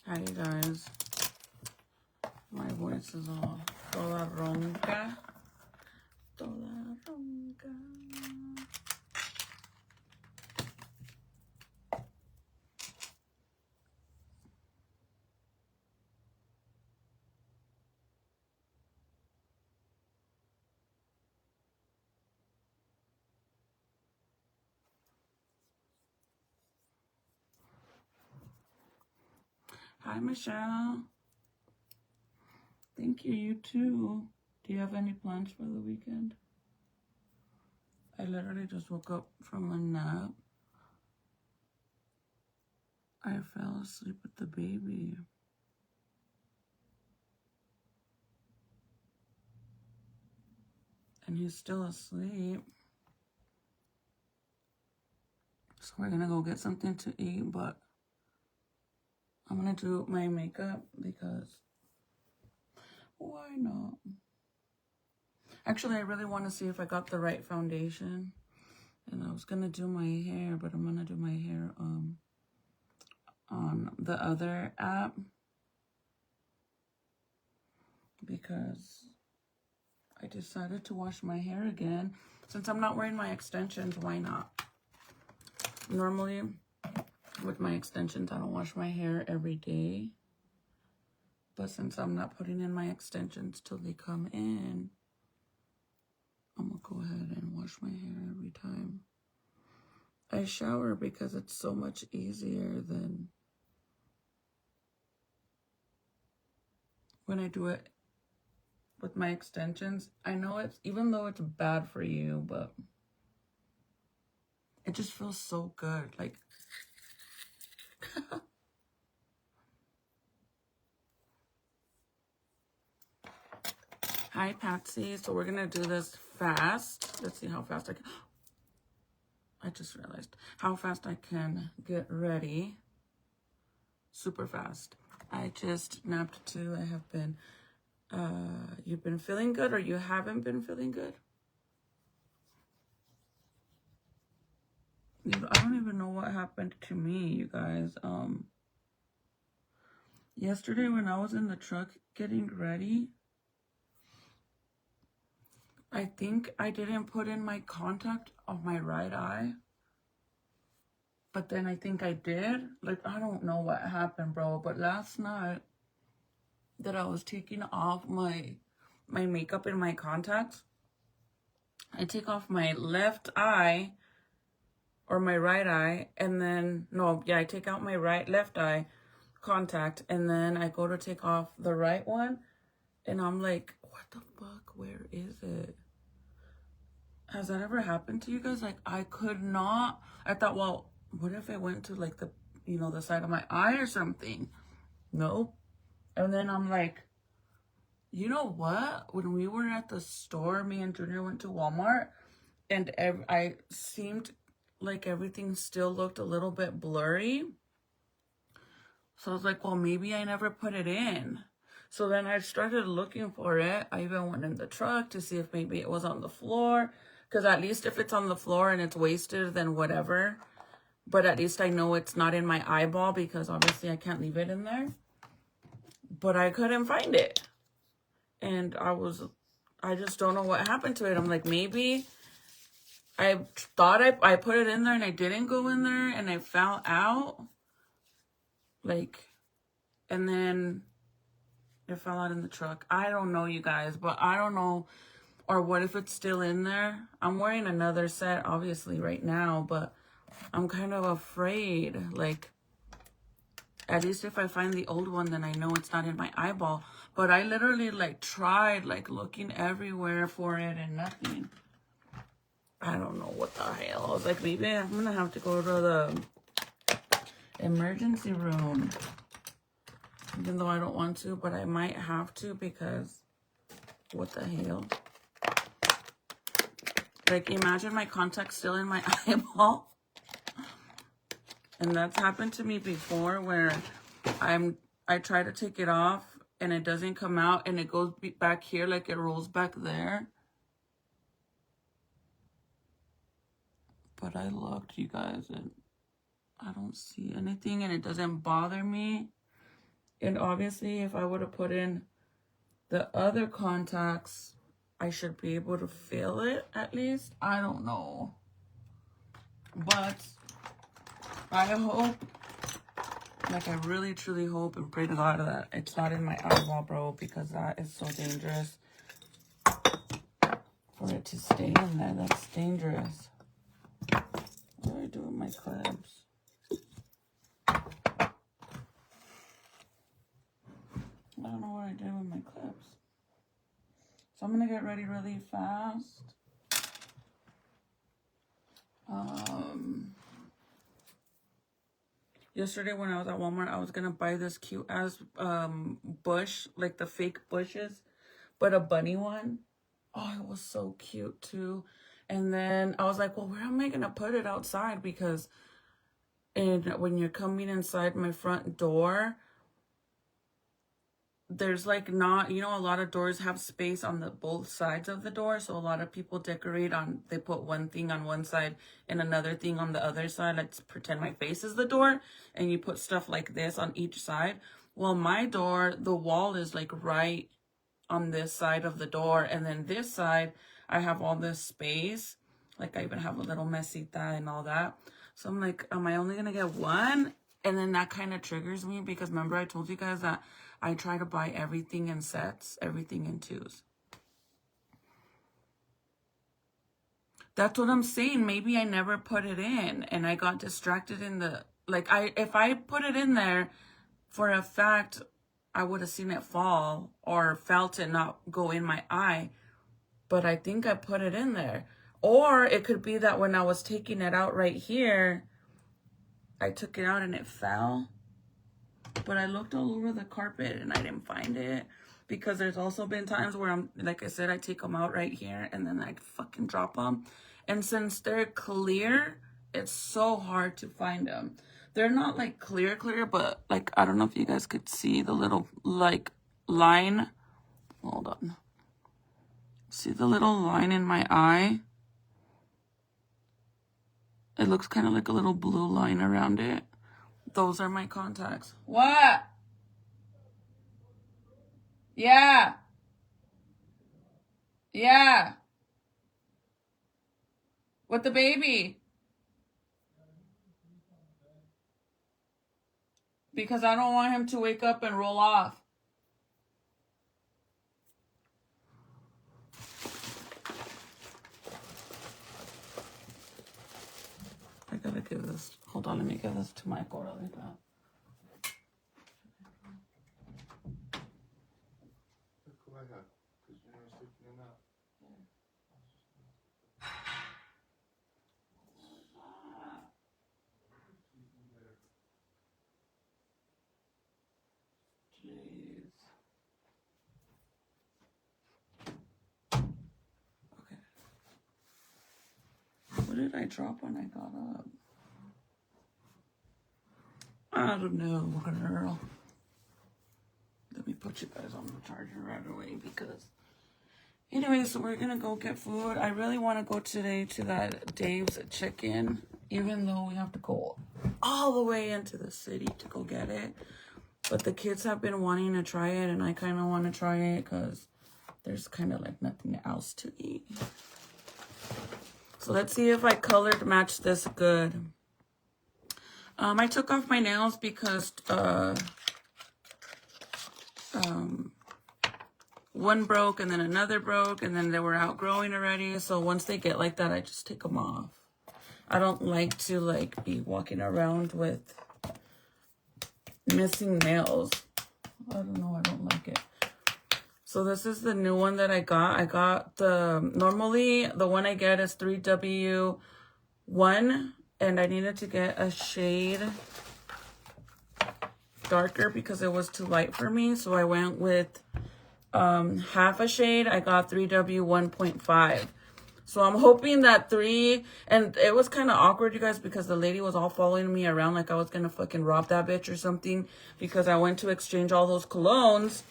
Hi, you guys. My voice is all toda ronca. Toda ronca. Hi, Michelle. Thank you, you too. Do you have any plans for the weekend? I literally just woke up from a nap. I fell asleep with the baby. And he's still asleep. So we're gonna go get something to eat, but I'm gonna do my makeup because why not? Actually, I really want to see if I got the right foundation. And I was gonna do my hair, but I'm gonna do my hair on the other app because I decided to wash my hair again. Since I'm not wearing my extensions, why not? Normally, with my extensions, I don't wash my hair every day. But since I'm not putting in my extensions till they come in, I'm gonna go ahead and wash my hair every time I shower because it's so much easier than when I do it with my extensions. I know it's, even though it's bad for you, but it just feels so good. Like, hi, Patsy. So we're gonna do this fast. Let's see how fast I can. I just realized how fast I can get ready. Super fast. I just napped too. I have been, you've been feeling good or you haven't been feeling good? I don't even know what happened to me, you guys. Yesterday when I was in the truck getting ready, I think I didn't put in my contact of my right eye. But then I think I did. Like, I don't know what happened, bro. But last night that I was taking off my makeup and my contacts, I take off my left eye or my right eye. And then, no, yeah, I take out my left eye contact. And then I go to take off the right one. And I'm like, what the fuck? Where is it? Has that ever happened to you guys? Like, I could not. I thought, well, what if it went to like the, the side of my eye or something? Nope. And then I'm like, you know what? When we were at the store, me and Junior went to Walmart, and I seemed like everything still looked a little bit blurry. So I was like, well, maybe I never put it in. So then I started looking for it. I even went in the truck to see if maybe it was on the floor. Because at least if it's on the floor and it's wasted, then whatever. But at least I know it's not in my eyeball because obviously I can't leave it in there. But I couldn't find it. And I just don't know what happened to it. I'm like, maybe I thought I put it in there and I didn't go in there and I fell out. Like, and then it fell out in the truck. I don't know, you guys, but I don't know. Or what if it's still in there? I'm wearing another set, obviously, right now, but I'm kind of afraid. Like, at least if I find the old one, then I know it's not in my eyeball. But I literally, like, tried, like, looking everywhere for it and nothing. I don't know what the hell. I was like, maybe I'm going to have to go to the emergency room. Even though I don't want to, but I might have to because what the hell? Like, imagine my contact's still in my eyeball. And that's happened to me before where I try to take it off and it doesn't come out and it goes back here like it rolls back there. But I looked, you guys, and I don't see anything and it doesn't bother me. And obviously, if I would have put in the other contacts, I should be able to feel it at least. I don't know. But I hope, like I really truly hope and pray to God that it's not in my eyeball, bro, because that is so dangerous. For it to stay in there, that's dangerous. What do I do with my clips? I don't know what I did with my clips. So I'm gonna get ready really fast. Yesterday when I was at Walmart, I was gonna buy this cute ass bush, like the fake bushes, but a bunny one. Oh, it was so cute too. And then I was like, well, where am I gonna put it outside? Because when you're coming inside my front door, there's like not, you know, a lot of doors have space on the both sides of the door. So a lot of people decorate on, they put one thing on one side and another thing on the other side. Let's pretend my face is the door, and you put stuff like this on each side. Well, my door, the wall is like right on this side of the door, and then this side I have all this space. Like I even have a little mesita and all that. So I'm like, am I only gonna get one? And then that kind of triggers me, because remember I told you guys that I try to buy everything in sets, everything in twos. That's what I'm saying. Maybe I never put it in and I got distracted in the, like, if I put it in there, for a fact, I would have seen it fall or felt it not go in my eye. But I think I put it in there. Or it could be that when I was taking it out right here, I took it out and it fell. But I looked all over the carpet and I didn't find it. Because there's also been times where I'm, like I said, I take them out right here and then I fucking drop them. And since they're clear, it's so hard to find them. They're not like clear, but like, I don't know if you guys could see the little like line. Hold on. See the little line in my eye? It looks kind of like a little blue line around it. Those are my contacts. What? Yeah. Yeah. With the baby. Because I don't want him to wake up and roll off. I gotta give this, hold on, let me give this to my corralita. What did I drop when I got up? I don't know, girl. Let me put you guys on the charger right away because... Anyway, so we're gonna go get food. I really want to go today to that Dave's Chicken, even though we have to go all the way into the city to go get it. But the kids have been wanting to try it, and I kind of want to try it because there's kind of like nothing else to eat. So let's see if I colored match this good. I took off my nails because one broke and then another broke and then they were outgrowing already. So once they get like that, I just take them off. I don't like to like be walking around with missing nails. I don't know, I don't like it. So this is the new one that I got. I got normally the one I get is 3W1, and I needed to get a shade darker because it was too light for me. So I went with half a shade. I got 3W1.5. So I'm hoping that and it was kind of awkward, you guys, because the lady was all following me around like I was gonna fucking rob that bitch or something, because I went to exchange all those colognes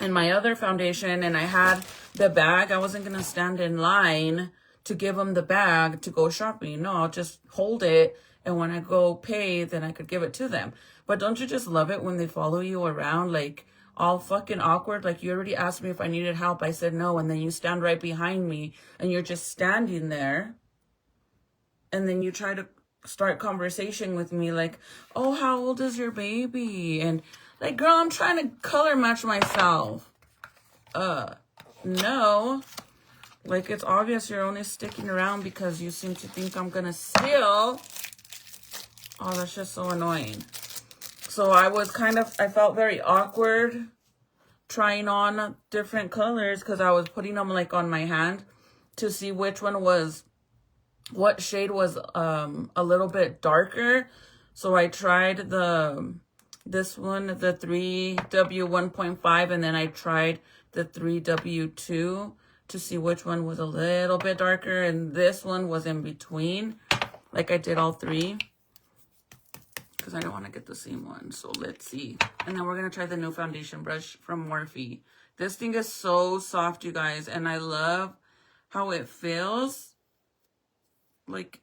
and my other foundation, and I had the bag. I wasn't gonna stand in line to give them the bag to go shopping. No, I'll just hold it And when I go pay, then I could give it to them. But don't you just love it when they follow you around, like, all fucking awkward? Like, you already asked me if I needed help. I said no. And then you stand right behind me and you're just standing there. And then you try to start conversation with me like, oh, how old is your baby? And like, girl, I'm trying to color match myself. No. Like, it's obvious you're only sticking around because you seem to think I'm gonna steal. Oh, that's just so annoying. So I felt very awkward trying on different colors because I was putting them like on my hand to see what shade was a little bit darker. So I tried this one, the 3W1.5, and then I tried the 3W2 to see which one was a little bit darker, and this one was in between. Like, I did all three because I don't want to get the same one. So let's see. And then we're going to try the new foundation brush from Morphe. This thing is so soft, you guys, and I love how it feels. Like,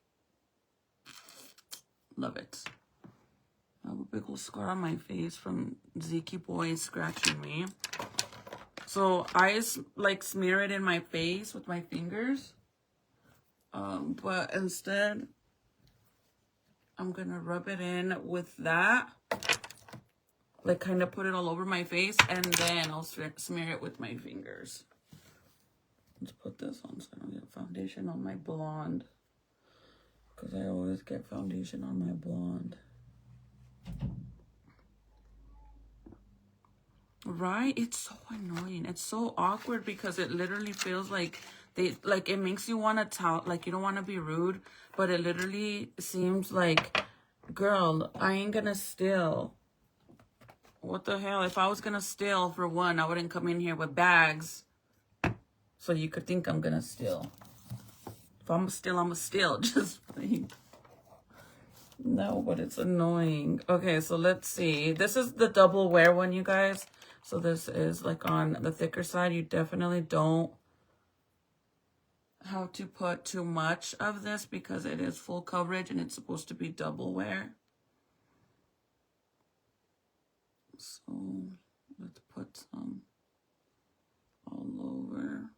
love it. I have a big old scar on my face from Zeke Boy scratching me. So I like smear it in my face with my fingers. But instead, I'm gonna rub it in with that. Like, kind of put it all over my face, and then I'll smear it with my fingers. Let's put this on so I don't get foundation on my blonde. Because I always get foundation on my blonde. Right? It's so annoying. It's so awkward because it literally feels like it makes you want to tell, like, you don't want to be rude, but it literally seems like, girl, I ain't gonna steal. What the hell? If I was gonna steal, for one, I wouldn't come in here with bags so you could think I'm gonna steal. If I'm gonna steal. Just like, no, but it's annoying. Okay, so let's see. This is the double wear one, you guys. So this is like on the thicker side. You definitely don't have to put too much of this because it is full coverage and it's supposed to be double wear. So let's put some all over.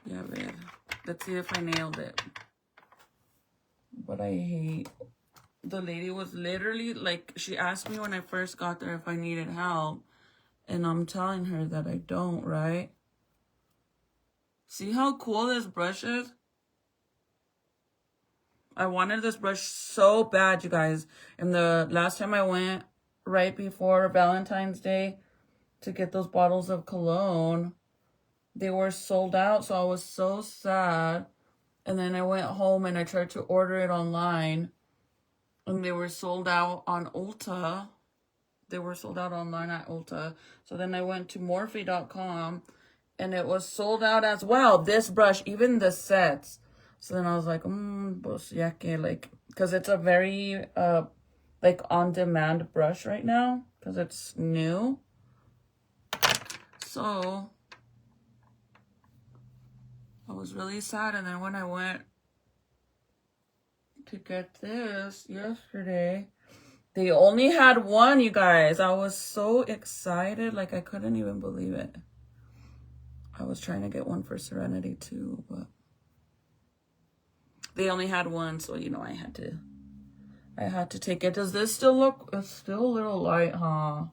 Yeah, babe. Let's see if I nailed it. But I hate, the lady was literally like, she asked me when I first got there if I needed help, and I'm telling her that I don't, right? See how cool this brush is? I wanted this brush so bad, you guys. And the last time I went, right before Valentine's Day, to get those bottles of cologne, they were sold out, so I was so sad. And then I went home and I tried to order it online, and they were sold out on Ulta. They were sold out online at Ulta. So then I went to Morphe.com, and it was sold out as well. This brush, even the sets. So then I was like, pues ya que, like, because it's a very, like, on-demand brush right now, because it's new. So I was really sad. And then when I went to get this yesterday, they only had one, you guys. I was so excited. Like, I couldn't even believe it. I was trying to get one for Serenity too, but they only had one. So, you know, I had to take it. Does this still look, it's still a little light, huh?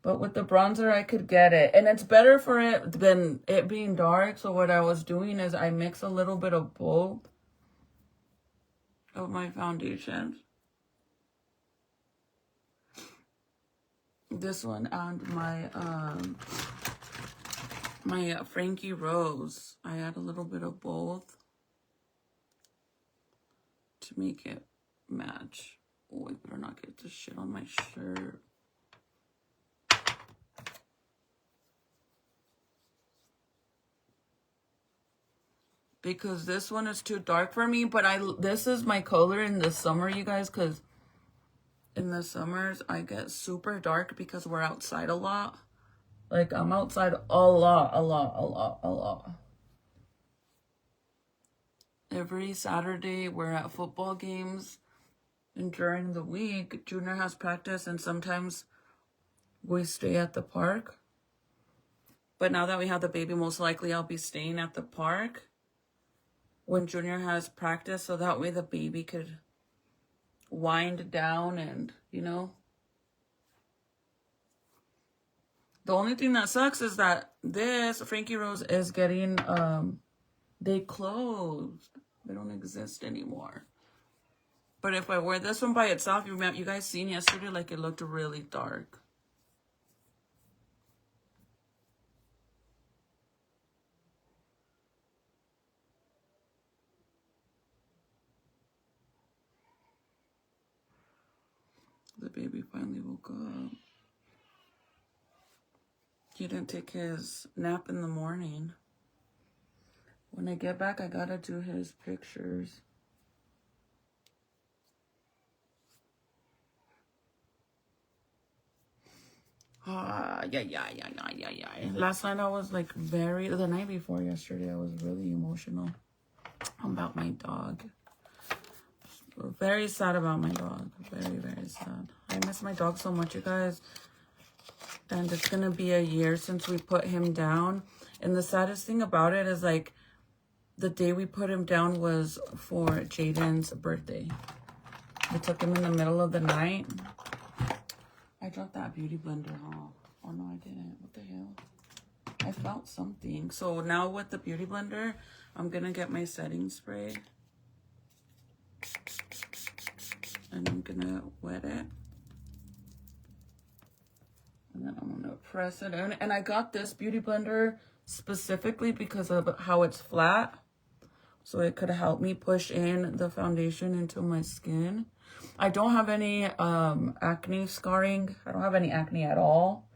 But with the bronzer, I could get it. And it's better for it than it being dark. So what I was doing is I mix a little bit of both of my foundations. This one and my my Frankie Rose. I add a little bit of both to make it match. Oh, I better not get this shit on my shirt. Because this one is too dark for me, but this is my color in the summer, you guys, because in the summers I get super dark because we're outside a lot. Like, I'm outside a lot. every Saturday we're at football games, and during the week Junior has practice, and sometimes we stay at the park. But now that we have the baby, most likely I'll be staying at the park when Junior has practice, so that way the baby could wind down and, you know. The only thing that sucks is that this Frankie Rose is getting, they closed. They don't exist anymore. But if I wear this one by itself, you guys seen yesterday, like, it looked really dark. The baby finally woke up. He didn't take his nap in the morning. When I get back, I gotta do his pictures. Yeah. Last night I was like the night before yesterday, I was really emotional about my dog. Very sad about my dog. Very, very sad. I miss my dog so much, you guys. And it's gonna be a year since we put him down. And the saddest thing about it is, like, the day we put him down was for Jaden's birthday. We took him in the middle of the night. I dropped that beauty blender, huh? Oh no, I didn't. What the hell? I felt something. So now with the beauty blender, I'm gonna get my setting spray. And I'm gonna wet it. And then I'm gonna press it in. And I got this beauty blender specifically because of how it's flat. So it could help me push in the foundation into my skin. I don't have any acne scarring. I don't have any acne at all.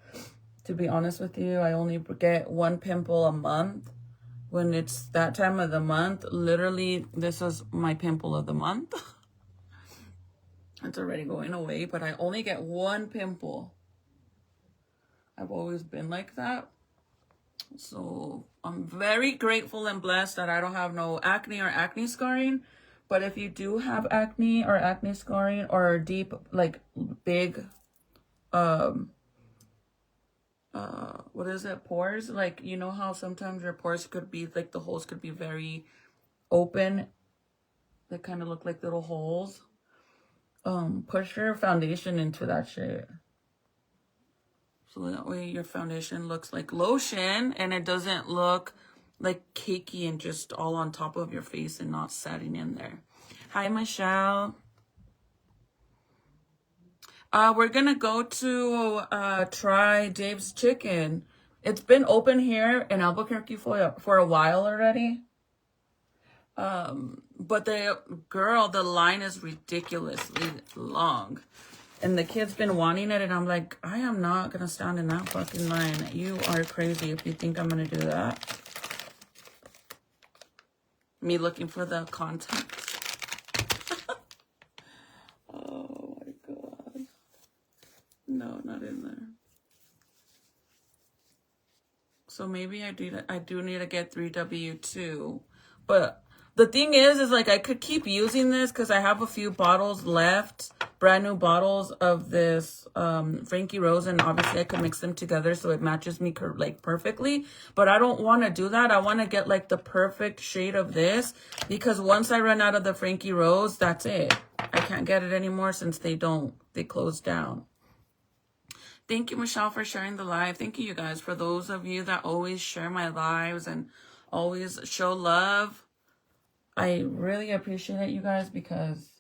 To be honest with you, I only get one pimple a month. When it's that time of the month, literally, this is my pimple of the month. It's already going away, but I only get one pimple. I've always been like that. So I'm very grateful and blessed that I don't have no acne or acne scarring. But if you do have acne or acne scarring or deep, like, big, what is it, pores? Like, you know how sometimes your pores could be, like, the holes could be very open. They kind of look like little holes. Push your foundation into that shit. So that way your foundation looks like lotion and it doesn't look like cakey and just all on top of your face and not setting in there. Hi, Michelle. We're gonna go to try Dave's Chicken. It's been open here in Albuquerque for a while already. But the line is ridiculously long. And the kid's been wanting it, and I'm like, I am not gonna stand in that fucking line. You are crazy if you think I'm gonna do that. Me looking for the contacts. Oh my god. No, not in there. So maybe I do need to get 3W2. But the thing is like, I could keep using this because I have a few bottles left, brand new bottles of this Frankie Rose, and obviously I could mix them together so it matches me like perfectly. But I don't want to do that. I want to get like the perfect shade of this, because once I run out of the Frankie Rose, that's it. I can't get it anymore since they closed down. Thank you, Michelle, for sharing the live. Thank you, you guys, for those of you that always share my lives and always show love. I really appreciate you guys, because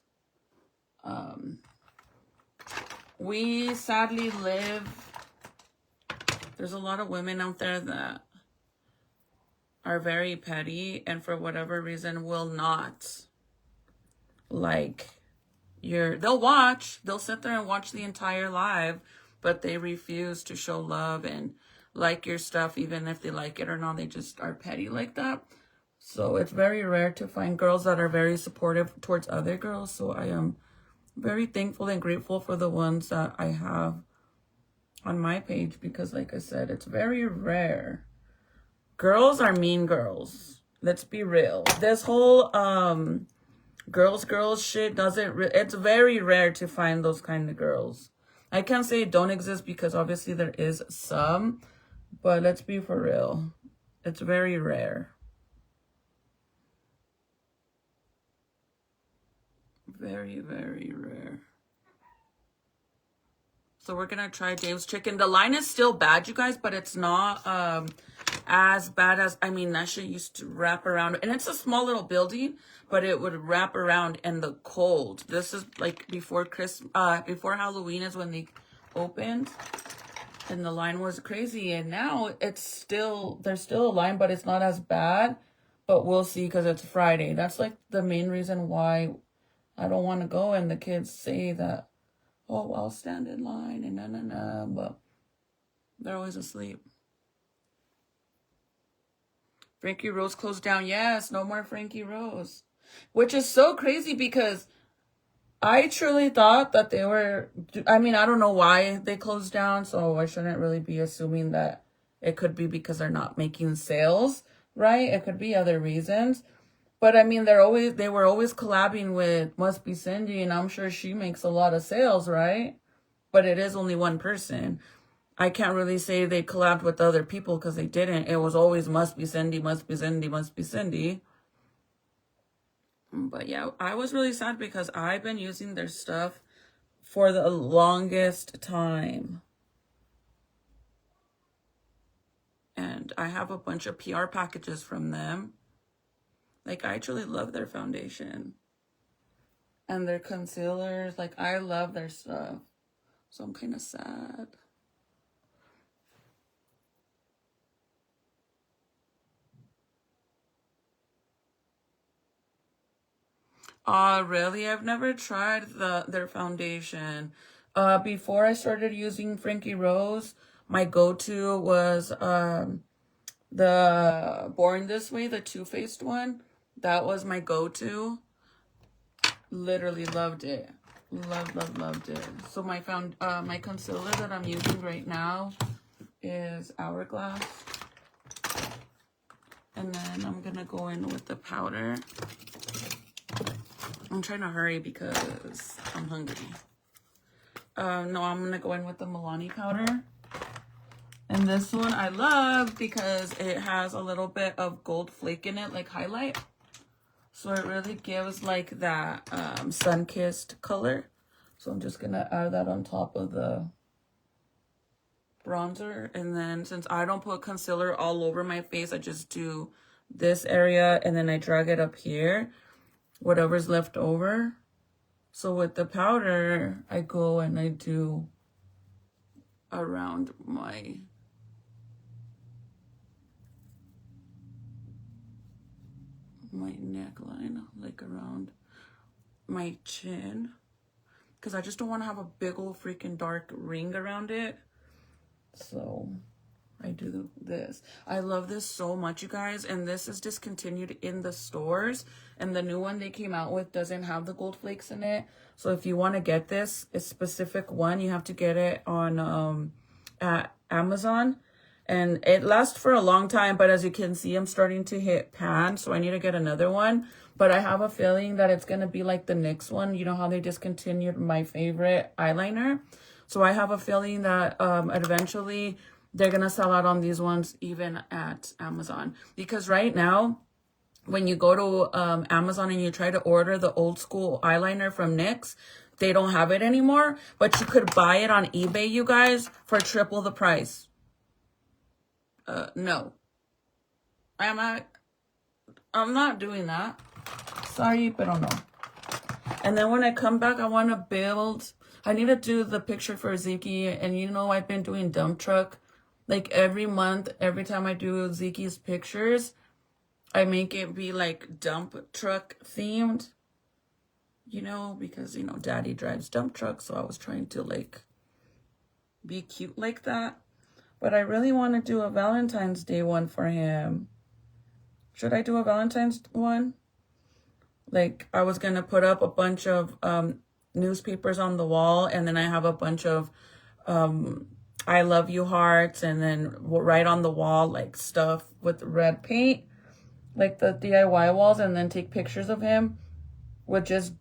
we sadly there's a lot of women out there that are very petty and for whatever reason will not like they'll sit there and watch the entire live, but they refuse to show love and like your stuff, even if they like it or not. They just are petty like that. So it's very rare to find girls that are very supportive towards other girls. So I am very thankful and grateful for the ones that I have on my page, because like I said, it's very rare. Girls are mean girls. Let's be real. This whole girls shit doesn't it's very rare to find those kind of girls. I can't say it don't exist because obviously there is some, but let's be for real. It's very rare. Very, very rare. So we're gonna try Dave's chicken. The line is still bad, you guys, but it's not as bad as, I mean, that shit used to wrap around, and it's a small little building, but it would wrap around in the cold. This is like before before Halloween is when they opened, and the line was crazy. And now it's still, there's still a line, but it's not as bad. But we'll see, because it's Friday. That's like the main reason why I don't want to go. And the kids say that, oh, I'll stand in line and but they're always asleep. Frankie Rose closed down. Yes, no more Frankie Rose. Which is so crazy because I truly thought that they were, I mean, I don't know why they closed down, so I shouldn't really be assuming that it could be because they're not making sales, right? It could be other reasons. But I mean, they were always collabing with Must Be Cindy, and I'm sure she makes a lot of sales, right? But it is only one person. I can't really say they collabed with other people because they didn't. It was always Must Be Cindy, Must Be Cindy, Must Be Cindy. But yeah, I was really sad because I've been using their stuff for the longest time. And I have a bunch of PR packages from them. Like, I truly love their foundation. And their concealers. Like, I love their stuff. So I'm kind of sad. Really? I've never tried their foundation. Before I started using Frankie Rose, my go-to was the Born This Way, the Too Faced one. That was my go-to. Literally loved it. Loved it. So my concealer that I'm using right now is Hourglass. And then I'm gonna go in with the powder. I'm trying to hurry because I'm hungry. No, I'm gonna go in with the Milani powder. And this one I love because it has a little bit of gold flake in it, like highlight. So it really gives like that sun-kissed color. So I'm just gonna add that on top of the bronzer. And then since I don't put concealer all over my face, I just do this area and then I drag it up here, whatever's left over. So with the powder, I go and I do around my neckline, like around my chin, because I just don't want to have a big old freaking dark ring around it. So I do this. I love this so much, you guys, and this is discontinued in the stores, and the new one they came out with doesn't have the gold flakes in it. So if you want to get this, a specific one, you have to get it on at Amazon. And it lasts for a long time, but as you can see, I'm starting to hit pan, so I need to get another one. But I have a feeling that it's going to be like the NYX one. You know how they discontinued my favorite eyeliner? So I have a feeling that eventually they're going to sell out on these ones even at Amazon. Because right now, when you go to Amazon and you try to order the old school eyeliner from NYX, they don't have it anymore. But you could buy it on eBay, you guys, for triple the price. No. I'm not doing that. Sorry, but no. And then when I come back, I need to do the picture for Ziki. And you know, I've been doing dump truck. Like every month, every time I do Ziki's pictures, I make it be like dump truck themed. You know, because, you know, daddy drives dump truck. So I was trying to like be cute like that. But I really want to do a Valentine's Day one for him. Should I do a Valentine's one? Like, I was going to put up a bunch of newspapers on the wall. And then I have a bunch of I love you hearts. And then right on the wall, like stuff with red paint. like the DIY walls, and then take pictures of him with just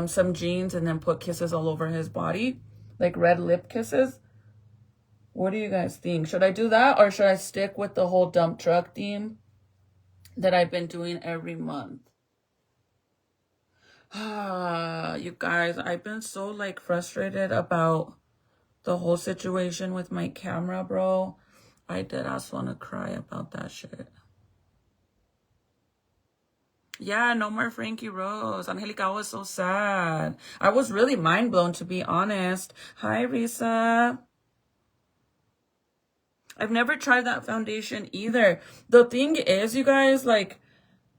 some jeans and then put kisses all over his body, like red lip kisses. What do you guys think? Should I do that, or should I stick with the whole dump truck theme that I've been doing every month? You guys, I've been so like frustrated about the whole situation with my camera, bro. I did also want to cry about that shit. Yeah, no more Frankie Rose. Angelica, I was so sad. I was really mind blown, to be honest. Hi, Risa. I've never tried that foundation either. The thing is, you guys, like,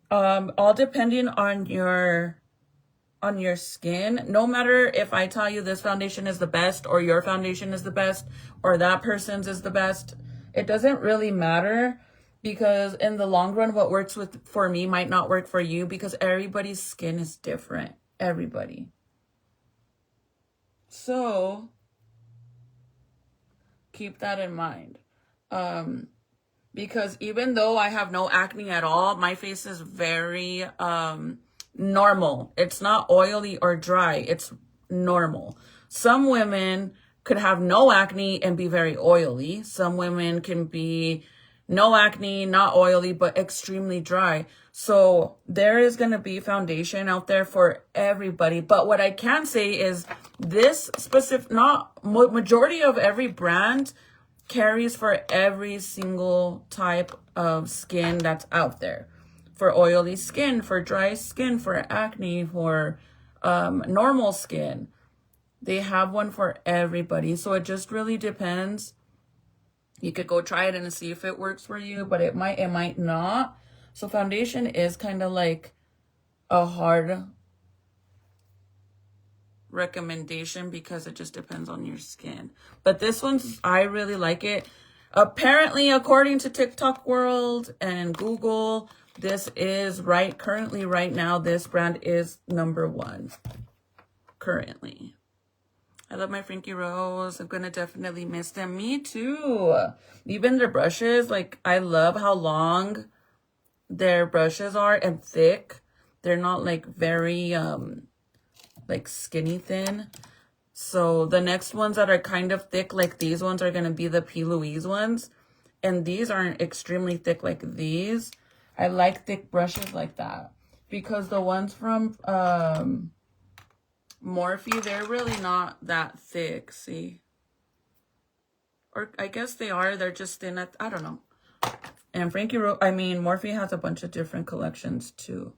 all depending on your skin, no matter if I tell you this foundation is the best, or your foundation is the best, or that person's is the best, it doesn't really matter, because in the long run, what works for me might not work for you, because everybody's skin is different. Everybody. So keep that in mind. Because even though I have no acne at all, my face is very normal. It's not oily or dry. It's normal. Some women could have no acne and be very oily. Some women can be no acne, not oily, but extremely dry. So there is going to be foundation out there for everybody. But what I can say is this specific, not majority of every brand carries for every single type of skin that's out there. For oily skin, for dry skin, for acne, for normal skin. They have one for everybody. So it just really depends. You could go try it and see if it works for you, but it might not. So foundation is kind of like a hard recommendation because it just depends on your skin. But this one's, I really like it. Apparently, according to TikTok World and Google, this is currently right now, this brand is #1 currently. I love my Frankie Rose. I'm gonna definitely miss them. Me too. Even their brushes, like, I love how long their brushes are and thick. They're not like very like skinny thin. So the next ones that are kind of thick, like these ones, are gonna be the P. Louise ones. And these aren't extremely thick like these. I like thick brushes like that. Because the ones from Morphe, they're really not that thick, see? Or I guess they are, they're just thin at, I don't know. And Morphe has a bunch of different collections too.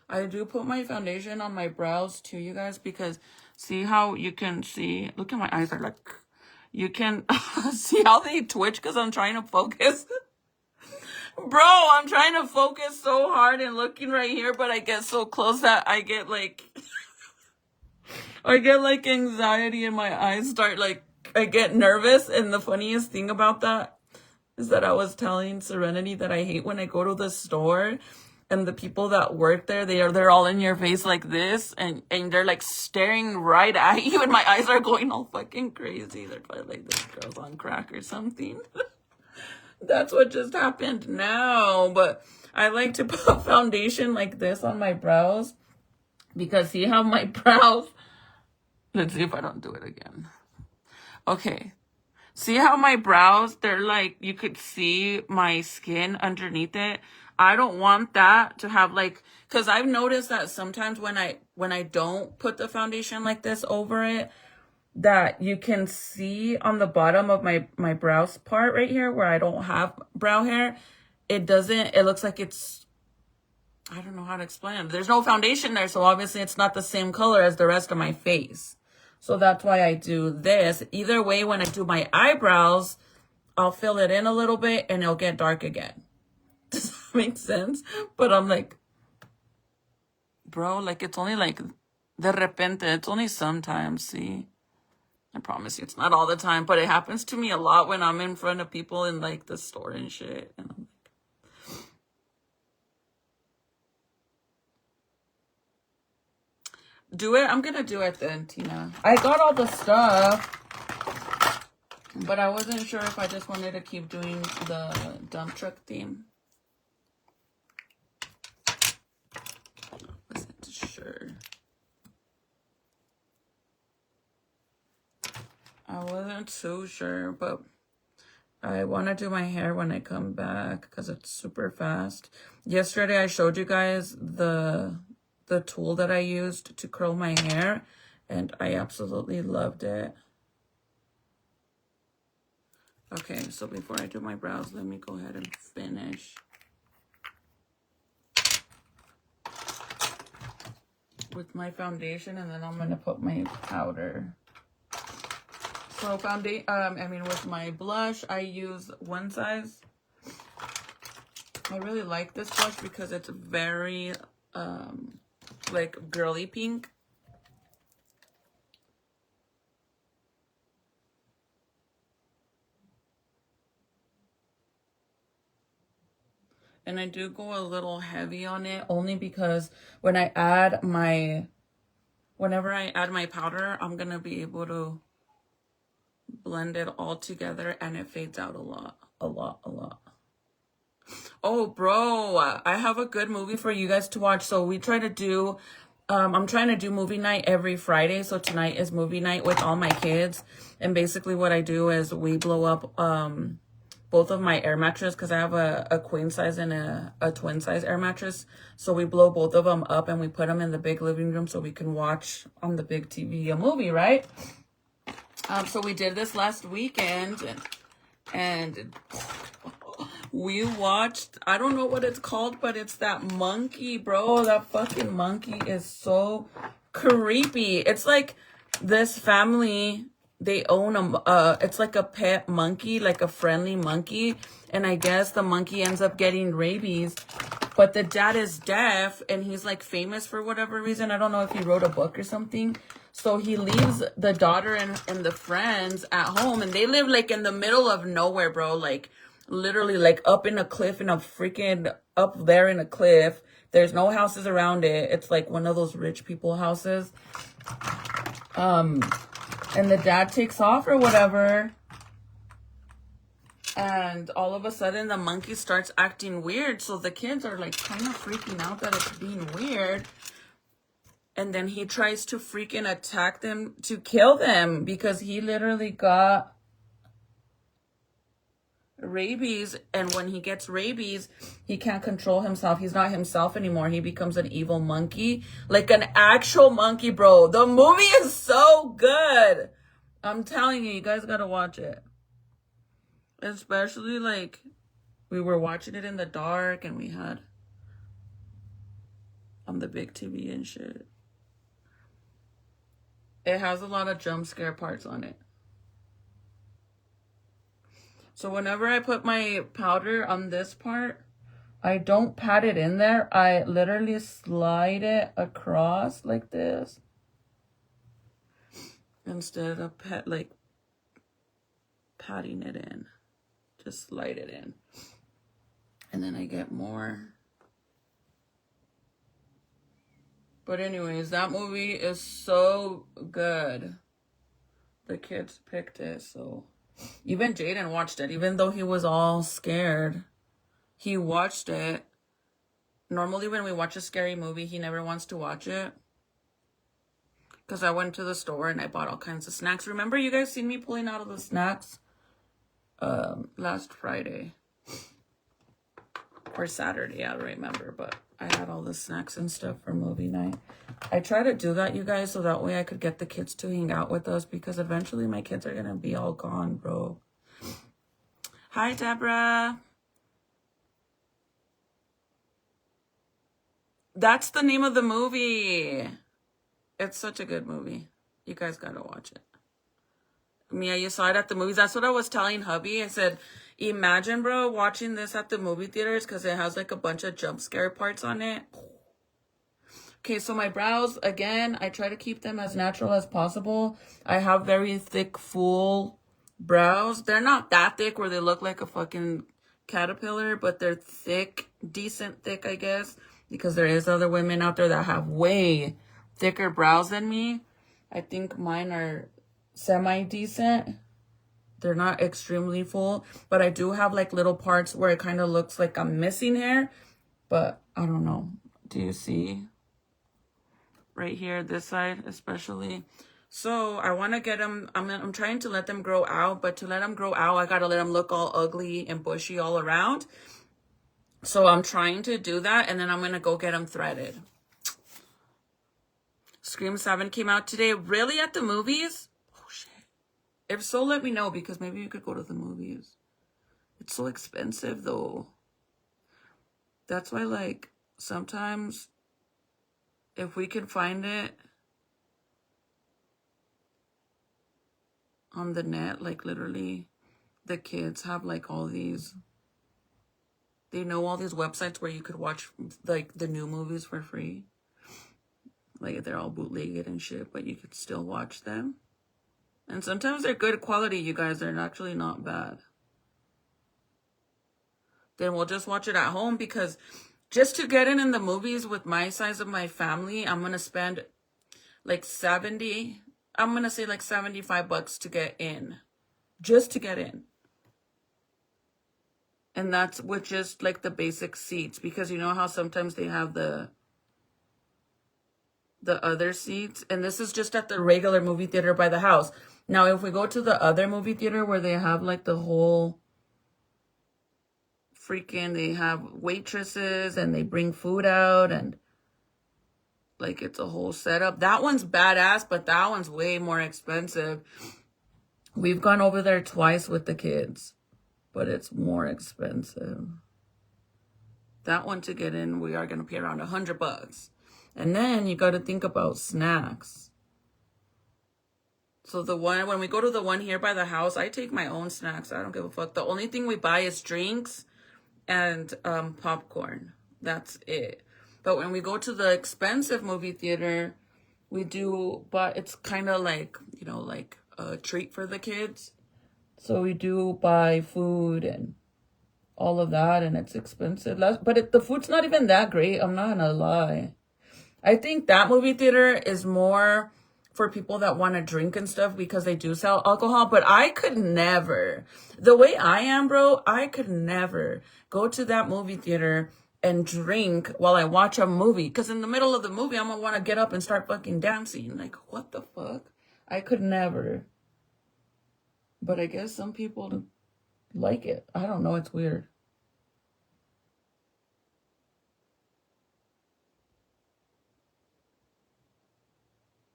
I do put my foundation on my brows too, you guys, because see how you can see, look at my eyes are like, you can see how they twitch because I'm trying to focus. Bro, I'm trying to focus so hard and looking right here, but I get so close that I get like, I get like anxiety and my eyes start like, I get nervous. And the funniest thing about that is that I was telling Serenity that I hate when I go to the store and the people that work there, they're all in your face like this, and they're like staring right at you, and my eyes are going all fucking crazy. They're probably like, this girl's on crack or something. That's what just happened now. But I like to put foundation like this on my brows because see how my brows, let's see if I don't do it again. Okay. See how my brows, they're like, you could see my skin underneath it. I don't want that to have like, because I've noticed that sometimes when I don't put the foundation like this over it, that you can see on the bottom of my brows part right here where I don't have brow hair, it looks like it's, I don't know how to explain it. There's no foundation there, so obviously it's not the same color as the rest of my face. So that's why I do this. Either way, when I do my eyebrows, I'll fill it in a little bit and it'll get dark again. Does that make sense? But I'm like, bro, like it's only like de repente. It's only sometimes, see? I promise you, it's not all the time, but it happens to me a lot when I'm in front of people in like the store and shit. And I'm like, do it? I'm gonna do it then, Tina. I got all the stuff, but I wasn't sure if I just wanted to keep doing the dump truck theme. I wasn't too sure, but I want to do my hair when I come back because it's super fast. Yesterday, I showed you guys the tool that I used to curl my hair, and I absolutely loved it. Okay, so before I do my brows, let me go ahead and finish with my foundation, and then I'm gonna put my powder. So with my blush, I use One Size. I really like this blush because it's very like girly pink. And I do go a little heavy on it only because when I add whenever I add my powder, I'm gonna be able to blend it all together and it fades out a lot. Oh, bro, I have a good movie for you guys to watch. So we try to do, I'm trying to do movie night every Friday. So tonight is movie night with all my kids. And basically what I do is we blow up both of my air mattresses because I have a queen size and a twin size air mattress. So we blow both of them up and we put them in the big living room so we can watch on the big TV a movie, right? So we did this last weekend and we watched, I don't know what it's called, but it's that monkey, bro. That fucking monkey is so creepy. It's like this family, they own it's like a pet monkey, like a friendly monkey. And I guess the monkey ends up getting rabies. But the dad is deaf and he's like famous for whatever reason. I don't know if he wrote a book or something. So he leaves the daughter and the friends at home, and they live like in the middle of nowhere, bro. Like literally like up in a cliff, in a freaking up there in a cliff. There's no houses around it. It's like one of those rich people houses. And the dad takes off or whatever. And all of a sudden the monkey starts acting weird. So the kids are like kind of freaking out that it's being weird. And then he tries to freaking attack them to kill them because he literally got rabies. And when he gets rabies, he can't control himself. He's not himself anymore. He becomes an evil monkey, like an actual monkey, bro. The movie is so good. I'm telling you, you guys gotta watch it. Especially like we were watching it in the dark and we had on the big TV and shit. It has a lot of jump scare parts on it. So whenever I put my powder on this part, I don't pat it in there. I literally slide it across like this. Instead of patting it in. Just slide it in. And then I get more. But anyways, that movie is so good. The kids picked it, so. Even Jaden watched it, even though he was all scared. He watched it. Normally when we watch a scary movie, he never wants to watch it. Because I went to the store and I bought all kinds of snacks. Remember you guys seen me pulling out of the snacks? Last Friday. Or Saturday, I don't remember. But I had all the snacks and stuff for movie night. I try to do that, you guys, so that way I could get the kids to hang out with us. Because eventually my kids are going to be all gone, bro. Hi, Deborah. That's the name of the movie. It's such a good movie. You guys got to watch it. Mia, you saw it at the movies. That's what I was telling hubby. I said, imagine, bro, watching this at the movie theaters because it has like a bunch of jump scare parts on it. Okay, so my brows, again, I try to keep them as natural as possible. I have very thick, full brows. They're not that thick where they look like a fucking caterpillar, but they're thick, decent thick, I guess, because there is other women out there that have way thicker brows than me. I think mine are semi-decent. They're not extremely full, but I do have like little parts where it kind of looks like I'm missing hair, but I don't know. Do you see? Right here, this side especially. So I want to get them, I'm trying to let them grow out, but to let them grow out, I got to let them look all ugly and bushy all around. So I'm trying to do that, and then I'm going to go get them threaded. Scream 7 came out today. Really, at the movies? Oh, shit. If so, let me know, because maybe you could go to the movies. It's so expensive, though. That's why, like, sometimes if we can find it on the net, like, literally, the kids have, like, all these... They know all these websites where you could watch, like, the new movies for free. Like, they're all bootlegged and shit, but you could still watch them. And sometimes they're good quality, you guys. They're actually not bad. Then we'll just watch it at home, because just to get in the movies with my size of my family, I'm going to spend like I'm going to say like $75 to get in. Just to get in. And that's with just like the basic seats, because you know how sometimes they have the other seats, and this is just at the regular movie theater by the house. Now, if we go to the other movie theater where they have like the whole they have waitresses and they bring food out, and like it's a whole setup. That one's badass, but that one's way more expensive. We've gone over there twice with the kids, but it's more expensive. That one, to get in, we are going to pay around $100. And then you got to think about snacks. So the one, when we go to the one here by the house, I take my own snacks. I don't give a fuck. The only thing we buy is drinks and popcorn. That's it. But when we go to the expensive movie theater, we do, but it's kind of like, you know, like a treat for the kids. So we do buy food and all of that, and it's expensive. But the food's not even that great. I'm not gonna lie. I think that movie theater is more for people that want to drink and stuff, because they do sell alcohol. But I could never, the way I am, bro, I could never go to that movie theater and drink while I watch a movie. Because in the middle of the movie, I'm going to want to get up and start fucking dancing. Like, what the fuck? I could never. But I guess some people like it. I don't know. It's weird.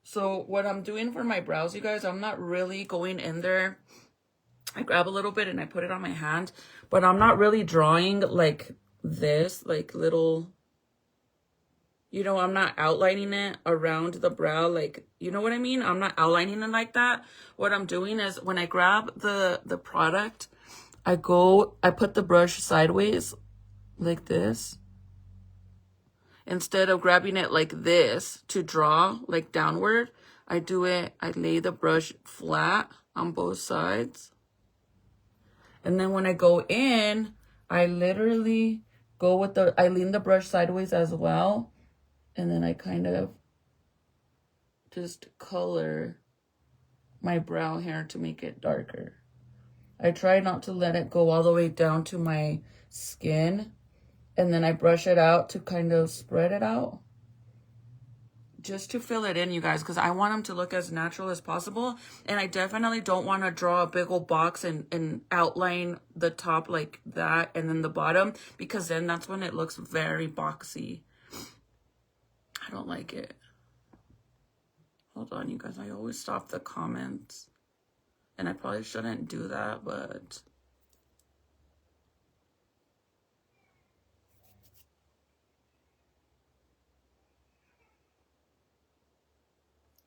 So what I'm doing for my brows, you guys, I'm not really going in there. I grab a little bit and I put it on my hand, but I'm not really drawing like this, like little, you know, I'm not outlining it around the brow. Like, you know what I mean? I'm not outlining it like that. What I'm doing is when I grab the product, I put the brush sideways like this. Instead of grabbing it like this to draw, like downward, I lay the brush flat on both sides. And then when I go in, I literally I lean the brush sideways as well. And then I kind of just color my brow hair to make it darker. I try not to let it go all the way down to my skin. And then I brush it out to kind of spread it out. Just to fill it in, you guys, because I want them to look as natural as possible. And I definitely don't want to draw a big old box and outline the top like that and then the bottom, because then that's when it looks very boxy. I don't like it. Hold on, you guys. I always stop the comments. And I probably shouldn't do that, but...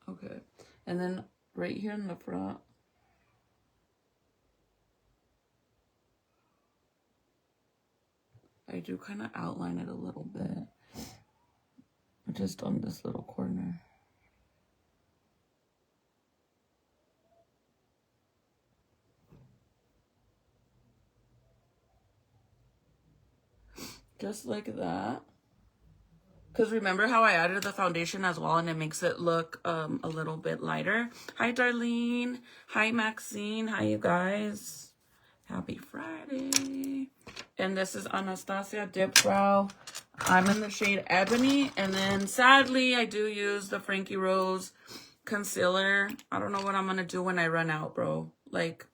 Okay, and then right here in the front, I do kind of outline it a little bit, just on this little corner. Just like that. Because remember how I added the foundation as well, and it makes it look a little bit lighter. Hi, Darlene. Hi, Maxine. Hi, you guys. Happy Friday. And this is Anastasia Dip Brow. I'm in the shade Ebony. And then, sadly, I do use the Frankie Rose concealer. I don't know what I'm going to do when I run out, bro. Like,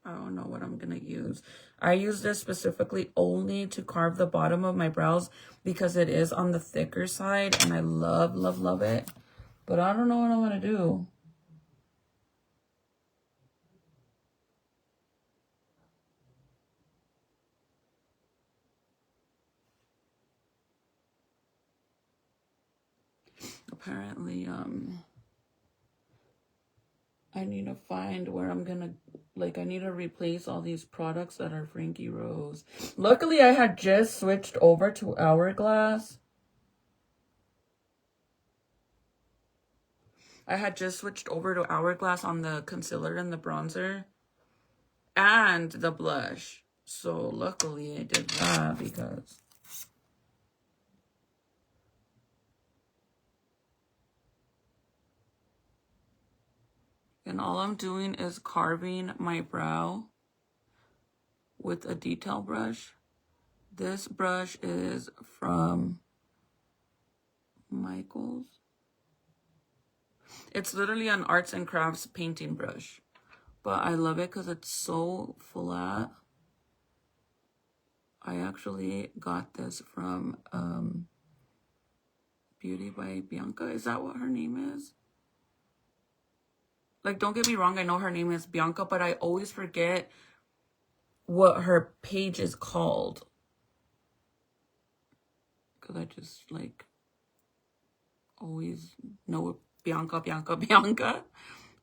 I don't know what I'm going to use. I use this specifically only to carve the bottom of my brows because it is on the thicker side and I love, love, love it. But I don't know what I'm going to do. Apparently, I need to find where I'm gonna, like, I need to replace all these products that are Frankie Rose. Luckily, I had just switched over to Hourglass. I had just switched over to Hourglass on the concealer and the bronzer and the blush. So luckily I did that because and all I'm doing is carving my brow with a detail brush. This brush is from Michaels. It's literally an arts and crafts painting brush. But I love it because it's so flat. I actually got this from Beauty by Bianca. Is that what her name is? Like, don't get me wrong, I know her name is Bianca, but I always forget what her page is called. Because I just, like, always know Bianca, Bianca, Bianca.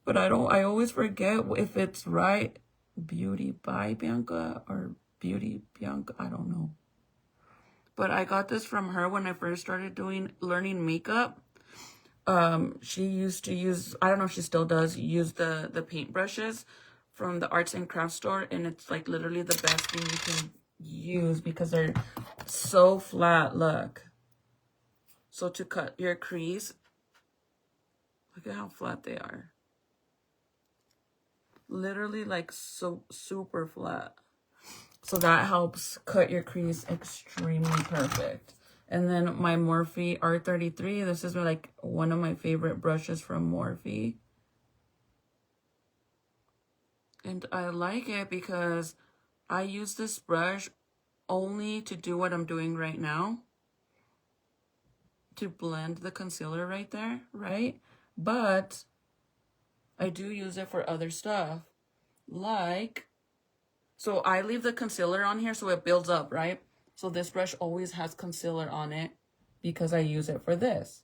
But I always forget if it's right. Beauty by Bianca or Beauty Bianca, I don't know. But I got this from her when I first started learning makeup. She used to use, I don't know if she still does, use the paint brushes from the arts and crafts store, and it's like literally the best thing you can use because they're so flat. Look. So to cut your crease, look at how flat they are. Literally like so super flat. So that helps cut your crease extremely perfect. And then my Morphe R33. This is like one of my favorite brushes from Morphe. And I like it because I use this brush only to do what I'm doing right now. To blend the concealer right there, right? But I do use it for other stuff. Like, so I leave the concealer on here so it builds up, right? So this brush always has concealer on it because I use it for this.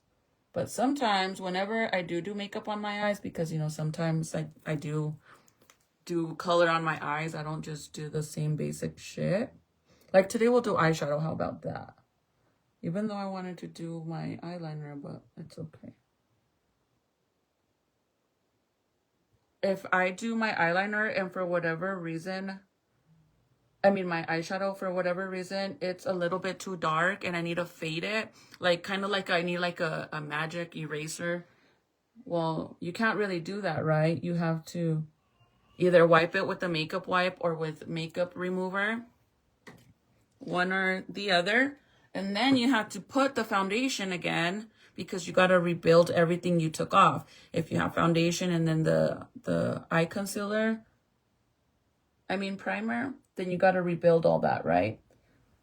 But sometimes whenever I do makeup on my eyes, because, you know, sometimes I do color on my eyes. I don't just do the same basic shit. Like today we'll do eyeshadow. How about that? Even though I wanted to do my eyeliner, but it's okay. If I do my eyeliner and for whatever reason, my eyeshadow, for whatever reason, it's a little bit too dark and I need to fade it. Like, kind of like I need like a magic eraser. Well, you can't really do that, right? You have to either wipe it with a makeup wipe or with makeup remover. One or the other. And then you have to put the foundation again because you got to rebuild everything you took off. If you have foundation and then the eye concealer, primer, then you got to rebuild all that, right?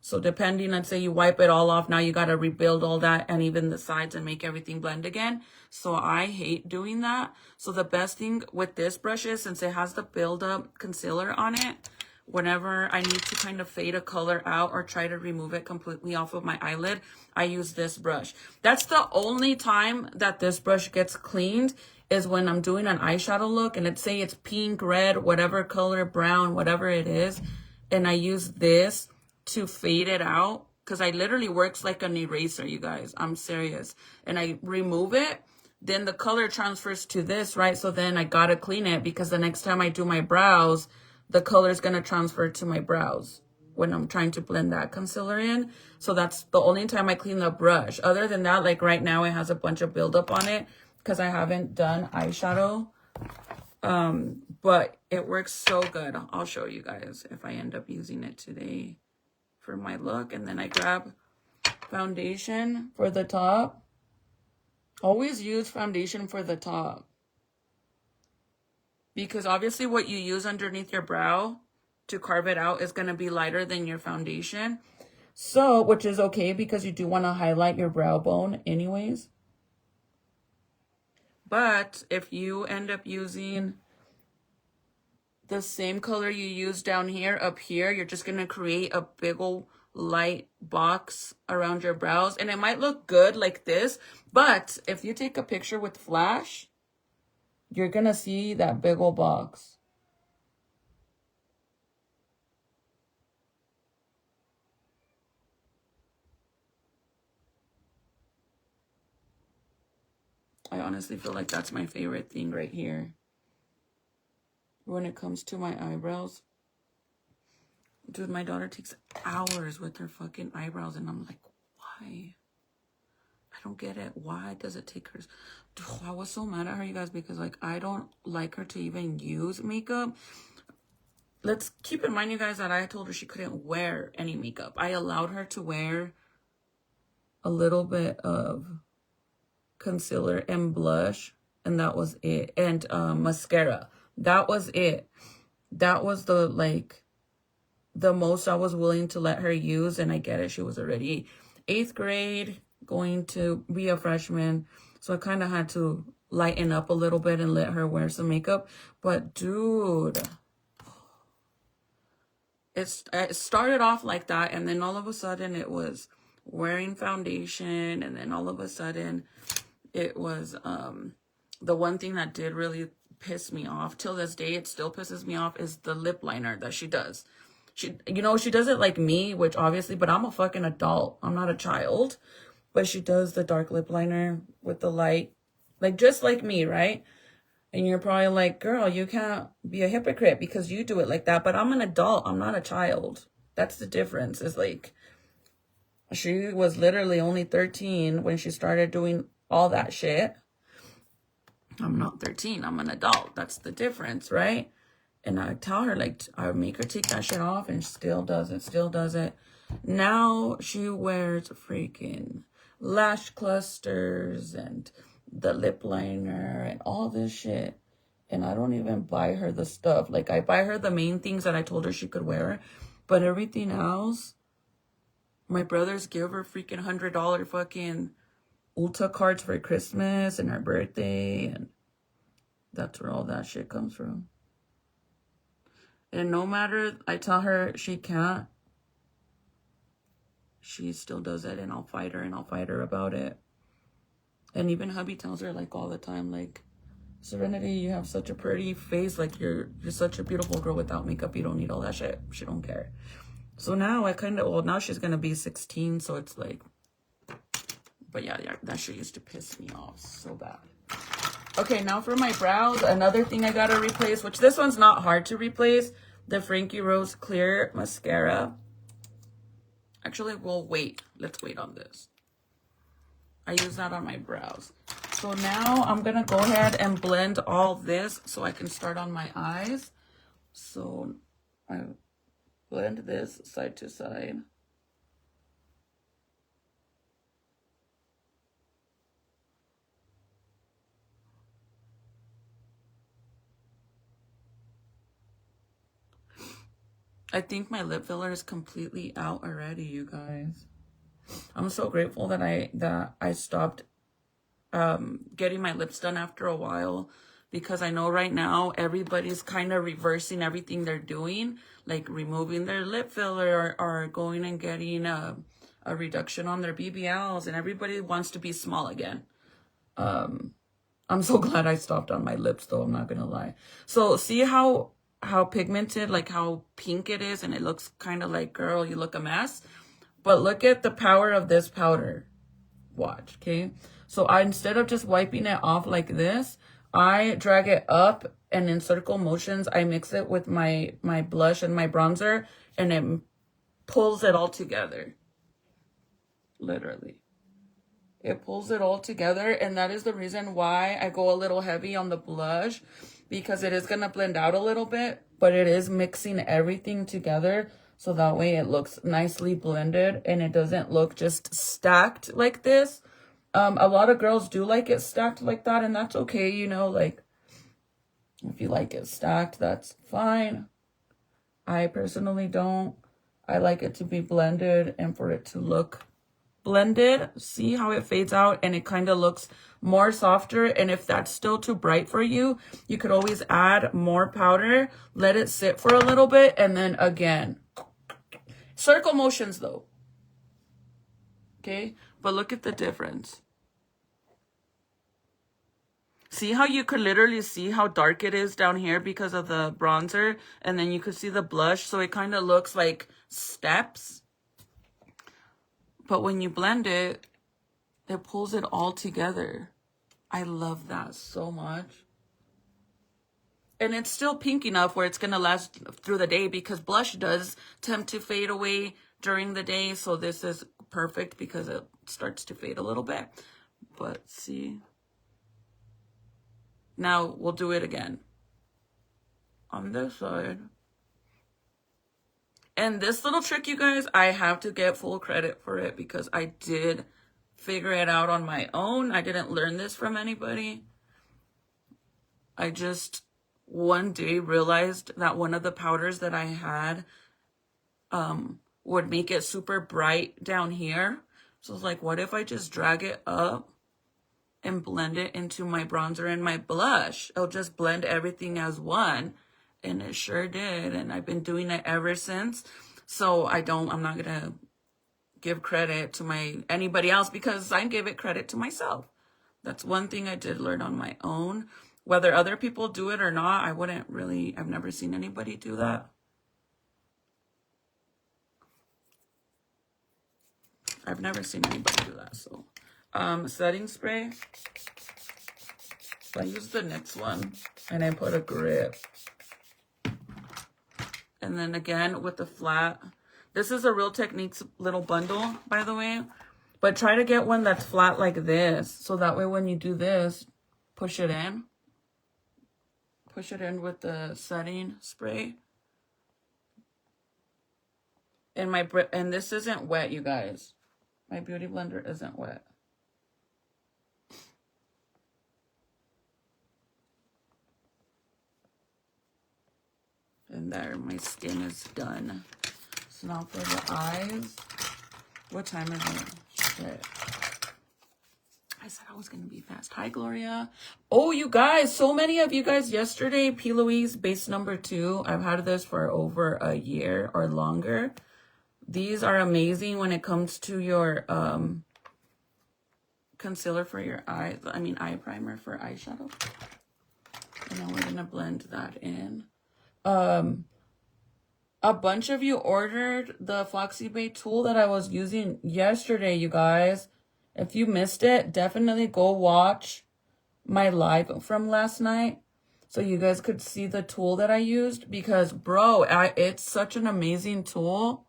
So depending, let's say you wipe it all off, now you got to rebuild all that and even the sides and make everything blend again. So I hate doing that. So the best thing with this brush is, since it has the build up concealer on it, whenever I need to kind of fade a color out or try to remove it completely off of my eyelid, I use this brush. That's the only time that this brush gets cleaned, is when I'm doing an eyeshadow look and let's say it's pink, red, whatever color, brown, whatever it is. And I use this to fade it out because I literally works like an eraser, you guys. I'm serious. And I remove it. Then the color transfers to this, right? So then I got to clean it because the next time I do my brows, the color is going to transfer to my brows when I'm trying to blend that concealer in. So that's the only time I clean the brush. Other than that, like right now, it has a bunch of buildup on it because I haven't done eyeshadow. But it works so good. I'll show you guys if I end up using it today for my look. And then I grab foundation for the top. Always use foundation for the top. Because obviously what you use underneath your brow to carve it out is going to be lighter than your foundation. So, which is okay because you do want to highlight your brow bone anyways. But if you end up using the same color you use down here, up here, you're just going to create a big old light box around your brows. And it might look good like this, but if you take a picture with flash, you're going to see that big old box. I honestly feel like that's my favorite thing right here. When it comes to my eyebrows. Dude, my daughter takes hours with her fucking eyebrows, and I'm like, why? I don't get it. Why does it take her? Dude, I was so mad at her, you guys, because like I don't like her to even use makeup. Let's keep in mind, you guys, that I told her she couldn't wear any makeup. I allowed her to wear a little bit of concealer and blush, and that was it. And mascara. That was it. That was the most I was willing to let her use. And I get it, she was already 8th grade, going to be a freshman, so I kind of had to lighten up a little bit and let her wear some makeup. But dude, it started off like that, and then all of a sudden it was wearing foundation, and then all of a sudden it was the one thing that did really piss me off till this day, it still pisses me off, is the lip liner that she does. She does it like me, which obviously, but I'm a fucking adult. I'm not a child. But she does the dark lip liner with the light, like just like me, right? And you're probably like, girl, you can't be a hypocrite because you do it like that. But I'm an adult. I'm not a child. That's the difference. Is like, she was literally only 13 when she started doing all that shit. I'm not 13. I'm an adult. That's the difference, right? And I tell her, like, I make her take that shit off, and she still does it. Now she wears freaking lash clusters and the lip liner and all this shit. And I don't even buy her the stuff. Like, I buy her the main things that I told her she could wear. But everything else, my brothers give her freaking $100 fucking Ulta cards for Christmas and her birthday. And that's where all that shit comes from. And no matter, I tell her she can't, she still does it, and I'll fight her about it. And even hubby tells her, like, all the time, like, Serenity, you have such a pretty face, like, you're such a beautiful girl without makeup, you don't need all that shit. She don't care. So now now she's gonna be 16, so it's like, but yeah, that shit used to piss me off so bad. Okay, now for my brows, another thing I gotta replace, which this one's not hard to replace, the Frankie Rose Clear Mascara. Actually, we'll wait. Let's wait on this. I use that on my brows. So now I'm gonna go ahead and blend all this so I can start on my eyes. So I blend this side to side. I think my lip filler is completely out already, you guys. I'm so grateful that I stopped getting my lips done after a while, because I know right now everybody's kind of reversing everything they're doing, like removing their lip filler or going and getting a reduction on their BBLs, and everybody wants to be small again. I'm so glad I stopped on my lips, though, I'm not gonna lie. So see how pigmented, like how pink it is, and it looks kind of like, girl, you look a mess. But look at the power of this powder. Watch, okay? So instead of just wiping it off like this, I drag it up, and in circle motions, I mix it with my blush and my bronzer, and it pulls it all together. Literally. It pulls it all together, and that is the reason why I go a little heavy on the blush, because it is going to blend out a little bit, but it is mixing everything together, so that way it looks nicely blended, and it doesn't look just stacked like this. A lot of girls do like it stacked like that, and that's okay, you know, like, if you like it stacked, that's fine. I personally don't. I like it to be blended and for it to look blended. See how it fades out and it kind of looks more softer. And if that's still too bright for you, you could always add more powder, let it sit for a little bit, and then again. Circle motions though. Okay? But look at the difference. See how you could literally see how dark it is down here because of the bronzer, and then you could see the blush, so it kind of looks like steps. But when you blend it, it pulls it all together. I love that so much. And it's still pink enough where it's going to last through the day, because blush does tend to fade away during the day, so this is perfect because it starts to fade a little bit. But see... Now, we'll do it again on this side. And this little trick, you guys, I have to get full credit for it because I did figure it out on my own. I didn't learn this from anybody. I just one day realized that one of the powders that I had would make it super bright down here. So I was like, what if I just drag it up and blend it into my bronzer and my blush? It'll just blend everything as one. And it sure did. And I've been doing it ever since. So I'm not gonna give credit to anybody else, because I give it credit to myself. That's one thing I did learn on my own. Whether other people do it or not, I've never seen anybody do that. I've never seen anybody do that, so. Setting spray. So I used the NYX one and I put a grip. And then again with the flat. This is a Real Techniques little bundle, by the way. But try to get one that's flat like this. So that way when you do this, push it in. Push it in with the setting spray. And this isn't wet, you guys. My beauty blender isn't wet. And there, my skin is done. So now for the eyes. What time is it? Shit. I said I was going to be fast. Hi, Gloria. Oh, you guys, so many of you guys yesterday, P. Louise base number 2. I've had this for over a year or longer. These are amazing when it comes to your concealer for your eyes. I mean, eye primer for eyeshadow. And then we're going to blend that in. A bunch of you ordered the Foxy Bay tool that I was using yesterday, you guys. If you missed it, definitely go watch my live from last night so you guys could see the tool that I used, because bro, it's such an amazing tool,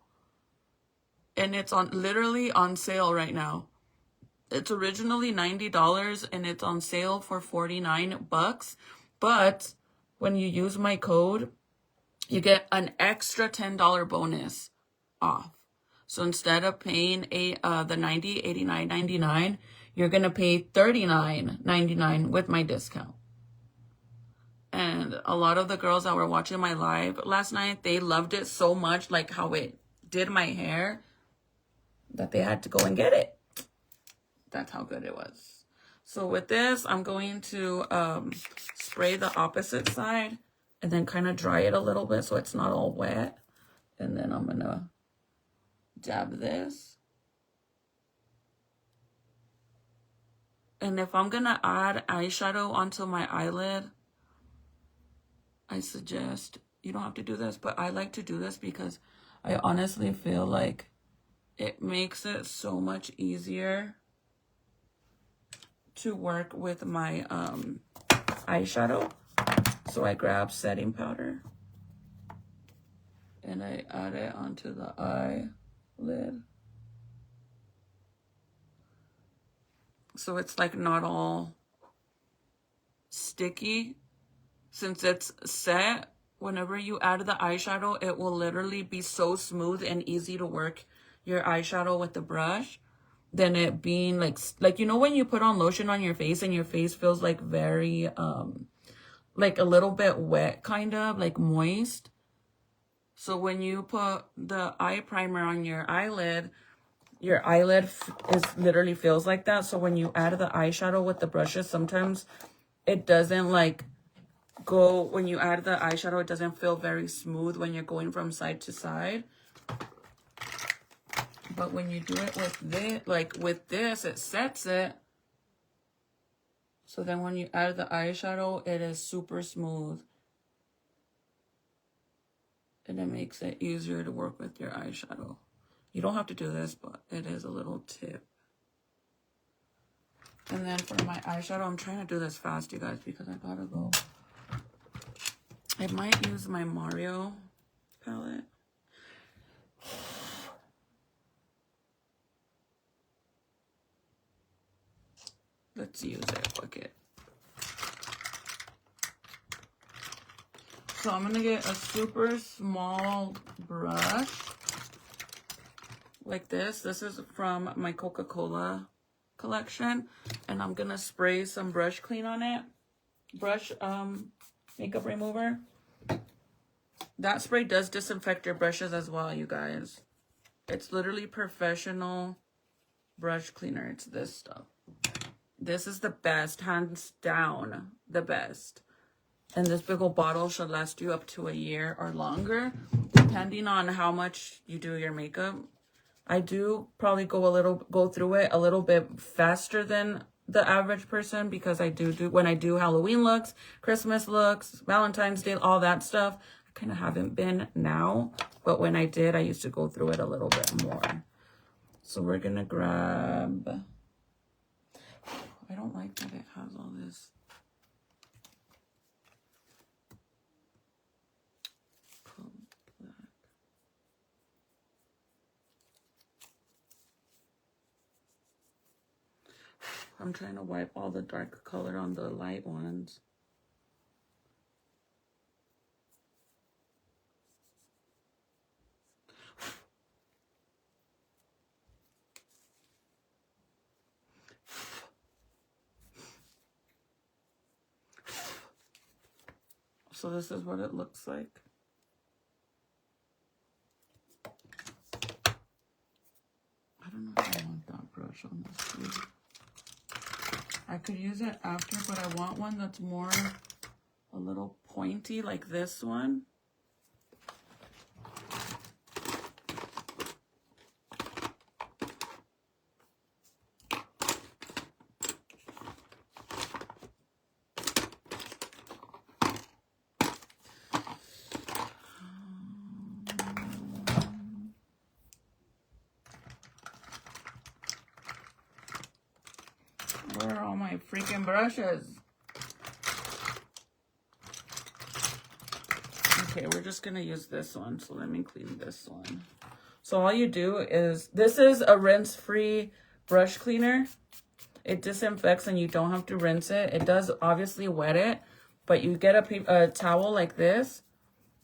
and it's literally on sale right now. It's originally $90 and it's on sale for $49, but when you use my code, you get an extra $10 bonus off. So instead of paying the $89.99, you're going to pay $39.99 with my discount. And a lot of the girls that were watching my live last night, they loved it so much, like how it did my hair, that they had to go and get it. That's how good it was. So with this, I'm going to spray the opposite side and then kind of dry it a little bit so it's not all wet. And then I'm going to dab this. And if I'm going to add eyeshadow onto my eyelid, I suggest, you don't have to do this, but I like to do this because I honestly feel like it makes it so much easier to work with my eyeshadow. So I grab setting powder and I add it onto the eyelid. So it's like not all sticky. Since it's set, whenever you add the eyeshadow, it will literally be so smooth and easy to work your eyeshadow with the brush. than it being like you know when you put on lotion on your face and your face feels like very like a little bit wet, kind of like moist. So when you put the eye primer on your eyelid is literally feels like that. So when you add the eyeshadow with the brushes, sometimes it doesn't like go, when you add the eyeshadow, it doesn't feel very smooth when you're going from side to side. But when you do it with this, like with this, it sets it. So then when you add the eyeshadow, it is super smooth. And it makes it easier to work with your eyeshadow. You don't have to do this, but it is a little tip. And then for my eyeshadow, I'm trying to do this fast, you guys, because I gotta go. I might use my Mario palette. Let's use it. Fuck it. So I'm gonna get a super small brush like this. This is from my Coca-Cola collection, and I'm gonna spray some brush clean on it. Brush makeup remover. That spray does disinfect your brushes as well, you guys. It's literally professional brush cleaner. It's this stuff. This is the best, hands down, the best. And this big old bottle should last you up to a year or longer, depending on how much you do your makeup. I do probably go through it a little bit faster than the average person, because I do when I do Halloween looks, Christmas looks, Valentine's Day, all that stuff. I kind of haven't been now, but when I did, I used to go through it a little bit more. So we're gonna grab, I don't like that it has all this. I'm trying to wipe all the dark color on the light ones. So this is what it looks like. I don't know if I want that brush on this too. I could use it after, but I want one that's more a little pointy like this one. Where are all my freaking brushes? Okay, we're just gonna use this one. So let me clean this one. So all you do is, this is a rinse-free brush cleaner. It disinfects and you don't have to rinse it. It does obviously wet it, but you get a towel like this,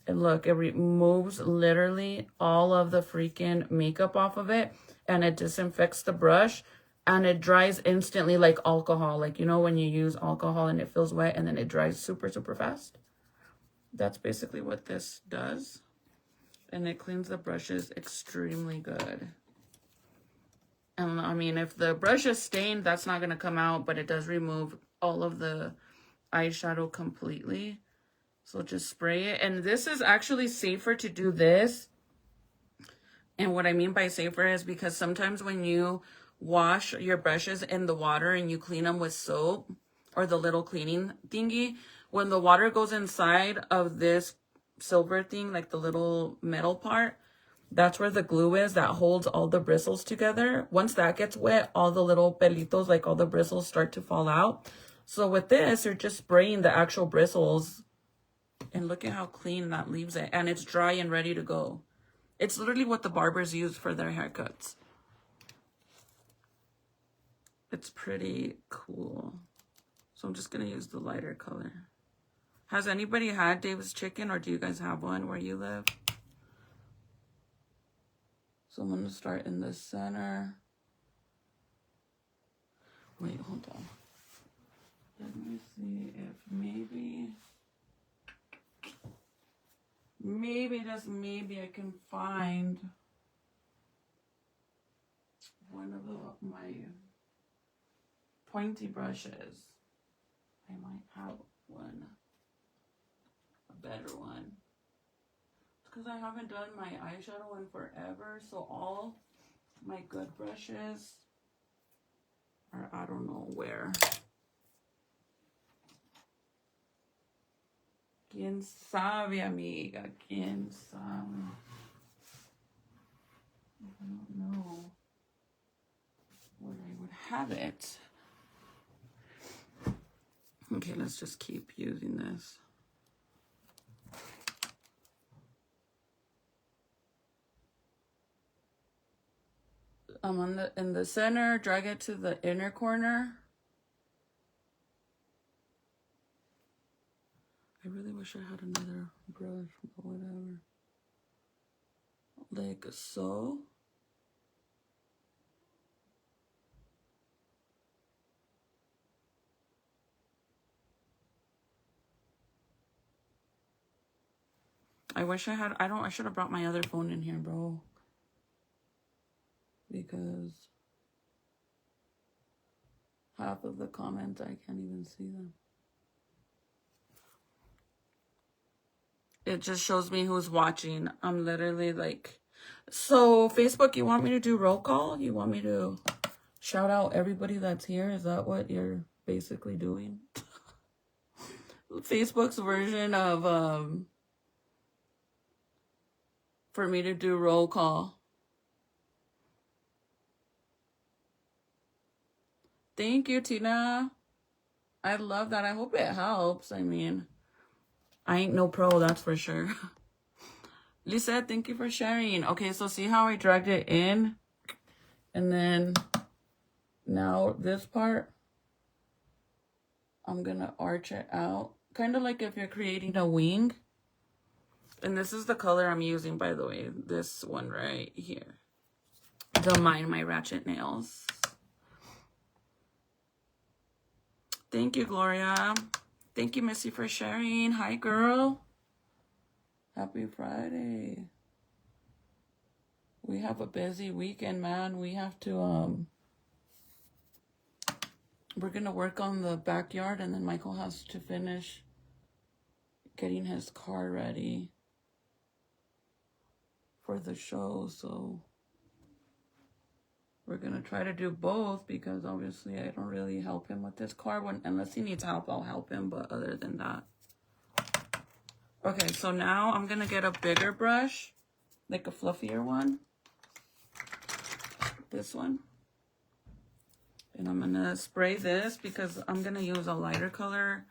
and look, it removes literally all of the freaking makeup off of it, and it disinfects the brush. And it dries instantly like alcohol. Like, you know, when you use alcohol and it feels wet and then it dries super, super fast. That's basically what this does. And it cleans the brushes extremely good. And I mean, if the brush is stained, that's not going to come out. But it does remove all of the eyeshadow completely. So just spray it. And this is actually safer to do this. And what I mean by safer is because sometimes when you wash your brushes in the water and you clean them with soap or the little cleaning thingy, when the water goes inside of this silver thing, like the little metal part, that's where the glue is that holds all the bristles together. Once that gets wet, all the little pelitos, like all the bristles, start to fall out. So with this, you're just spraying the actual bristles, and look at how clean that leaves it, and it's dry and ready to go. It's literally what the barbers use for their haircuts. It's pretty cool. So I'm just going to use the lighter color. Has anybody had Dave's Chicken, or do you guys have one where you live? So I'm going to start in the center. Wait, hold on. Let me see if maybe, just maybe I can find one of my pointy brushes. I might have one, a better one. Because I haven't done my eyeshadow in forever, so all my good brushes are I don't know where. Quien sabe, amiga? Quien sabe? I don't know where I would have it. Okay, let's just keep using this. I'm in the center, drag it to the inner corner. I really wish I had another brush, but whatever. Like so. I wish I had, I should have brought my other phone in here, bro. Because half of the comments, I can't even see them. It just shows me who's watching. I'm literally like, so Facebook, you want me to do roll call? You want me to shout out everybody that's here? Is that what you're basically doing? Facebook's version of, for me to do roll call. Thank you, Tina. I love that. I hope it helps. I mean, I ain't no pro, that's for sure. Lisa, thank you for sharing. Okay, so see how I dragged it in? And then now this part, I'm gonna arch it out. Kind of like if you're creating a wing. And this is the color I'm using, by the way. This one right here. Don't mind my ratchet nails. Thank you, Gloria. Thank you, Missy, for sharing. Hi, girl. Happy Friday. We have a busy weekend, man. We have to, we're going to work on the backyard, and then Michael has to finish getting his car ready for the show, so we're going to try to do both because obviously I don't really help him with this car. Unless he needs help, I'll help him, but other than that. Okay, so now I'm going to get a bigger brush, like a fluffier one. This one. And I'm going to spray this because I'm going to use a lighter color.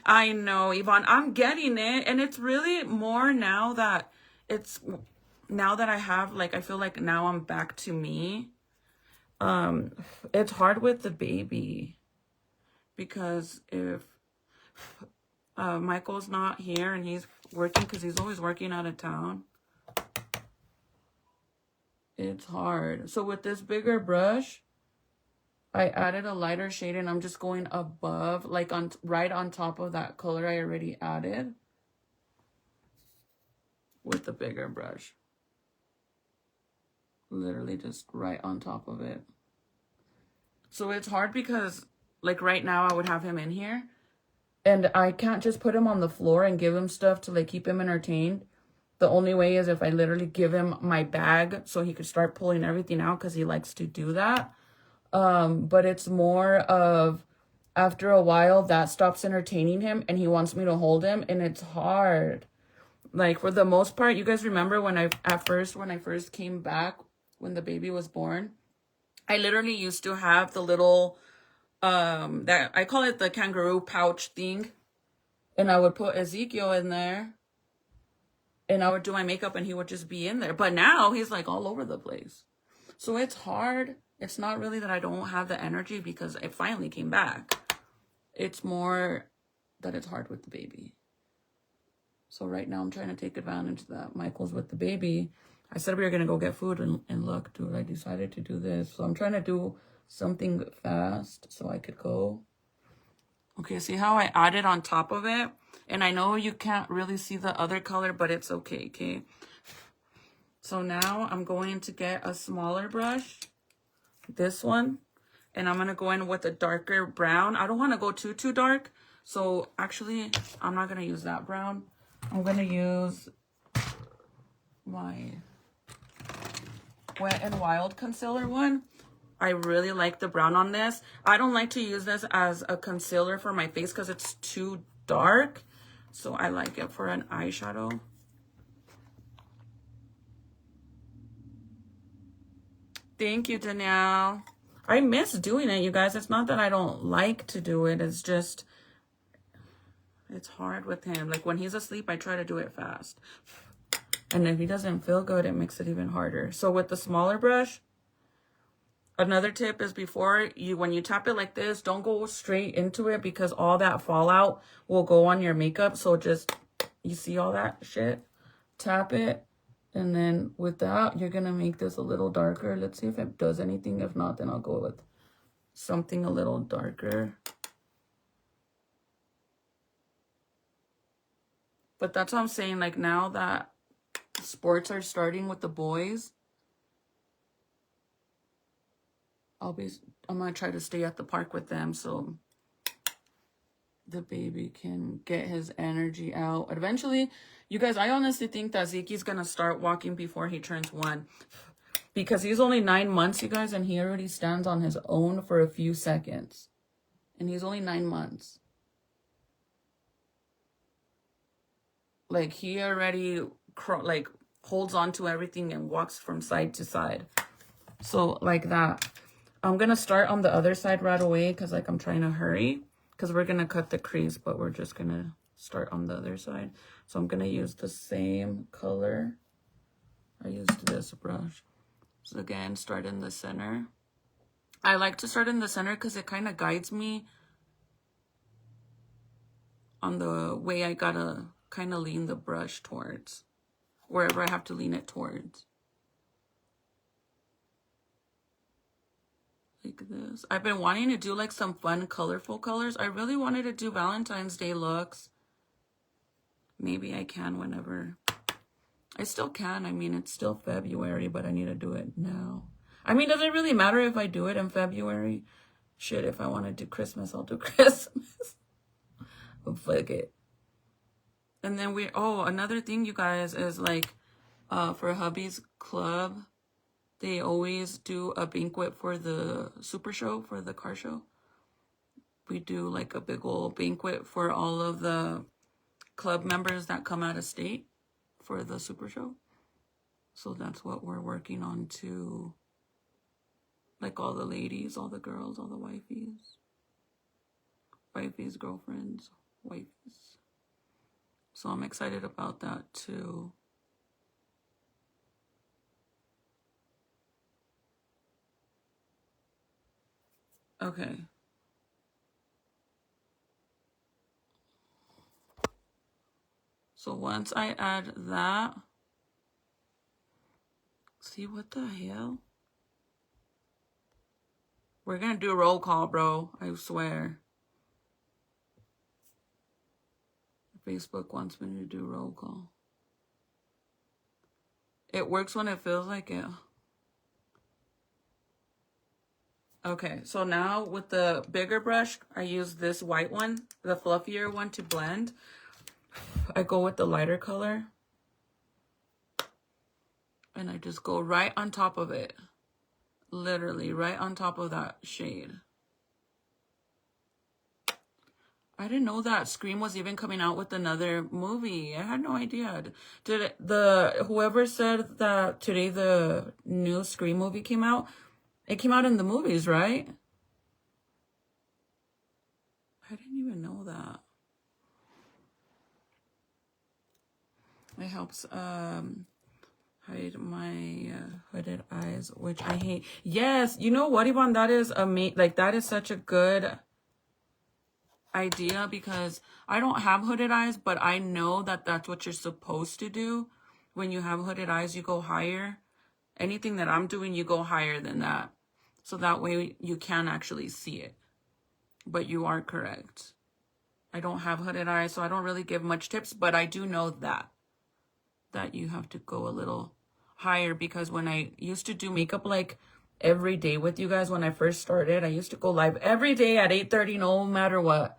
I know, Yvonne, I'm getting it. And it's really more now that I have, like, I feel like now I'm back to me. It's hard with the baby because if Michael's not here and he's working, because he's always working out of town, it's hard. So with this bigger brush, I added a lighter shade and I'm just going above, like right on top of that color I already added with the bigger brush. Literally just right on top of it. So it's hard because like right now I would have him in here and I can't just put him on the floor and give him stuff to like keep him entertained. The only way is if I literally give him my bag so he could start pulling everything out because he likes to do that. But it's more of after a while that stops entertaining him and he wants me to hold him, and it's hard. Like for the most part, you guys remember when I first came back when the baby was born, I literally used to have the little that I call it the kangaroo pouch thing, and I would put Ezekiel in there and I would do my makeup and he would just be in there. But now he's like all over the place. So it's hard. It's not really that I don't have the energy because it finally came back. It's more that it's hard with the baby. So right now I'm trying to take advantage that Michael's with the baby. I said we were going to go get food and look, dude, I decided to do this. So I'm trying to do something fast so I could go. Okay, see how I added on top of it? And I know you can't really see the other color, but it's okay, okay? So now I'm going to get a smaller brush, this one, and I'm going to go in with a darker brown. I don't want to go too dark, so actually I'm not going to use that brown. I'm going to use my Wet n Wild concealer one. I really like the brown on this. I don't like to use this as a concealer for my face because it's too dark. So I like it for an eyeshadow. Thank you, Danielle. I miss doing it, you guys. It's not that I don't like to do it. It's just, it's hard with him. Like when he's asleep, I try to do it fast. And if he doesn't feel good, it makes it even harder. So with the smaller brush, another tip is when you tap it like this, don't go straight into it because all that fallout will go on your makeup. So just, you see all that shit? Tap it. And then with that, you're going to make this a little darker. Let's see if it does anything. If not, then I'll go with something a little darker. But that's what I'm saying. Like now that sports are starting with the boys, I'm going to try to stay at the park with them so the baby can get his energy out. Eventually, you guys, I honestly think that Zeke's going to start walking before he turns 1. Because he's only 9 months, you guys, and he already stands on his own for a few seconds. And he's only 9 months. Like, he already, holds on to everything and walks from side to side. So, like that. I'm going to start on the other side right away because, I'm trying to hurry. Because we're going to cut the crease, but we're just going to start on the other side. So I'm going to use the same color. I used this brush. So again, start in the center. I like to start in the center because it kind of guides me on the way I got to kind of lean the brush towards. Wherever I have to lean it towards. Like this. I've been wanting to do some fun colorful colors. I really wanted to do Valentine's Day looks. Maybe I can whenever. I still can. I mean, it's still February, but I need to do it now. I mean, does it really matter if I do it in February? Shit, if I want to do Christmas, I'll do Christmas. But fuck it. And then another thing, you guys, is for hubby's club, they always do a banquet for the super show, for the car show. We do a big old banquet for all of the club members that come out of state for the super show. So that's what we're working on too. All the ladies, all the girls, all the wifeys. Wifeys, girlfriends, wifeys. So I'm excited about that too. Okay. So once I add that, see what the hell? We're going to do a roll call, bro. I swear. Facebook wants me to do roll call. It works when it feels like it. Okay, so now with the bigger brush, I use this white one, the fluffier one, to blend. I go with the lighter color. And I just go right on top of it. Literally, right on top of that shade. I didn't know that Scream was even coming out with another movie. I had no idea. Whoever said that today the new Scream movie came out, it came out in the movies, right? I didn't even know that. It helps Hide my hooded eyes, which I hate. Yes, you know what, Yvonne? That is amazing. Like, that is such a good idea because I don't have hooded eyes, but I know that that's what you're supposed to do. When you have hooded eyes, you go higher. Anything that I'm doing, you go higher than that. So that way you can actually see it. But you are correct. I don't have hooded eyes, so I don't really give much tips, but I do know that you have to go a little higher, because when I used to do makeup like every day with you guys when I first started, I used to go live every day at 8:30 no matter what.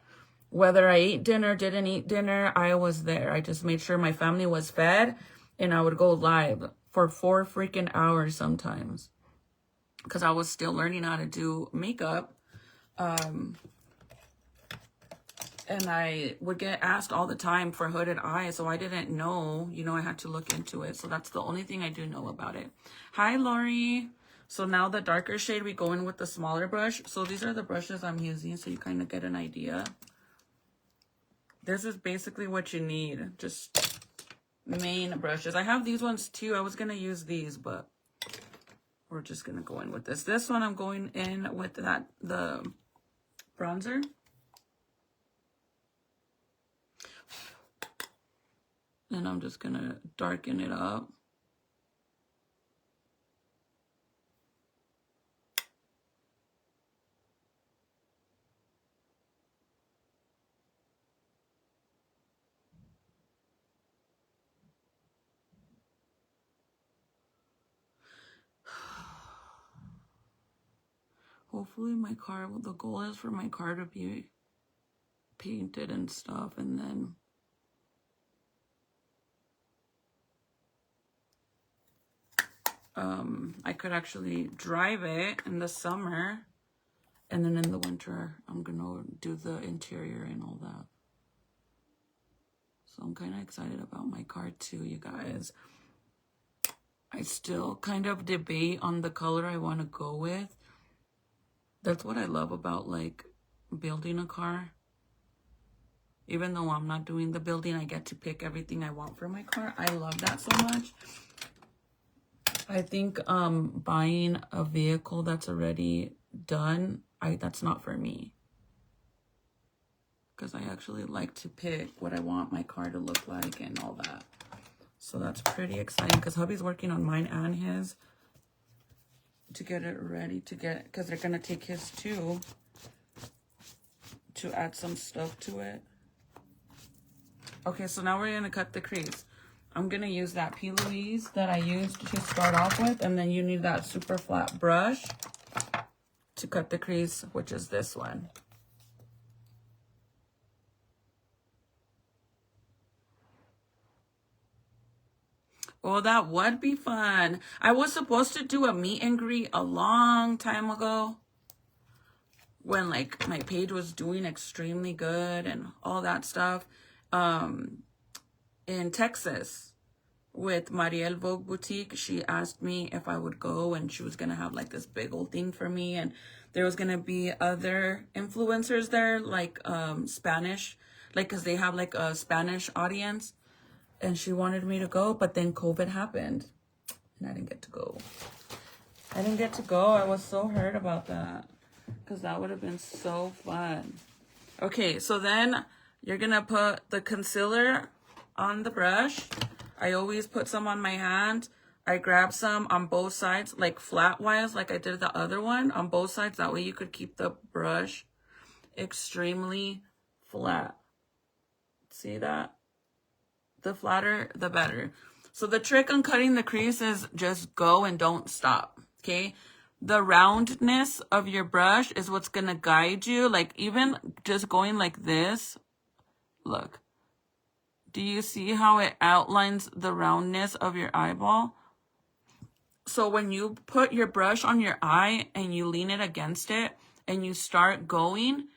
Whether I ate dinner, didn't eat dinner, I was there. I just made sure my family was fed, and I would go live for 4 freaking hours sometimes because I was still learning how to do makeup. And I would get asked all the time for hooded eyes, so I didn't know, you know, I had to look into it. So that's the only thing I do know about it. Hi, Lori. So now the darker shade, we go in with the smaller brush. So these are the brushes I'm using, so you kind of get an idea. This is basically what you need, just main brushes. I have these ones too. I was going to use these, but we're just going to go in with this. This one I'm going in with the bronzer. And I'm just going to darken it up. Hopefully my car, the goal is for my car to be painted and stuff, and then I could actually drive it in the summer, and then in the winter I'm gonna do the interior and all that. So I'm kind of excited about my car too, you guys. I still kind of debate on the color I want to go with. That's what I love about like building a car. Even though I'm not doing the building, I get to pick everything I want for my car. I love that so much. I think buying a vehicle that's already done, that's not for me. Because I actually like to pick what I want my car to look like and all that. So that's pretty exciting because hubby's working on mine and his to get it ready to get, because they're going to take his too to add some stuff to it. Okay, so now we're going to cut the crease. I'm going to use that P. Louise that I used to start off with, and then you need that super flat brush to cut the crease, which is this one. Oh, that would be fun. I was supposed to do a meet and greet a long time ago when like my page was doing extremely good and all that stuff in Texas with Marielle Vogue Boutique. She asked me if I would go, and she was going to have like this big old thing for me, and there was going to be other influencers there, like Spanish, like because they have like a Spanish audience. And she wanted me to go, but then COVID happened, and I didn't get to go. I was so hurt about that, because that would have been so fun. Okay, so then you're going to put the concealer on the brush. I always put some on my hand. I grab some on both sides, like flat-wise, like I did the other one, on both sides. That way you could keep the brush extremely flat. See that? The flatter, the better. So the trick on cutting the crease is just go and don't stop, okay? The roundness of your brush is what's going to guide you. Like even just going like this, look. Do you see how it outlines the roundness of your eyeball? So when you put your brush on your eye and you lean it against it and you start going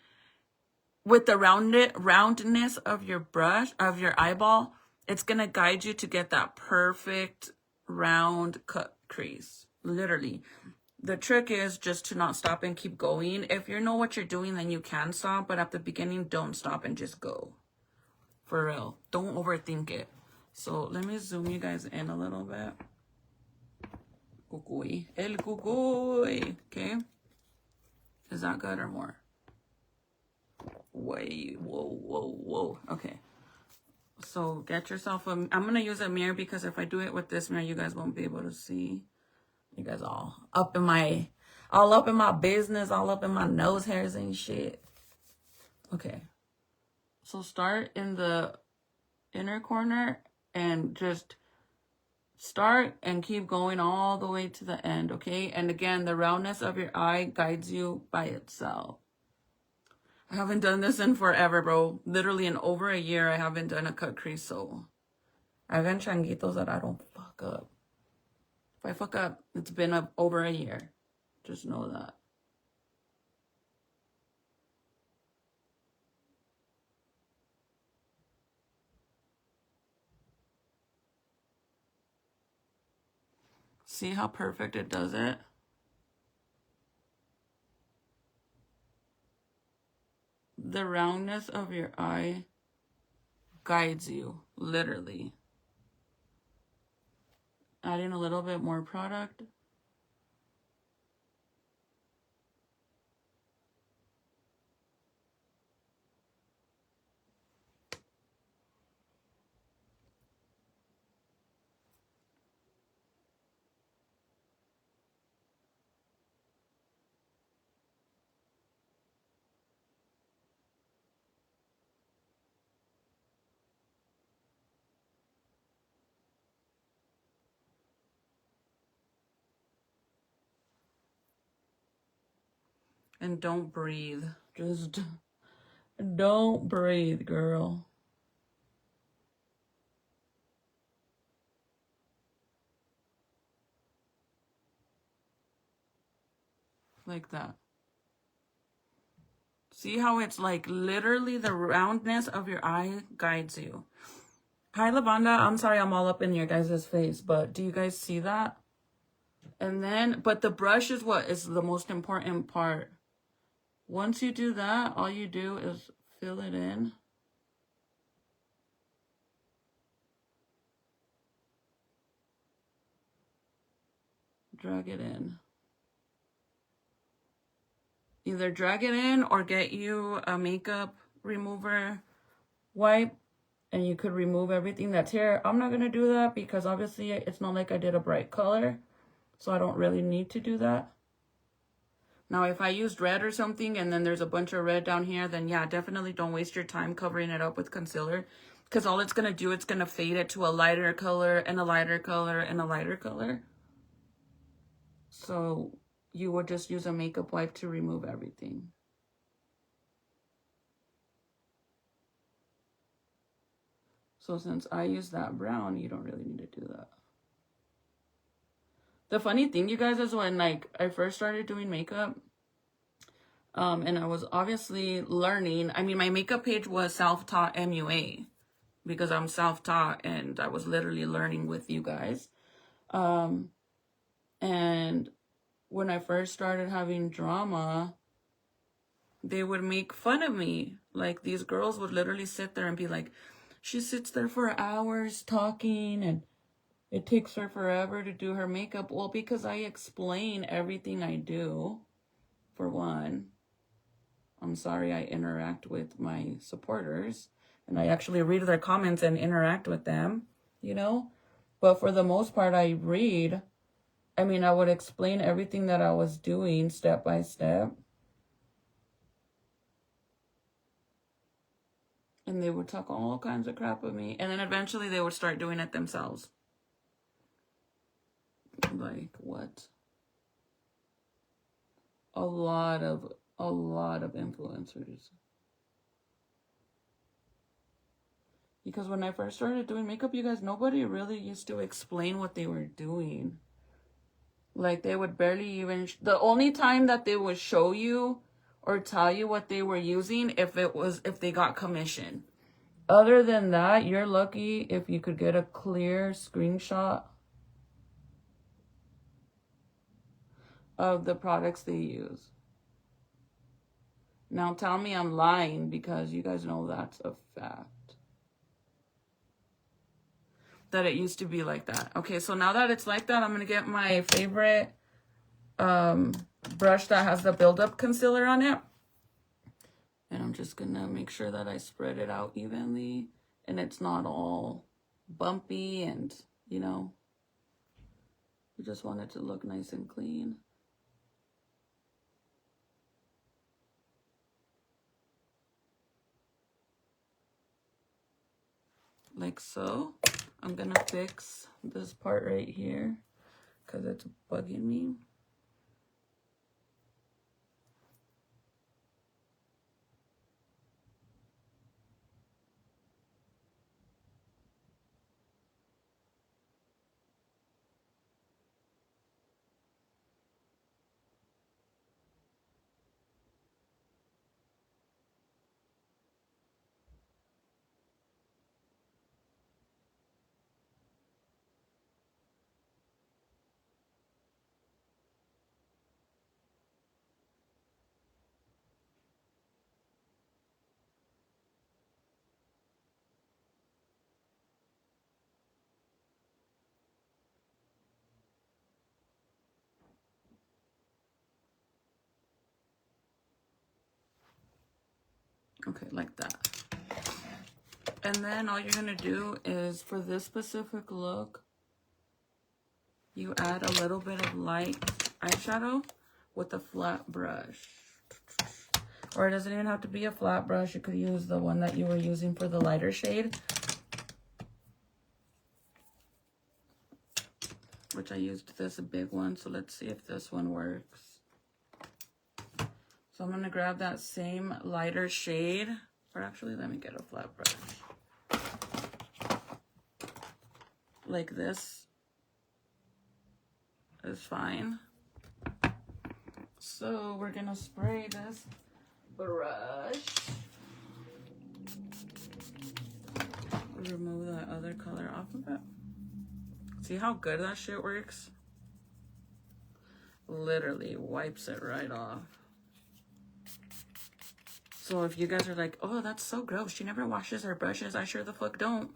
with the roundness of your brush, of your eyeball, it's going to guide you to get that perfect round cut crease. Literally. The trick is just to not stop and keep going. If you know what you're doing, then you can stop. But at the beginning, don't stop and just go. For real. Don't overthink it. So let me zoom you guys in a little bit. cucuy. El cucuy. Okay. Is that good or more? Wait, whoa. Okay. So get yourself a, I'm going to use a mirror because if I do it with this mirror, you guys won't be able to see. You guys all up in my business, all up in my nose hairs and shit. Okay. So start in the inner corner and just start and keep going all the way to the end, okay? And again, the roundness of your eye guides you by itself. I haven't done this in forever, bro. Literally in over a year, I haven't done a cut crease, so I got changuitos that I don't fuck up. If I fuck up, it's been over a year. Just know that. See how perfect it does it? The roundness of your eye guides you, literally. Adding a little bit more product. And don't breathe. Just don't breathe, girl. Like that. See how it's like literally the roundness of your eye guides you. Hi, Lavanda. I'm sorry I'm all up in your guys' face, but do you guys see that? And then, but the brush is what is the most important part. Once you do that, all you do is fill it in. Drag it in. Either drag it in or get you a makeup remover wipe and you could remove everything that's here. I'm not going to do that because obviously it's not like I did a bright color, so I don't really need to do that. Now, if I used red or something and then there's a bunch of red down here, then yeah, definitely don't waste your time covering it up with concealer because all it's going to do, it's going to fade it to a lighter color and a lighter color and a lighter color. So you would just use a makeup wipe to remove everything. So since I use that brown, you don't really need to do that. The funny thing, you guys, is when like I first started doing makeup, and I was obviously learning. I mean, my makeup page was self-taught MUA because I'm self-taught and I was literally learning with you guys. And when I first started having drama, they would make fun of me. Like these girls would literally sit there and be like, she sits there for hours talking and it takes her forever to do her makeup. Well, because I explain everything I do, for one. I'm sorry, I interact with my supporters and I actually read their comments and interact with them, you know? But for the most part, I would explain everything that I was doing step by step. And they would talk all kinds of crap with me. And then eventually they would start doing it themselves. Like, what? A lot of influencers. Because when I first started doing makeup, you guys, nobody really used to explain what they were doing. Like, they would barely even... The only time that they would show you or tell you what they were using if they got commission. Other than that, you're lucky if you could get a clear screenshot of the products they use. Now tell me I'm lying because you guys know that's a fact. that it used to be like that. Okay, so now that it's like that, I'm gonna get my favorite brush that has the build-up concealer on it. And I'm just gonna make sure that I spread it out evenly and it's not all bumpy, and you know, you just want it to look nice and clean. Like so. I'm gonna fix this part right here because it's bugging me. Okay, like that. And then all you're gonna do is, for this specific look, you add a little bit of light eyeshadow with a flat brush. Or it doesn't even have to be a flat brush. You could use the one that you were using for the lighter shade, which I used this big one. So let's see if this one works. So I'm gonna grab that same lighter shade, or actually let me get a flat brush. Like this is fine. So we're gonna spray this brush. Remove that other color off of it. See how good that shit works? Literally wipes it right off. So if you guys are like, oh, that's so gross, she never washes her brushes, I sure the fuck don't.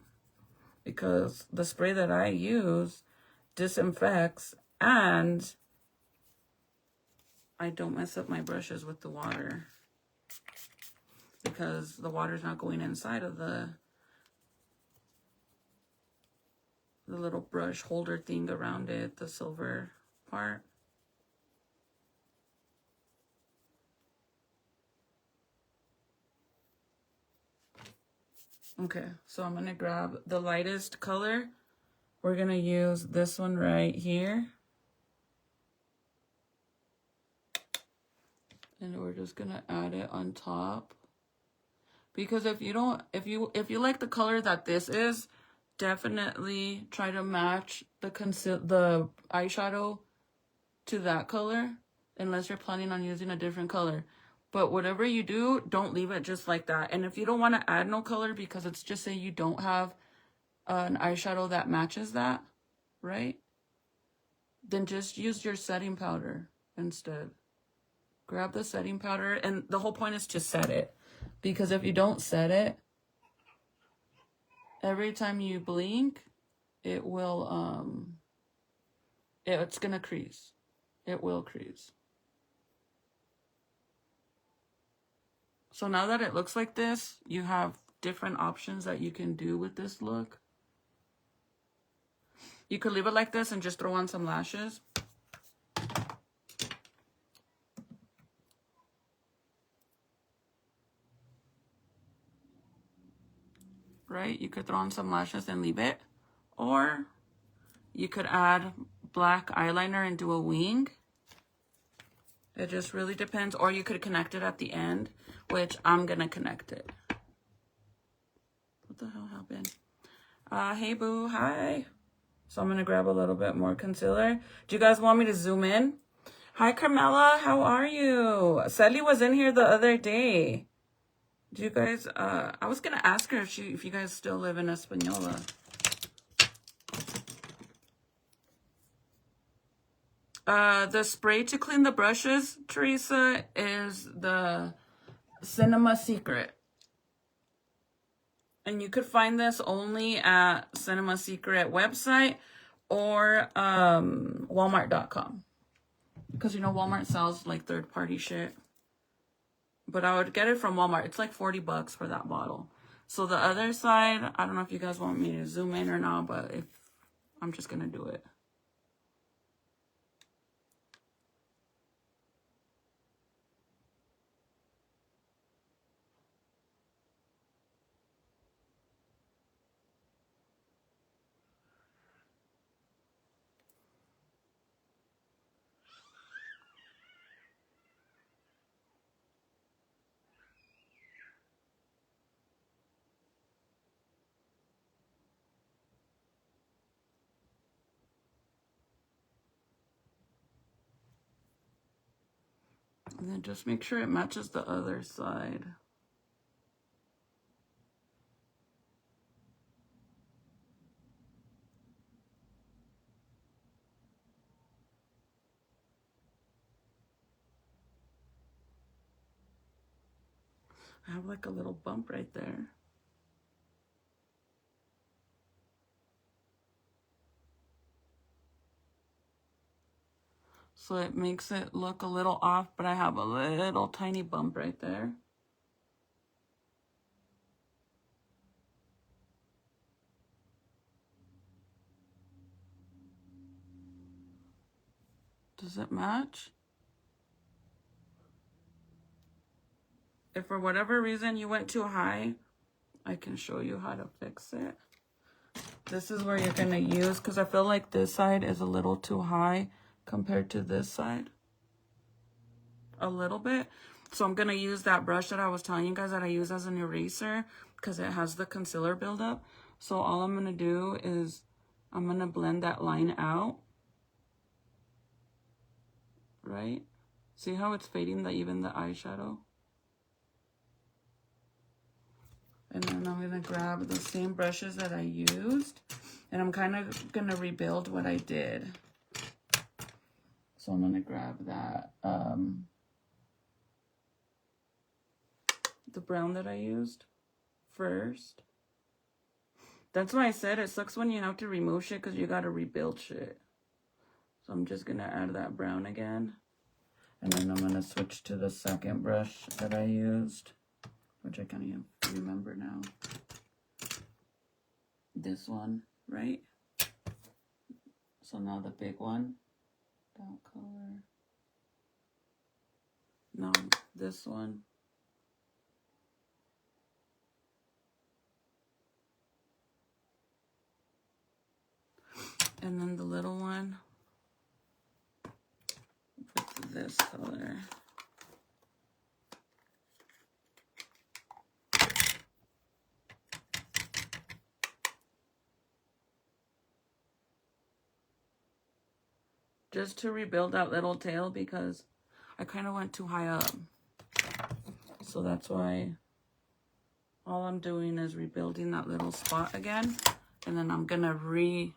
Because the spray that I use disinfects, and I don't mess up my brushes with the water. Because the water's not going inside of the little brush holder thing around it, the silver part. Okay, so I'm gonna grab the lightest color. We're gonna use this one right here. And we're just gonna add it on top. Because if you don't, if you like the color that this is, definitely try to match the eyeshadow to that color, unless you're planning on using a different color. But whatever you do, don't leave it just like that. And if you don't want to add no color, because it's just say you don't have an eyeshadow that matches that, right? Then just use your setting powder instead. Grab the setting powder, and the whole point is to set it. Because if you don't set it, every time you blink, it will, it's gonna crease. It will crease. So now that it looks like this, you have different options that you can do with this look. You could leave it like this and just throw on some lashes. Right? You could throw on some lashes and leave it. Or you could add black eyeliner and do a wing. It just really depends. Or you could connect it at the end, which I'm gonna connect it. What the hell happened? Hey boo, hi. So I'm gonna grab a little bit more concealer. Do you guys want me to zoom in? Hi Carmela, how are you? Sally was in here the other day. Do you guys, I was gonna ask her if you guys still live in Española. The spray to clean the brushes, Teresa, is the Cinema Secret. And you could find this only at Cinema Secret website or Walmart.com. Because, you know, Walmart sells like third-party shit. But I would get it from Walmart. It's like $40 for that bottle. So the other side, I don't know if you guys want me to zoom in or not, but if I'm just going to do it. And then just make sure it matches the other side. I have like a little bump right there. So it makes it look a little off, but I have a little tiny bump right there. Does it match? If for whatever reason you went too high, I can show you how to fix it. This is where you're going to use, because I feel like this side is a little too high compared to this side. A little bit. So I'm going to use that brush that I was telling you guys that I use as an eraser, because it has the concealer buildup. So all I'm going to do is I'm going to blend that line out. Right? See how it's fading even the eyeshadow? And then I'm going to grab the same brushes that I used. And I'm kind of going to rebuild what I did. So I'm going to grab that, the brown that I used first. That's why I said it sucks when you have to remove shit because you got to rebuild shit. So I'm just going to add that brown again. And then I'm going to switch to the second brush that I used, which I can't even remember now. This one, right? So now the big one, dark color. No, this one. And then the little one with this color. Just to rebuild that little tail because I kind of went too high up. So that's why all I'm doing is rebuilding that little spot again. And then I'm going to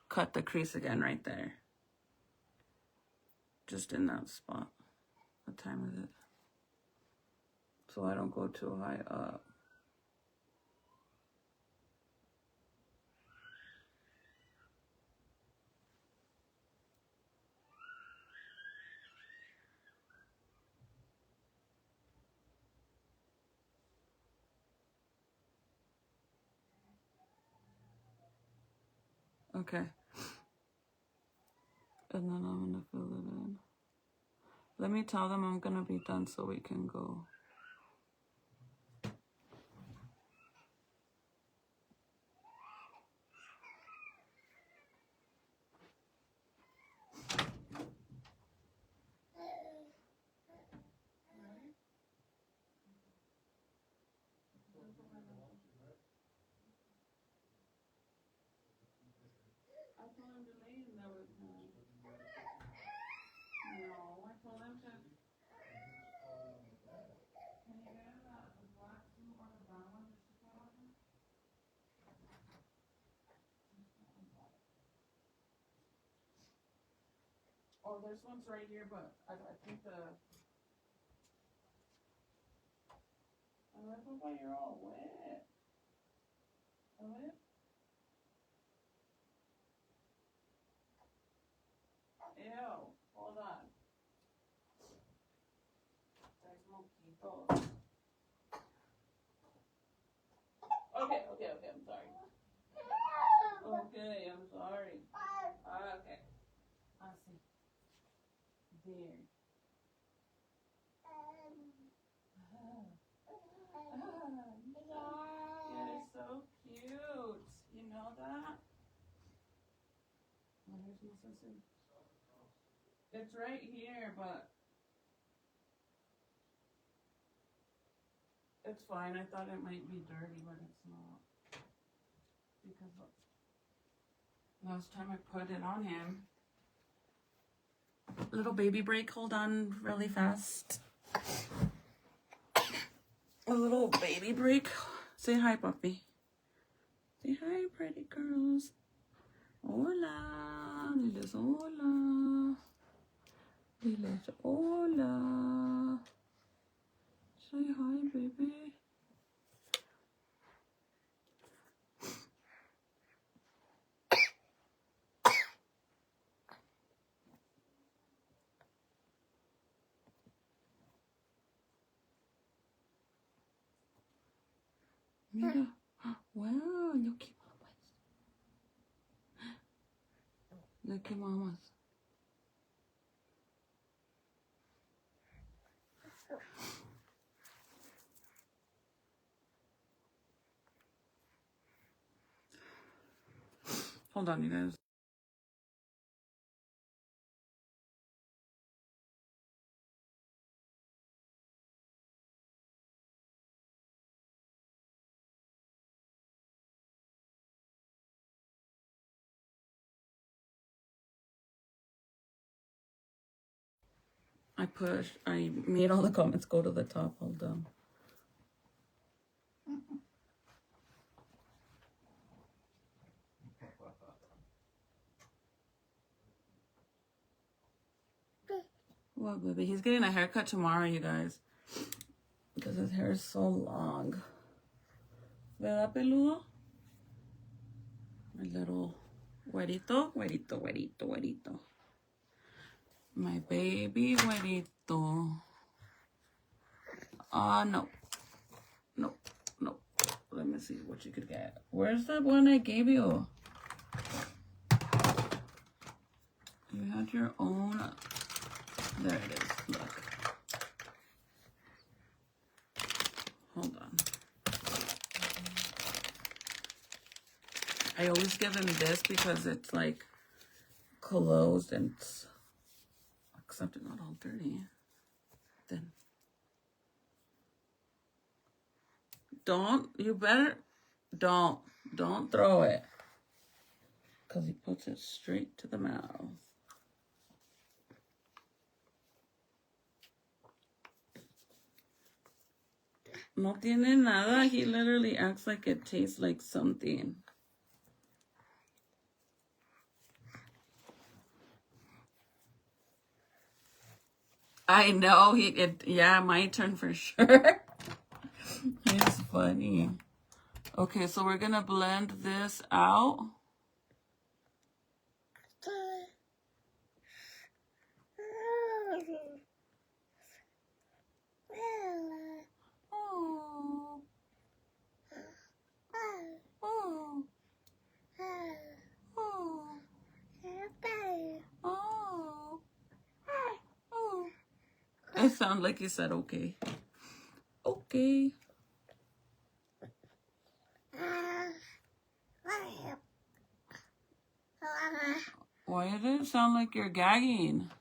cut the crease again right there. Just in that spot. What time is it? So I don't go too high up. Okay. And then I'm going to fill it in. Let me tell them I'm going to be done so we can go. I told him to lay in there with him. No, I told him to. Can you get the black two or the brown one just to put on him? Oh, this one's right here, but I think the. Oh, that's why you're all wet. it. Ew, hold on. There's mosquitoes. Okay, I'm sorry. Okay, I'm sorry. Okay. I'll see. There. You're so cute. You know that? Oh, here's my sister. It's right here, but it's fine. I thought it might be dirty, but it's not. Because last time I put it on him. Little baby break. Hold on really fast. A little baby break. Say hi, puppy. Say hi, pretty girls. Hola. Diles hola. Diles hola. Say hi, baby. Mira. Wow, look at mamas. Look at mamas. Hold on, you guys. I made all the comments go to the top. Hold on. What, baby? He's getting a haircut tomorrow, you guys. Because his hair is so long. ¿Verdad, peludo? My little güerito. My baby güerito. No. Let me see what you could get. Where's that one I gave you? You had your own. There it is. Look. Hold on. I always give him this because it's like closed and except it's not all dirty. Then don't throw it. Because he puts it straight to the mouth. No tiene nada. He literally acts like it tastes like something. I know. Yeah, my turn for sure. He's funny. Okay, so we're going to blend this out. It sounded like you said okay. Okay. Why did it sound like you're gagging?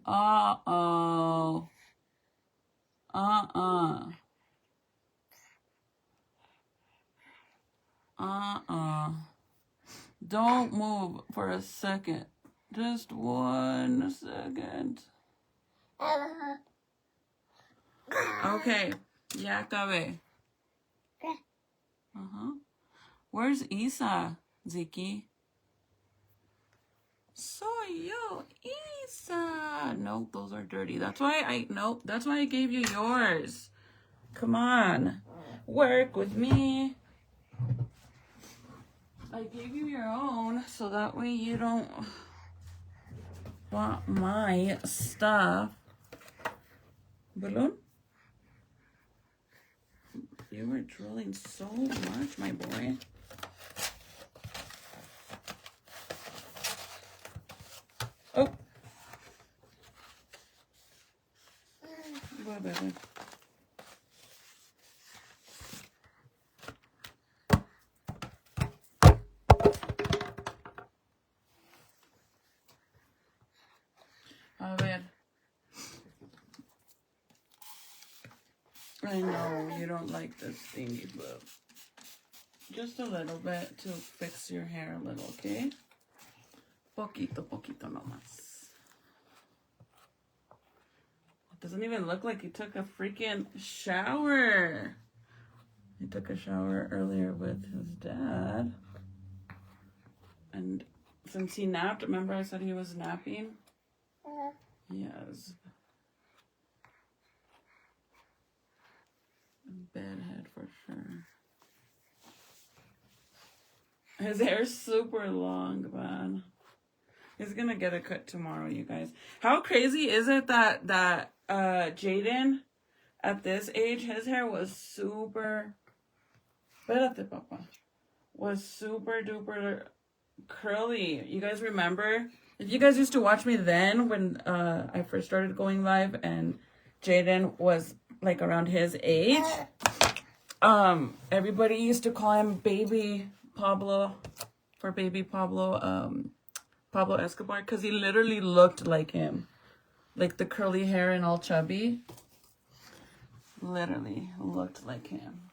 Uh-oh. Don't move for a second. Just 1 second. Okay. Ya acabé. Where's Isa, Ziki? Soy yo, Isa. No, those are dirty. That's why I gave you yours. Come on. Work with me. I gave you your own so that way you don't want my stuff. Balloon? You were drilling so much, my boy. Oh. Bye, baby. A ver. I know you don't like this thingy, but just a little bit to fix your hair a little, okay? Poquito, poquito nomás. It doesn't even look like he took a freaking shower. He took a shower earlier with his dad. And since he napped, remember I said he was napping? Yes. Bedhead for sure. His hair's super long, man. He's gonna get a cut tomorrow, you guys. How crazy is it that Jaden, at this age, his hair was super... Espérate, papá. Was super duper curly. You guys remember? If you guys used to watch me then when I first started going live and Jaden was like around his age, everybody used to call him Baby Pablo, for Baby Pablo, Pablo Escobar, because he literally looked like him. Like the curly hair and all chubby. Literally looked like him.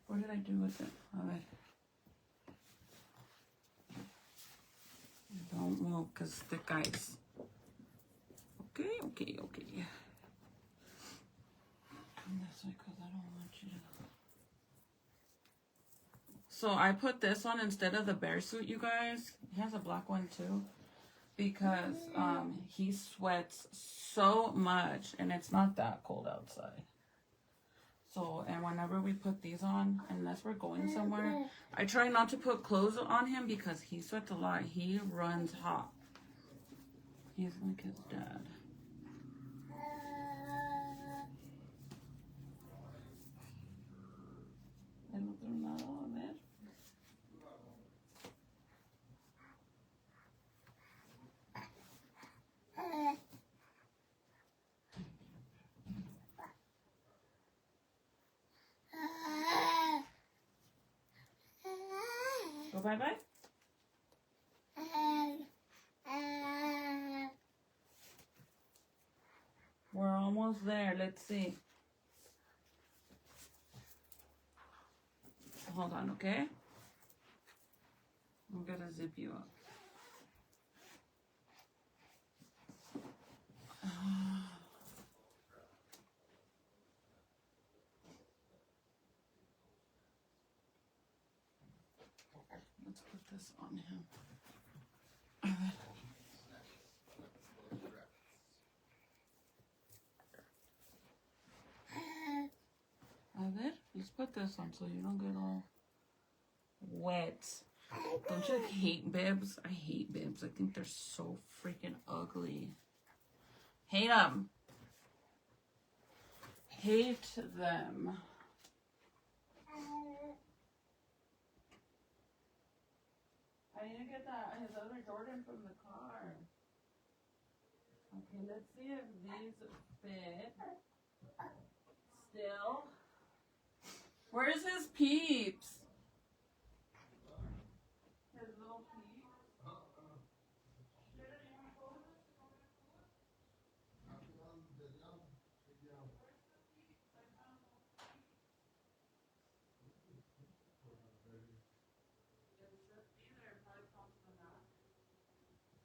What did I do with it? All right. Don't move because thick ice. Okay, okay, okay. Come this way because I don't want you to... So I put this on instead of the bear suit, you guys. He has a black one too. Because he sweats so much and it's not that cold outside. So, and whenever we put these on, unless we're going somewhere, I try not to put clothes on him because he sweats a lot. He runs hot. He's like his dad. El otro lado, a ver. Go bye-bye. We're almost there. Let's see. Hold on, okay? I'm gonna zip you up. Let's put this on him. A ver, let's put this on so you don't get all wet. Don't you hate bibs? I hate bibs. I think they're so freaking ugly. Hate them. Hate them. I need to get his other Jordan from the car. Okay, let's see if these fit. Still. Where's his peeps? His little peeps?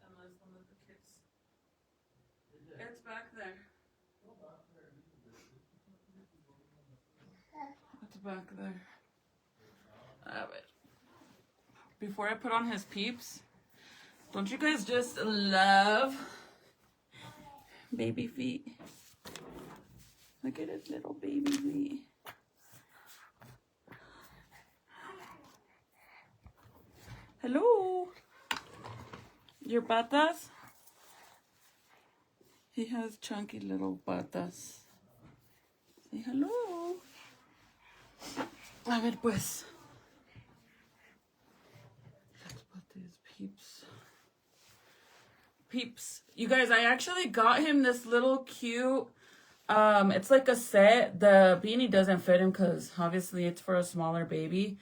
Unless one of the kids. It's back there. It's back there. Before I put on his peeps, don't you guys just love baby feet? Look at his little baby feet. Hello. Your patas? He has chunky little patas. Say hello. A ver pues. Let's put these peeps. You guys, I actually got him this little cute, it's like a set. The beanie doesn't fit him because obviously it's for a smaller baby.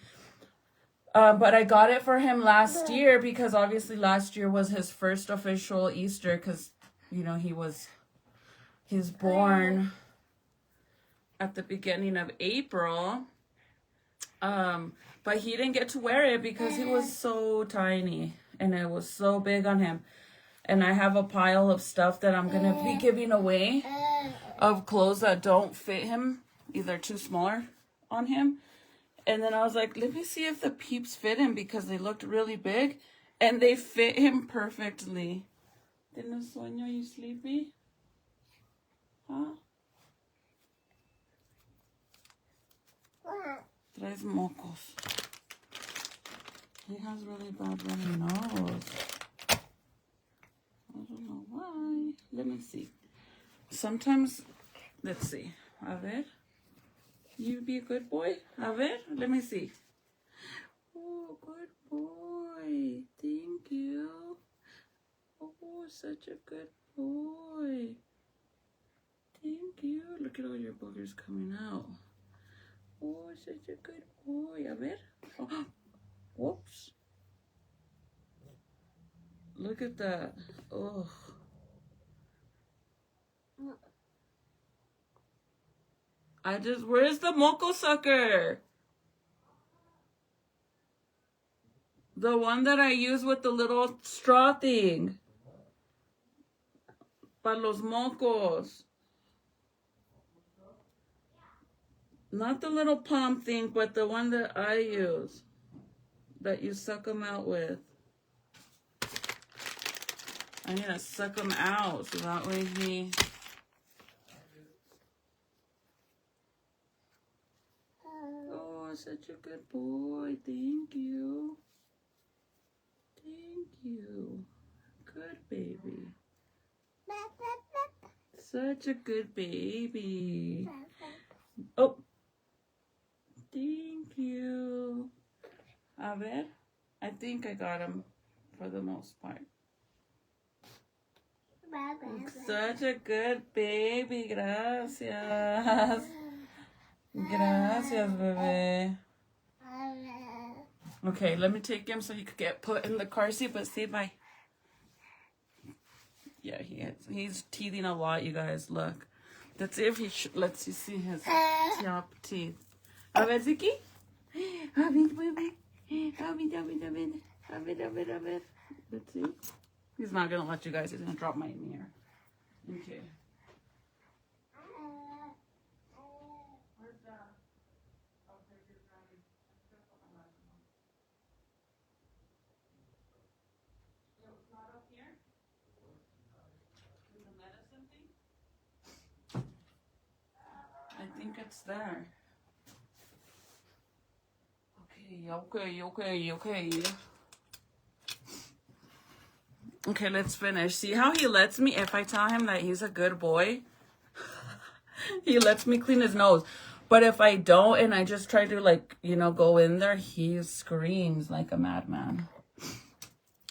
But I got it for him last year because obviously last year was his first official Easter because, you know, he's born at the beginning of April. But he didn't get to wear it because he was so tiny and it was so big on him. And I have a pile of stuff that I'm going to be giving away of clothes that don't fit him, either too smaller on him. And then I was like, let me see if the peeps fit him because they looked really big and they fit him perfectly. ¿Tienes sueño? Are you sleepy? Huh? Traes mocos. He has really bad runny nose. I don't know why. Let me see. Sometimes, let's see. A ver. You be a good boy? A ver. Let me see. Oh, good boy. Thank you. Oh, such a good boy. Thank you. Look at all your boogers coming out. Oh, such a good boy. A ver. Oh, whoops. Look at that. Oh. Where's the moco sucker? The one that I use with the little straw thing. Para los mocos. Not the little palm thing, but the one that I use. That you suck them out with. I need to suck him out so that way he... Oh, such a good boy. Thank you. Thank you. Good baby. Such a good baby. Oh. Thank you. A ver. I think I got him for the most part. Such a good baby. Gracias. Gracias, bebé. Okay, let me take him so he could get put in the car seat, but say bye. Yeah, he's teething a lot, you guys. Look. Let's see if let's see his top teeth. A ver, Ziki. A ver, bebé. A ver. Let's see. He's not going to let you guys. He's going to drop my mirror. Okay. Where's that? Okay, you're grabbing. So it's not up here? In the medicine thing? I think it's there. Okay. Okay, let's finish. See how he lets me, if I tell him that he's a good boy, he lets me clean his nose. But if I don't and I just try to, like, you know, go in there, he screams like a madman.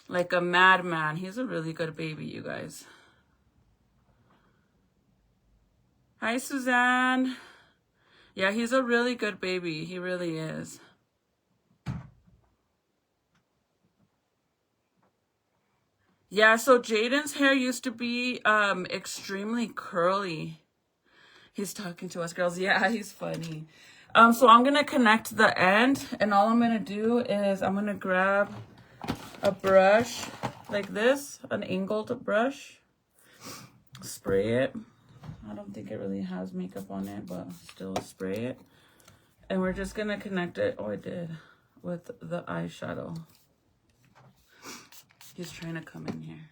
Like a madman. He's a really good baby, you guys. Hi, Suzanne. Yeah, he's a really good baby. He really is. Yeah, so Jaden's hair used to be extremely curly. He's talking to us girls. Yeah, he's funny. So I'm going to connect the end, and all I'm going to do is I'm going to grab a brush like this, an angled brush, spray it. I don't think it really has makeup on it, but still spray it. And we're just going to connect it, oh, I did, with the eyeshadow. He's trying to come in here.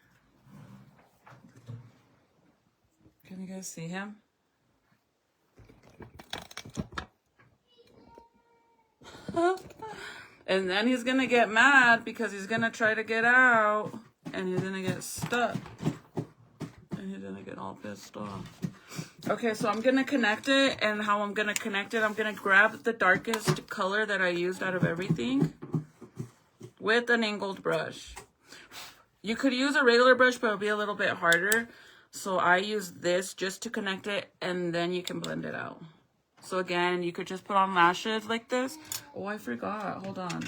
Can you guys see him? And then he's gonna get mad because he's gonna try to get out and he's gonna get stuck. And he's gonna get all pissed off. Okay, so I'm gonna connect it, and how I'm gonna connect it, I'm gonna grab the darkest color that I used out of everything with an angled brush. You could use a regular brush, but it'll be a little bit harder. So I use this just to connect it, and then you can blend it out. So again, you could just put on lashes like this. Oh, I forgot. Hold on.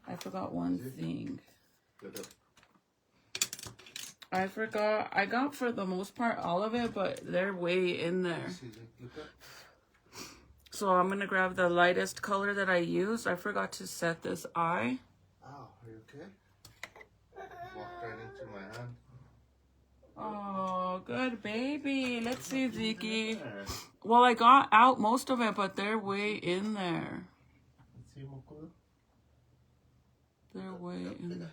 I forgot one thing. I forgot. I got, for the most part, all of it, but they're way in there. So I'm going to grab the lightest color that I used. I forgot to set this eye. Oh, are you okay? Walked right into my hand. Oh, good baby. Let's see, Ziki. Well, I got out most of it, but they're way in there. Let's see, Mokulu. They're way in there.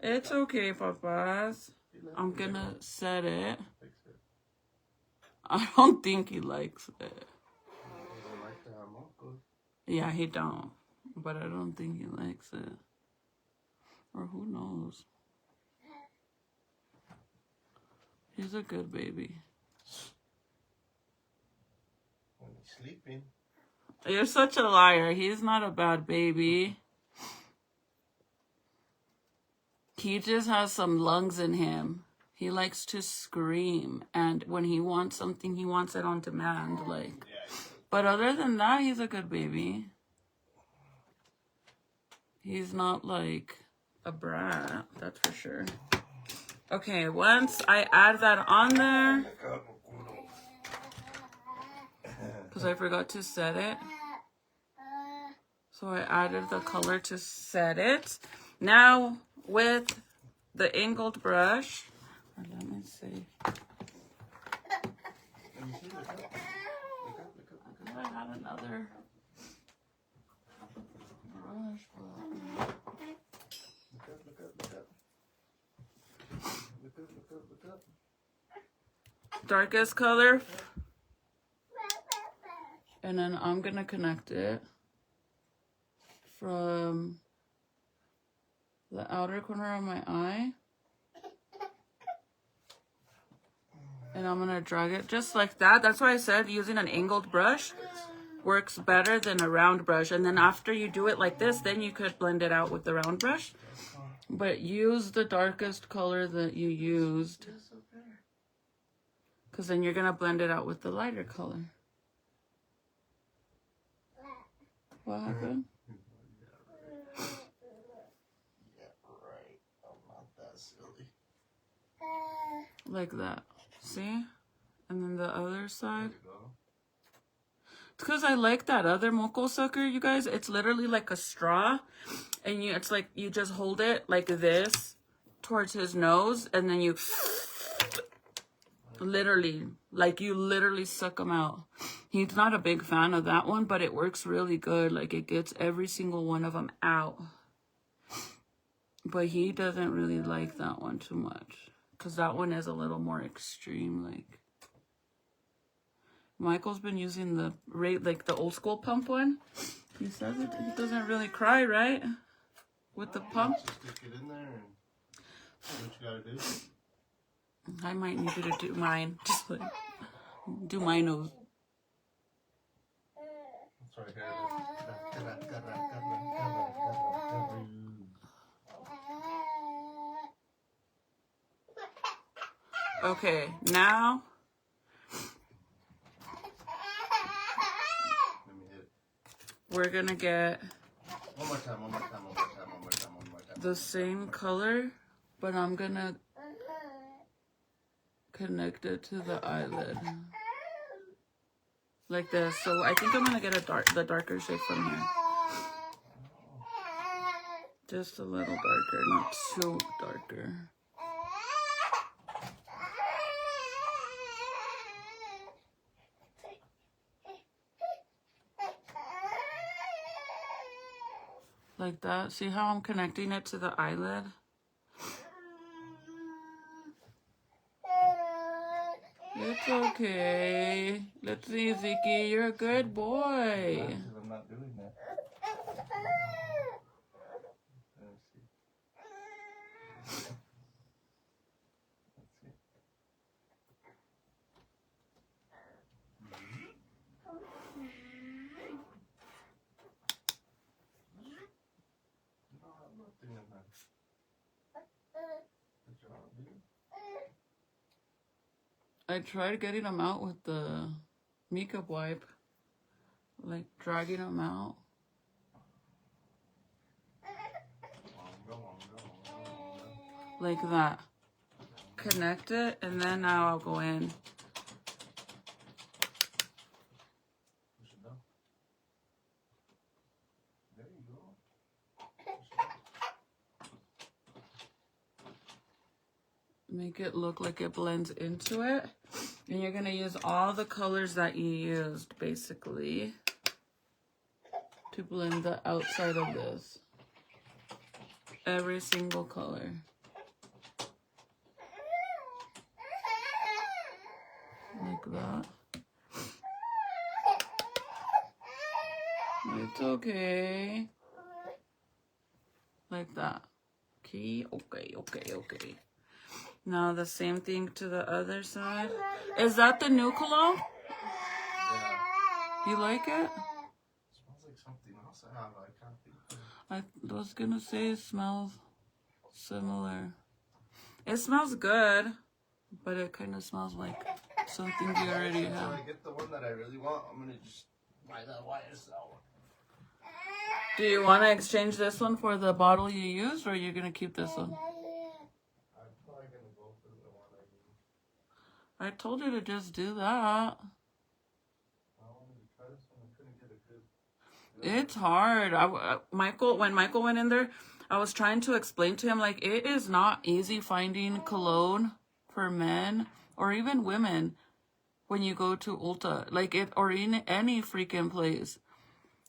It's okay, Papas. I'm gonna set it. I don't think he likes it. Yeah, he don't. But I don't think he likes it. Or who knows? He's a good baby. When he's sleeping. You're such a liar. He's not a bad baby. He just has some lungs in him. He likes to scream. And when he wants something, he wants it on demand. Like, but other than that, he's a good baby. He's not like a brat, that's for sure. Okay, once I add that on there, because I forgot to set it. So I added the color to set it. Now, with the angled brush, let me see. I had another brush. Look up. Darkest color. And then I'm going to connect it from the outer corner of my eye. And I'm going to drag it just like that. That's why I said using an angled brush works better than a round brush. And then after you do it like this, then you could blend it out with the round brush. But use the darkest color that you used. Because then you're going to blend it out with the lighter color. What happened? Yeah, right. I'm not that silly. Like that. See? And then the other side. It's because I like that other moco sucker, you guys. It's literally like a straw. And it's like you just hold it like this towards his nose. And then you literally suck him out. He's not a big fan of that one, but it works really good. Like it gets every single one of them out. But he doesn't really like that one too much. Because that one is a little more extreme. Like Michael's been using the old school pump one. He says he doesn't really cry, right? With the pump. Just stick it in there and see what you gotta do. I might need you to do mine. Just like do my nose. Sorry, guys. Okay, now Let me hit it. we're gonna get One more time. the same color, but I'm gonna connect it to the eyelid. Like this. So I think I'm gonna get the darker shade from here. Just a little darker, not too darker. Like that. See how I'm connecting it to the eyelid? It's okay. Let's see, Ziki. You're a good boy. I'm not doing that. Let me see. Let's see. No, I'm not doing that. Good job, dude. I tried getting them out with the makeup wipe, like dragging them out. Like that. Connect it, and then now I'll go in. Push it down. There you go. Make it look like it blends into it. And you're going to use all the colors that you used, basically, to blend the outside of this. Every single color. Like that. It's okay. Like that. Okay, okay, okay, okay. Now the same thing to the other side. Is that the new cologne? Yeah. You like it? It smells like something else I have. I can't think of it. I was gonna say it smells similar. It smells good, but it kind of smells like something you already So have. I get the one that I really want. I'm gonna just buy that YSL. Do you want to exchange this one for the bottle you used, or are you gonna keep this one? I'm probably gonna go for the one I need. I told you to just do that. I wanted to try this one. I couldn't get a good. It's hard. When Michael went in there, I was trying to explain to him, like, it is not easy finding cologne for men or even women when you go to Ulta, like it, or in any freaking place.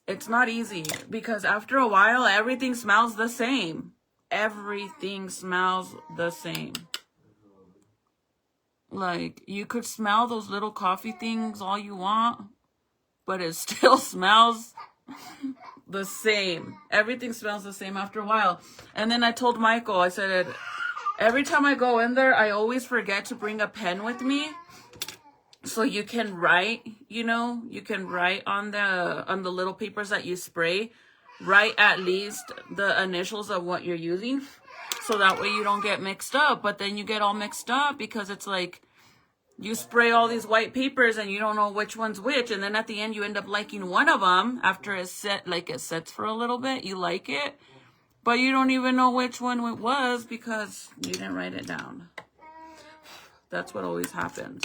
It's not easy because after a while, everything smells the same. Everything smells the same. Like, you could smell those little coffee things all you want, but it still smells the same. Everything smells the same after a while. And then I told Michael, I said, every time I go in there, I always forget to bring a pen with me. So you can write, you know, you can write on the little papers that you spray, write at least the initials of what you're using. So that way you don't get mixed up. But then you get all mixed up because it's like you spray all these white papers and you don't know which one's which. And then at the end you end up liking one of them after it sets for a little bit. You like it, but you don't even know which one it was because you didn't write it down. That's what always happens.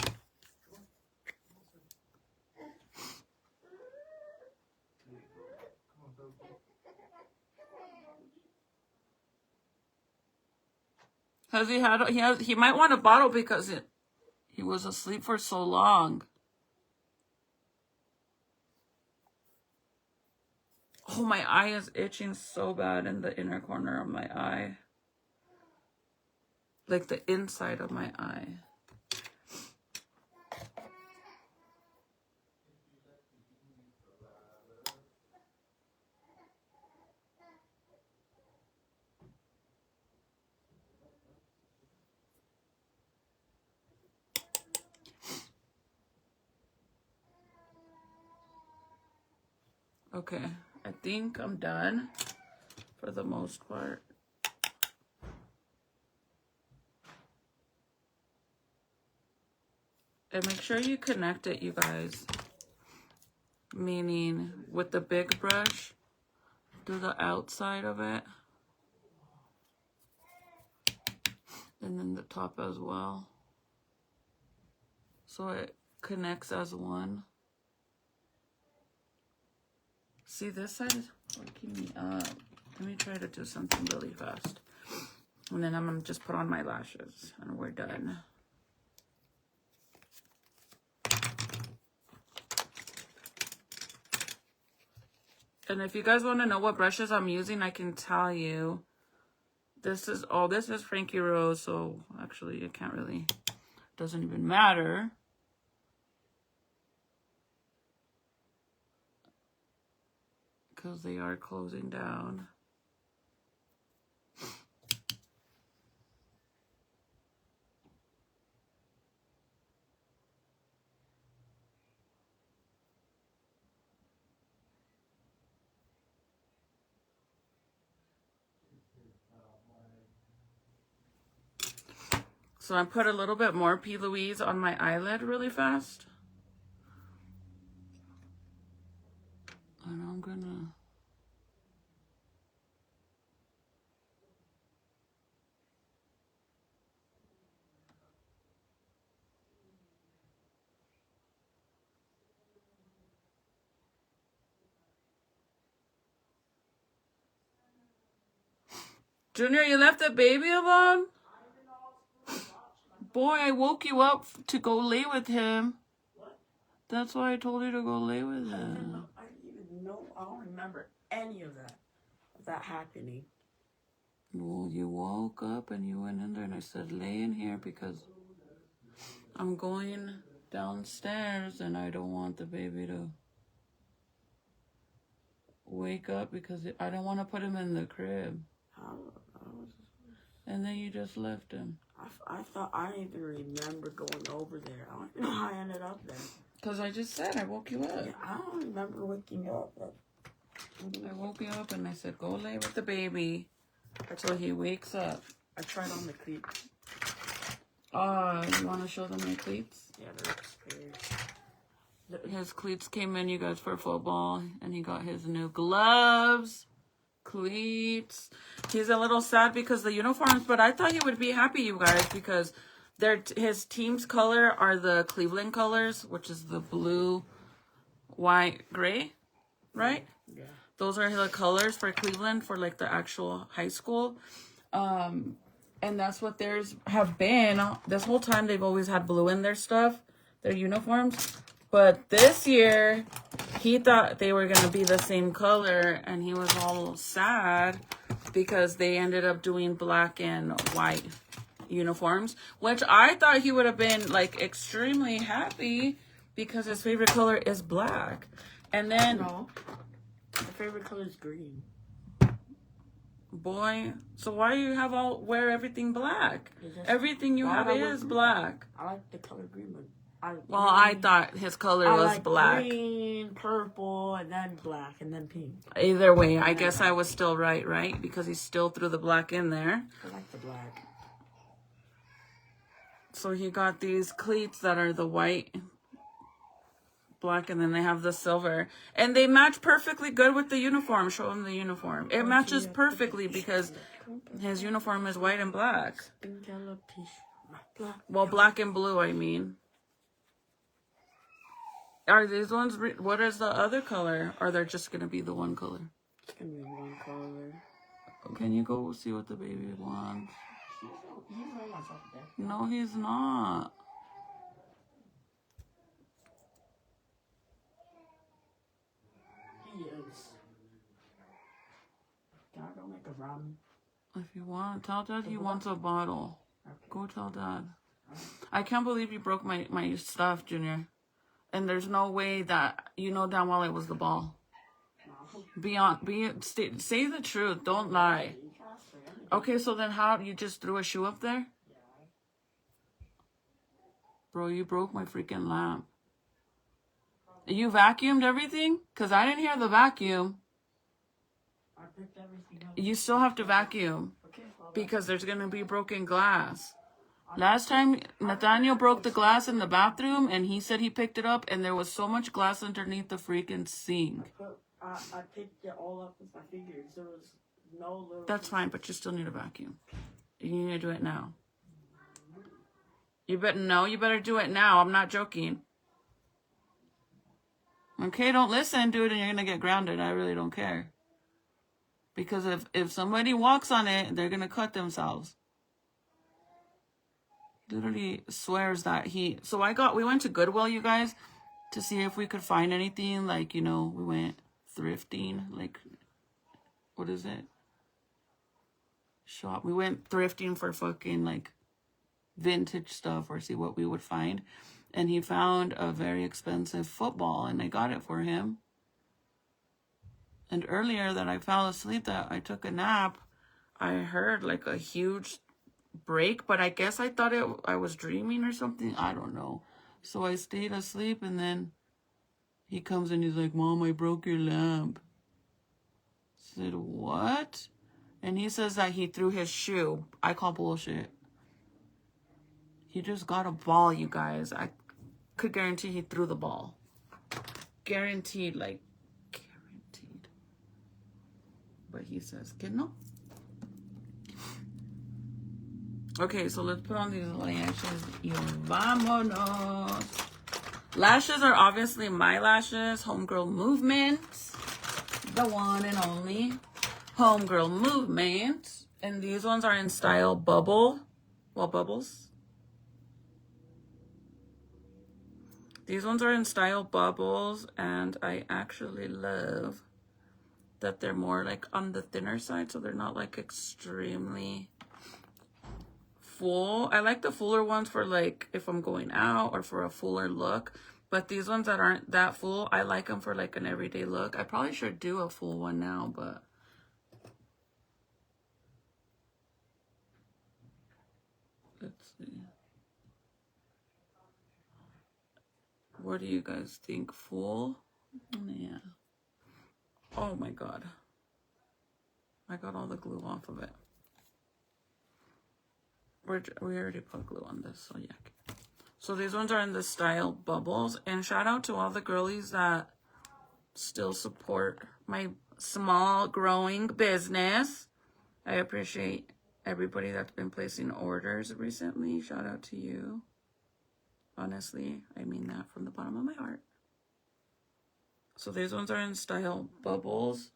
He might want a bottle because he was asleep for so long. Oh, my eye is itching so bad in the inner corner of my eye. Like the inside of my eye. Okay, I think I'm done for the most part. And make sure you connect it, you guys. Meaning with the big brush, do the outside of it. And then the top as well. So it connects as one. See, this side is waking me up. Let me try to do something really fast. And then I'm going to just put on my lashes and we're done. And if you guys want to know what brushes I'm using, I can tell you. This is Frankie Rose, so actually it can't really, doesn't even matter. because they are closing down. So I put a little bit more P. Louise on my eyelid really fast. And I'm gonna... Junior, you left the baby alone? Boy, I woke you up to go lay with him. What? That's why I told you to go lay with him. I didn't even know. I don't remember any of that happening. Well, you woke up and you went in there and I said, lay in here because I'm going downstairs and I don't want the baby to wake up because I don't want to put him in the crib. And then you just left him. I thought I didn't even remember going over there. I don't know how I ended up there. Because I just said I woke you up. Yeah, I don't remember waking up. I woke you up and I said, go lay with the baby until he wakes up. I tried on the cleats. You want to show them your cleats? Yeah, they're upstairs. His cleats came in, you guys, for football. And he got his new gloves. Cleats. He's a little sad because the uniforms, but I thought he would be happy, you guys, because his team's color are the Cleveland colors, which is the blue, white, gray, right? Yeah. Those are the colors for Cleveland for like the actual high school. And that's what theirs have been. This whole time they've always had blue in their stuff, their uniforms. But this year, he thought they were going to be the same color, and he was all sad because they ended up doing black and white uniforms, which I thought he would have been, like, extremely happy because his favorite color is black. And then... No, my favorite color is green. Boy, so why do you wear everything black? Everything you have is black. I like the color green, but I thought his color was like black. Green, purple, and then black, and then pink. Either way, I guess I was still right? Because he still threw the black in there. I like the black. So he got these cleats that are the white, black, and then they have the silver. And they match perfectly good with the uniform. Show him the uniform. It matches perfectly because his uniform is white and black. Well, black and blue, I mean. Are these ones, what is the other color? Or they're just going to be the one color? It's going to be one color. Can you go see what the baby wants? No, he's not. He is. Can I go make a ramen? If you want, tell Dad he wants a bottle. Okay. Go tell Dad. I can't believe you broke my stuff, Junior. And there's no way that you know damn well it was the ball. Say the truth. Don't lie. Okay, so then how you just threw a shoe up there? Bro, you broke my freaking lamp. You vacuumed everything? Because I didn't hear the vacuum. I picked everything up. You still have to vacuum. Because there's going to be broken glass. Last time, Nathaniel broke the glass in the bathroom, and he said he picked it up, and there was so much glass underneath the freaking sink. I picked it all up with my fingers. There was no little... That's fine, but you still need a vacuum. You need to do it now. You better do it now. I'm not joking. Okay, don't listen, dude, and you're going to get grounded. I really don't care. Because if somebody walks on it, they're going to cut themselves. Literally swears that we went to Goodwill, you guys, to see if we could find anything. Like, we went thrifting. Like, what is it? We went thrifting for fucking, like, vintage stuff or see what we would find. And he found a very expensive football, and I got it for him. And earlier that I fell asleep, that I took a nap, I heard like a huge break, but I guess I thought I was dreaming or something. I don't know. So I stayed asleep, and then he comes and he's like, Mom, I broke your lamp. I said, what? And he says that he threw his shoe. I call bullshit. He just got a ball, you guys. I could guarantee he threw the ball. Guaranteed, like, guaranteed. But he says, que no. Okay, so let's put on these lashes. Y vámonos. Lashes are obviously my lashes. Homegirl Movement. The one and only Homegirl Movement. And these ones are in style Bubble. Well, Bubbles. These ones are in style Bubbles. And I actually love that they're more like on the thinner side. So they're not like extremely full. I like the fuller ones for like if I'm going out or for a fuller look, but these ones that aren't that full, I like them for like an everyday look. I probably should do a full one now, but let's see. What do you guys think? Full? Yeah. Oh my god, I got all the glue off of it. We already put glue on this, so yeah. So these ones are in the style Bubbles. And shout out to all the girlies that still support my small growing business. I appreciate everybody that's been placing orders recently. Shout out to you. Honestly, I mean that from the bottom of my heart. So these ones are in style Bubbles.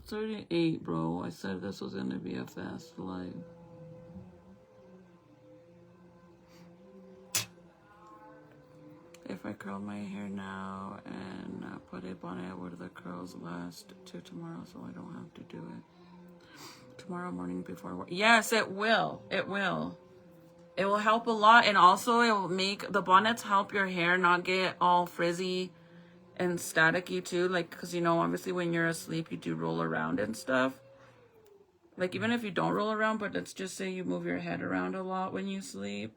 $38, bro. I said this was gonna be a fast life. If I curl my hair now and put a bonnet, would the curls last to tomorrow so I don't have to do it tomorrow morning before work? Yes, it will. It will. It will help a lot, and also it will make the bonnets help your hair not get all frizzy and staticky too. Like, because you know, obviously when you're asleep, you do roll around and stuff. Like, even if you don't roll around, but let's just say you move your head around a lot when you sleep.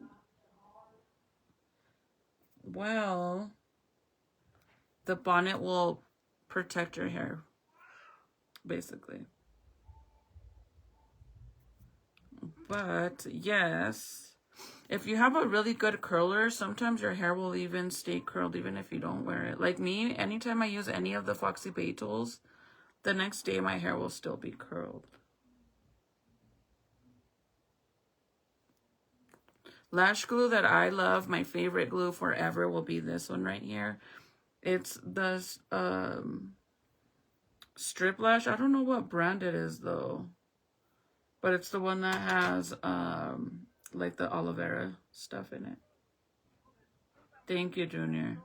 Well, the bonnet will protect your hair, basically. But yes, if you have a really good curler, sometimes your hair will even stay curled even if you don't wear it. Like me, anytime I use any of the Foxy Bay tools, the next day my hair will still be curled. Lash glue that I love, my favorite glue forever, will be this one right here. It's the Strip Lash. I don't know what brand it is though, but it's the one that has like the aloe vera stuff in it. Thank you, Junior.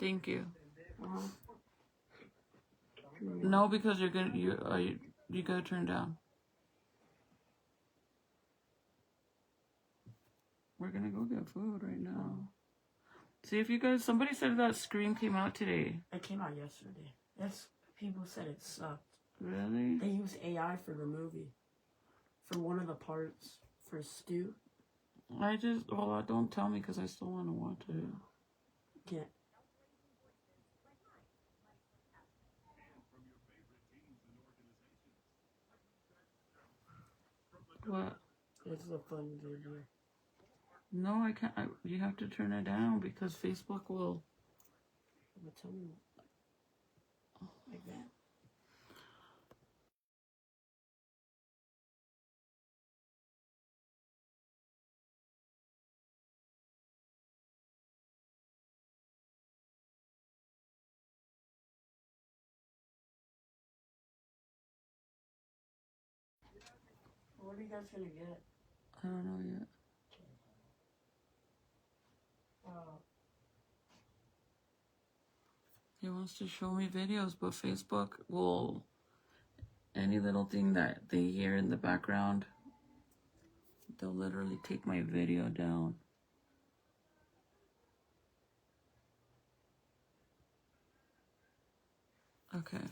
Thank you. No, because you gotta turn down. We're gonna go get food right now. See if you guys. Somebody said that Scream came out today. It came out yesterday. Yes, people said it sucked. Really? They used AI for the movie, for one of the parts, for Stu. Well, don't tell me because I still want to watch it. Can't. What? It's a fun video. No, I can't. You have to turn it down because Facebook will. But tell me, like that. What are you guys gonna get? I don't know yet. He wants to show me videos, but Facebook will, any little thing that they hear in the background, they'll literally take my video down. Okay.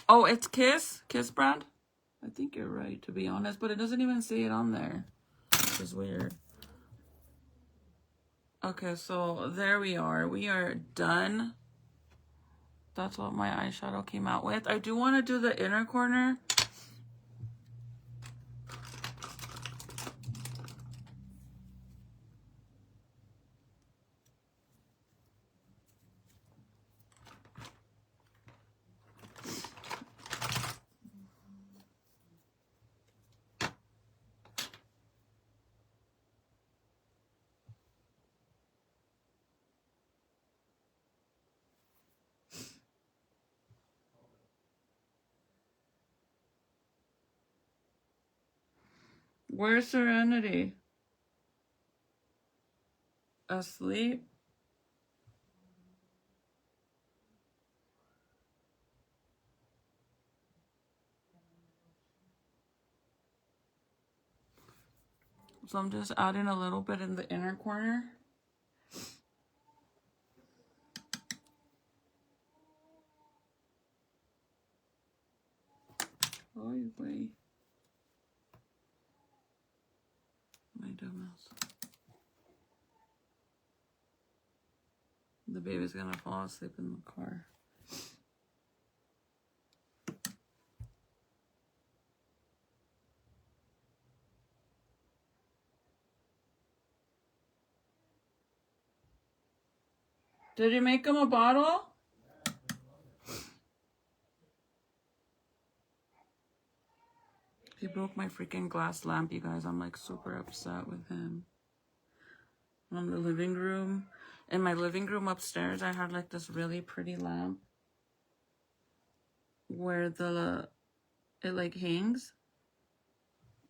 Oh, it's Kiss? Kiss brand? I think you're right, to be honest, but it doesn't even say it on there. Which is weird. Okay, so there we are. We are done. That's what my eyeshadow came out with. I do want to do the inner corner. Where's Serenity? Asleep? So I'm just adding a little bit in the inner corner. Oy vey. My dumbass. The baby's gonna fall asleep in the car. Did you make him a bottle? He broke my freaking glass lamp, you guys. I'm like super upset with him. On the living room. In my living room upstairs, I had like this really pretty lamp where it like hangs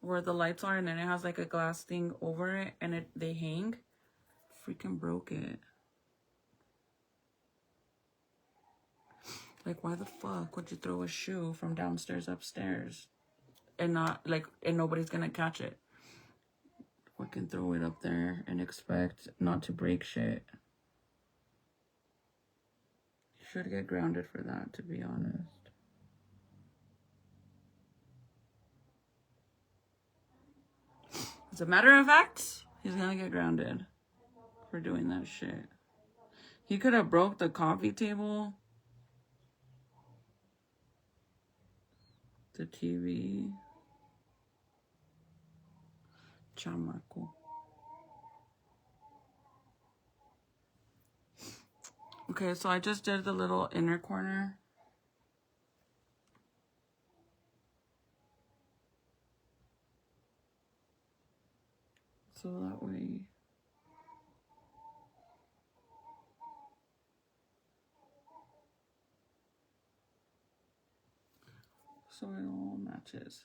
where the lights are, and then it has like a glass thing over it, and they hang. Freaking broke it. Like, why the fuck would you throw a shoe from downstairs upstairs and not like, and nobody's gonna catch it? Fucking throw it up there and expect not to break shit. You should get grounded for that, to be honest. As a matter of fact, he's gonna get grounded for doing that shit. He could have broke the coffee table, the TV. Chamaco. Okay, so I just did the little inner corner. So that way so it all matches.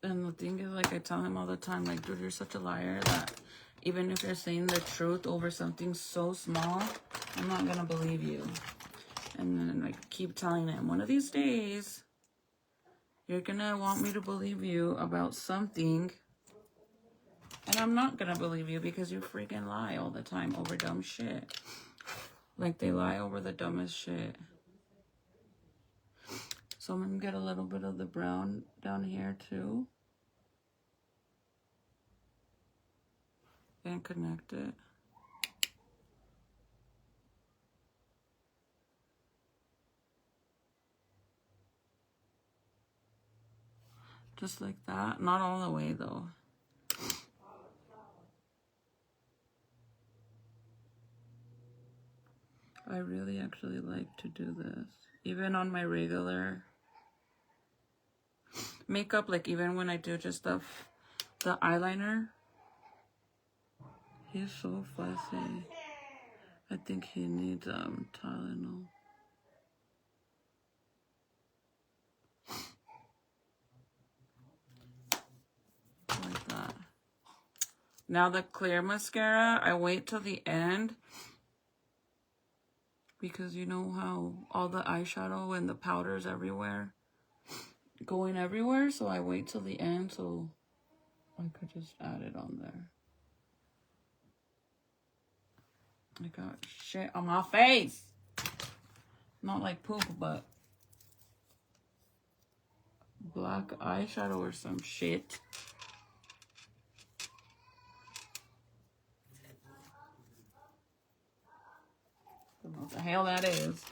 And the thing is, like, I tell him all the time, like, dude, you're such a liar that even if you're saying the truth over something so small, I'm not gonna believe you. And then, like, keep telling him, one of these days, you're gonna want me to believe you about something, and I'm not gonna believe you because you freaking lie all the time over dumb shit. Like, they lie over the dumbest shit. So I'm gonna get a little bit of the brown down here too. And connect it. Just like that. Not all the way though. I really actually like to do this. Even on my regular makeup, like even when I do just the eyeliner. He's so fussy. I think he needs Tylenol. Like Now the clear mascara, I wait till the end. Because you know how all the eyeshadow and the powders everywhere. Going everywhere. So I wait till the end so I could just add it on there. I got shit on my face. Not like poop, but black eyeshadow or some shit. I don't know what the hell that is.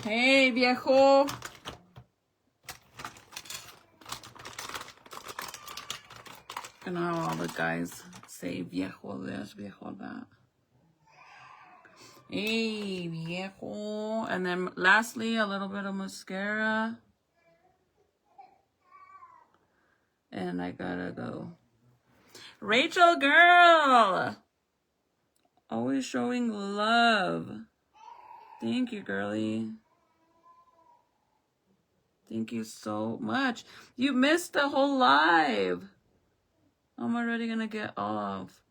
Hey, viejo. And now all the guys say viejo this, viejo that. Hey, viejo. And then lastly, a little bit of mascara. And I gotta go. Rachel, girl. Always showing love. Thank you, girlie. Thank you so much. You missed the whole live. I'm already gonna get off.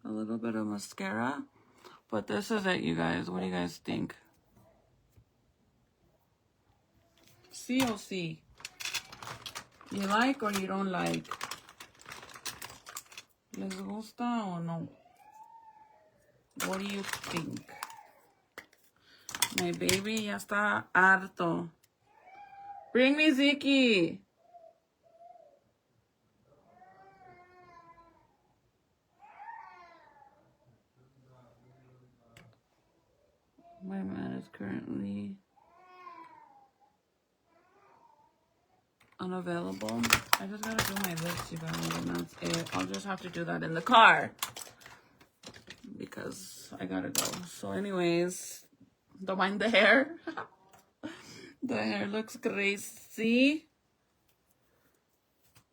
A little bit of mascara. But this is it, you guys. What do you guys think? Sí o sí? You like or you don't like? ¿Les gusta o no? What do you think? My baby ya está harto. Bring me Ziki. My man is currently unavailable. I just gotta do my lips, you guys, and that's it. I'll just have to do that in the car because I gotta go. So anyways, don't mind the hair. The hair looks crazy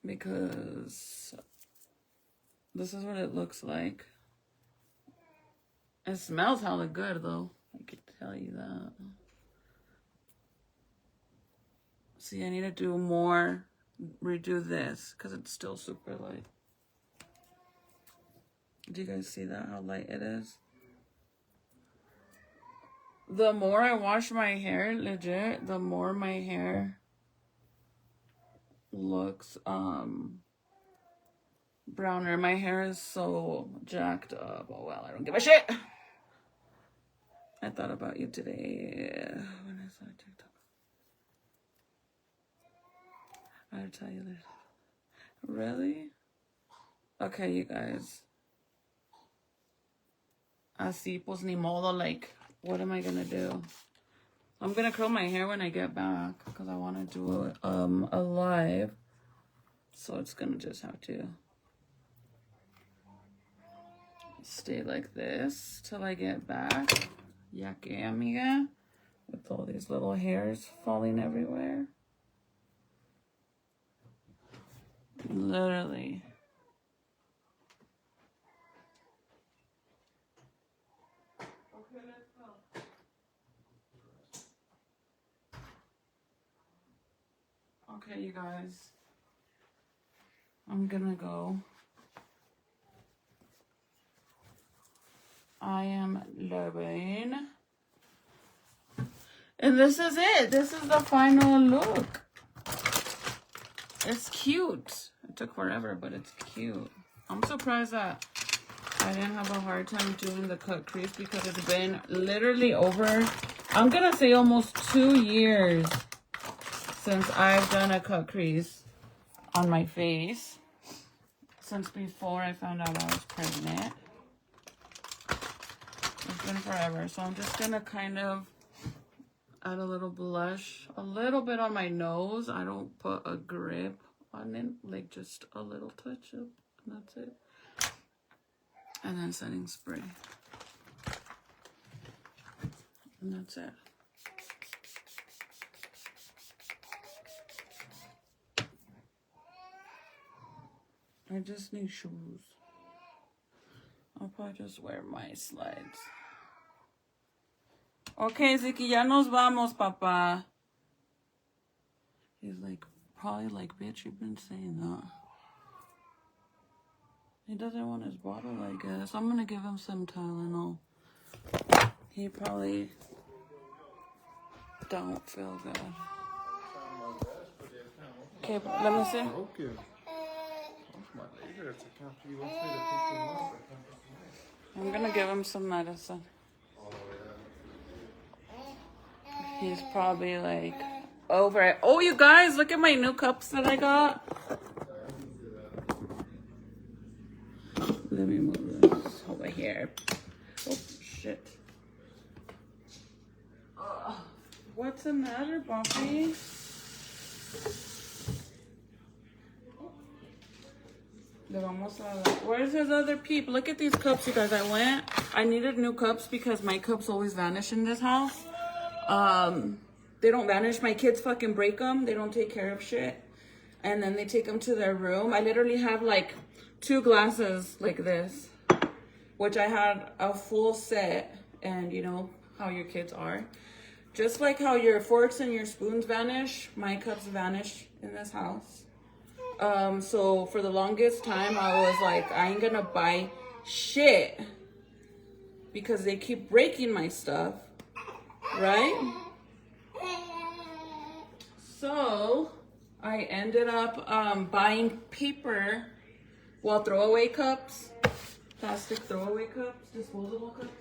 because this is what it looks like. It smells hella good though, I could tell you that. See, I need to do more, redo this, because it's still super light. Do you guys see that, how light it is? The more I wash my hair, legit, the more my hair looks browner. My hair is so jacked up. Oh well, I don't give a shit. I thought about you today when I saw TikTok. I'll tell you this. Really? Okay, you guys. Así pues ni modo, like, what am I gonna do? I'm gonna curl my hair when I get back because I want to do a live. So it's gonna just have to stay like this till I get back. Ya que, amiga? With all these little hairs falling everywhere. Literally. Okay, let's go. Okay, you guys. I'm gonna go. I am leaving. And this is it. This is the final look. It's cute. It took forever, but it's cute. I'm surprised that I didn't have a hard time doing the cut crease because it's been literally over, I'm gonna say almost 2 years since I've done a cut crease on my face. Since before I found out I was pregnant. It's been forever. So I'm just gonna kind of add a little blush, a little bit on my nose. I don't put a grip on it, like just a little touch up, and that's it. And then setting spray. And that's it. I just need shoes. I'll probably just wear my Slayy'z. Okay, Ziki, ya nos vamos, papá. He's like, probably like, bitch, you've been saying that. He doesn't want his bottle, I guess. I'm gonna give him some Tylenol. He probably don't feel good. Okay, let me see. Okay. I'm gonna give him some medicine. He's probably like over it. Oh, you guys, look at my new cups that I got. Let me move this over here. Oh, shit. What's the matter, Bobby? Where's his other peep? Look at these cups, you guys. I needed new cups because my cups always vanish in this house. They don't vanish. My kids fucking break them. They don't take care of shit. And then they take them to their room. I literally have like 2 glasses like this, which I had a full set. And you know how your kids are. Just like how your forks and your spoons vanish, my cups vanish in this house. So for the longest time, I was like, I ain't gonna buy shit because they keep breaking my stuff, right? So I ended up buying paper, well, throwaway cups, plastic throwaway cups, disposable cups.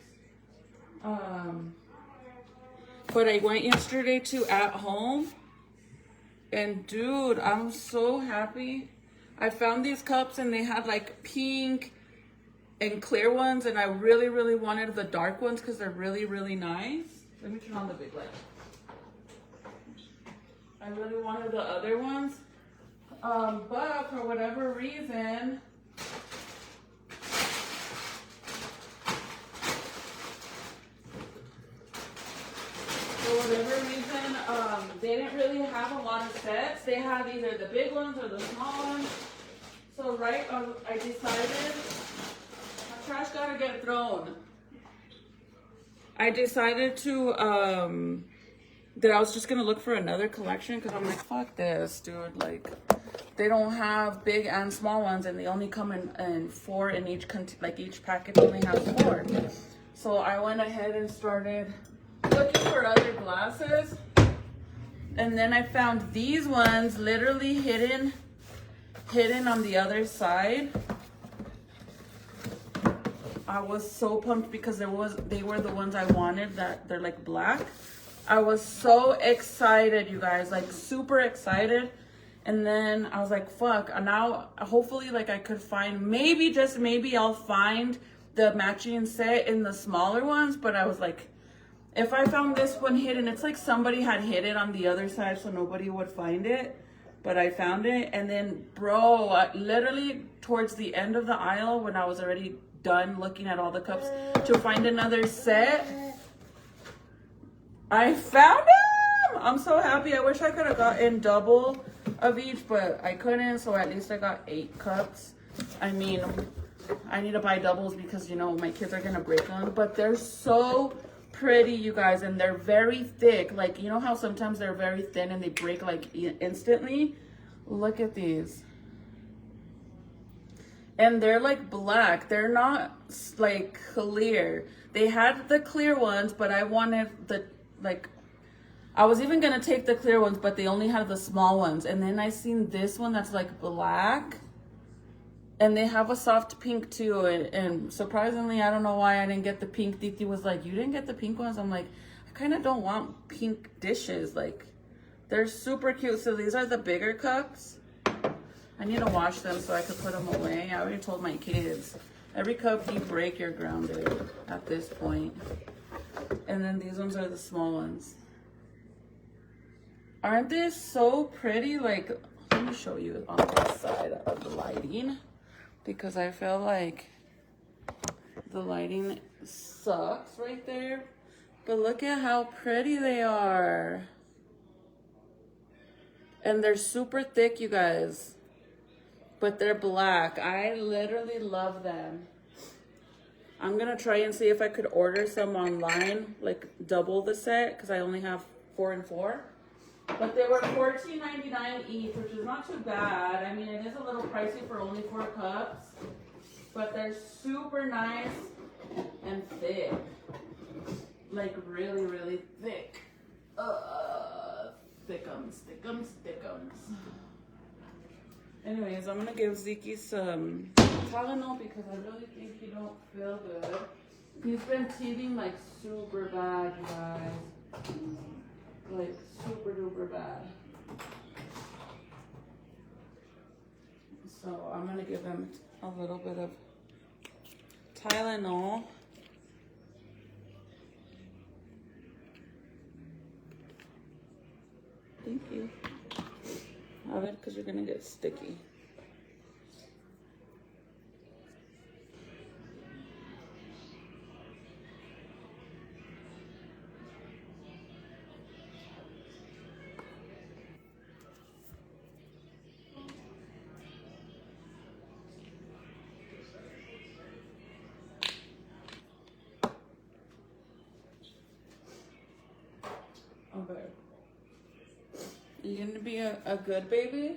But I went yesterday to At Home. And dude, I'm so happy. I found these cups and they had like pink and clear ones. And I really, really wanted the dark ones because they're really, really nice. Let me turn on the big light. I really wanted the other ones. But for whatever reason, they didn't really have a lot of sets. They had either the big ones or the small ones. So I decided, my trash gotta get thrown. I decided to, that I was just gonna look for another collection because I'm like, fuck this, dude. Like, they don't have big and small ones and they only come in 4 in each, each package only has 4. So I went ahead and started looking for other glasses. And then I found these ones literally hidden on the other side. I was so pumped because they were the ones I wanted, that they're like black. I was so excited, you guys, like super excited. And then I was like, fuck, now hopefully like I could find, maybe just maybe I'll find the matching set in the smaller ones. But I was like, if I found this one hidden, it's like somebody had hid it on the other side so nobody would find it. But I found it. And then, bro, literally towards the end of the aisle when I was already done looking at all the cups to find another set, I found them! I'm so happy. I wish I could have gotten double of each, but I couldn't. So at least I got 8 cups. I mean, I need to buy doubles because, you know, my kids are going to break them. But they're so pretty, you guys, and they're very thick. Like, you know how sometimes they're very thin and they break like instantly? Look at these. And they're like black. They're not like clear. They had the clear ones, but I wanted the like, I was even gonna take the clear ones, but they only had the small ones. And then I seen this one that's like black. And they have a soft pink too, and surprisingly, I don't know why I didn't get the pink. Titi was like, you didn't get the pink ones? I'm like, I kind of don't want pink dishes. Like, they're super cute. So these are the bigger cups. I need to wash them so I could put them away. I already told my kids, every cup you break, you're grounded at this point. And then these ones are the small ones. Aren't they so pretty? Like, let me show you on this side of the lighting, because I feel like the lighting sucks right there. But look at how pretty they are. And they're super thick, you guys. But they're black. I literally love them. I'm gonna try and see if I could order some online, like double the set, because I only have 4 and 4. But they were $14.99 each, which is not too bad. I mean, it is a little pricey for only 4 cups, but they're super nice and thick. Like really, really thick. Thickums, thickums, thickums. Anyways, I'm gonna give Zeke some Tylenol because I really think he don't feel good. He's been teething like super bad, you guys. Like super duper bad. So I'm gonna give him a little bit of Tylenol. Thank you. Have it because you're gonna get sticky. Okay. You're gonna be a good baby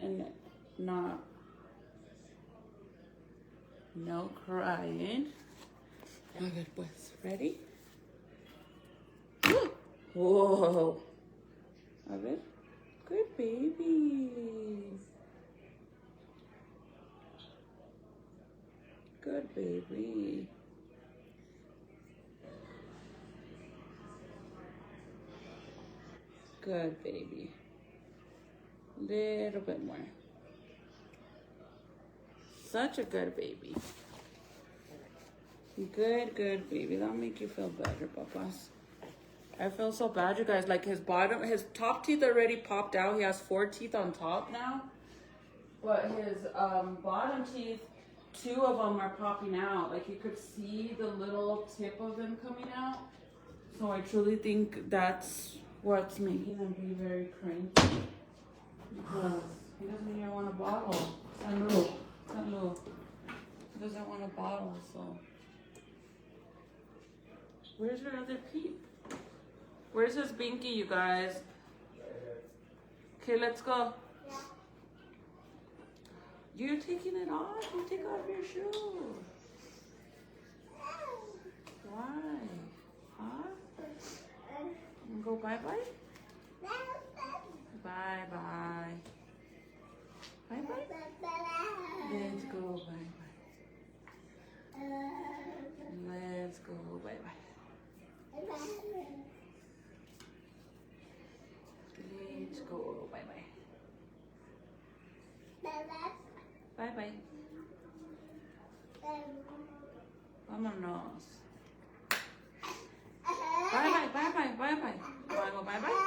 and not no crying. Okay, pues, ready? Whoa. A ver. Good baby. Good baby. Good baby. Little bit more. Such a good baby. Good baby. That'll make you feel better, papas. I feel so bad, you guys. Like his top teeth already popped out. He has 4 teeth on top now. But his bottom teeth, 2 of them are popping out. Like you could see the little tip of them coming out. So I truly think that's what's making him be very cranky. Because he doesn't even want a bottle. Hello. He doesn't want a bottle, so. Where's your other peep? Where's his binky, you guys? Okay, let's go. Yeah. You're taking it off? You take off your shoe. Why? Huh? You go bye-bye? Bye-bye. Bye-bye? Let's go bye-bye. Let's go bye-bye. Let's go bye-bye. Bye-bye. Vámonos. Bye-bye. Wanna go bye-bye?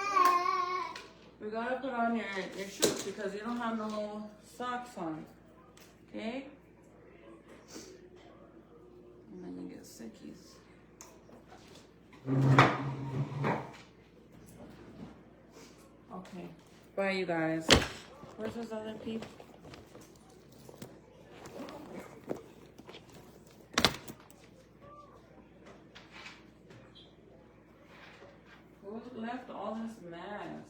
We gotta put on your shoes because you don't have no socks on. Okay? And then you get sickies. Okay. Bye, you guys. Where's those other people? Who left all this mess?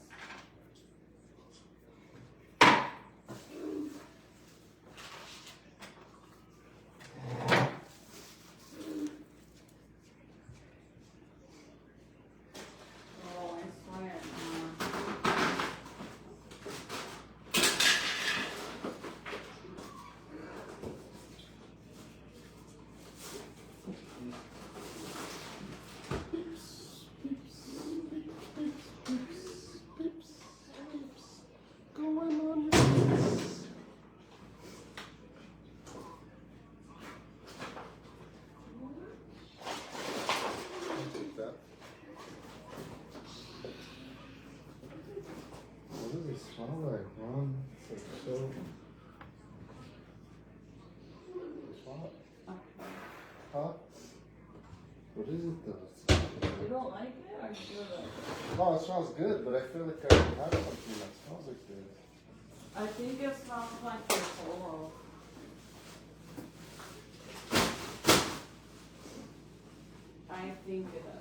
Smell like, Ron? It's like so. It's hot. Hot? What is it though? You don't like it? I feel like No, it smells good, but I feel like I have something that smells like this. I think it smells like your polo. I think it does.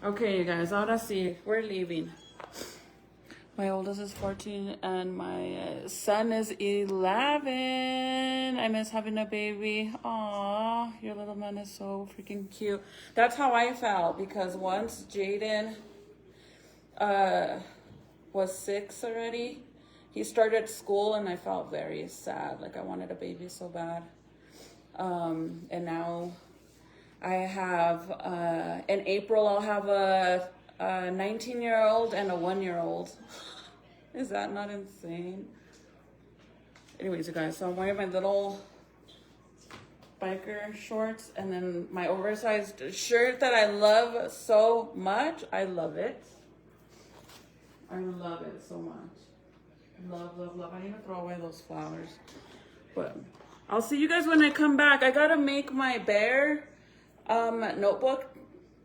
Okay, you guys, ahora sí, we're leaving. My oldest is 14 and my son is 11. I miss having a baby. Aw, your little man is so freaking cute. That's how I felt because once Jaden was 6 already, he started school and I felt very sad. Like I wanted a baby so bad. And now I have, in April, I'll have a 19-year-old and a 1-year-old. Is that not insane? Anyways, you guys, so I'm wearing my little biker shorts and then my oversized shirt that I love so much. I love it. I love it so much. Love, love, love. I need to throw away those flowers. But I'll see you guys when I come back. I gotta make my bear notebook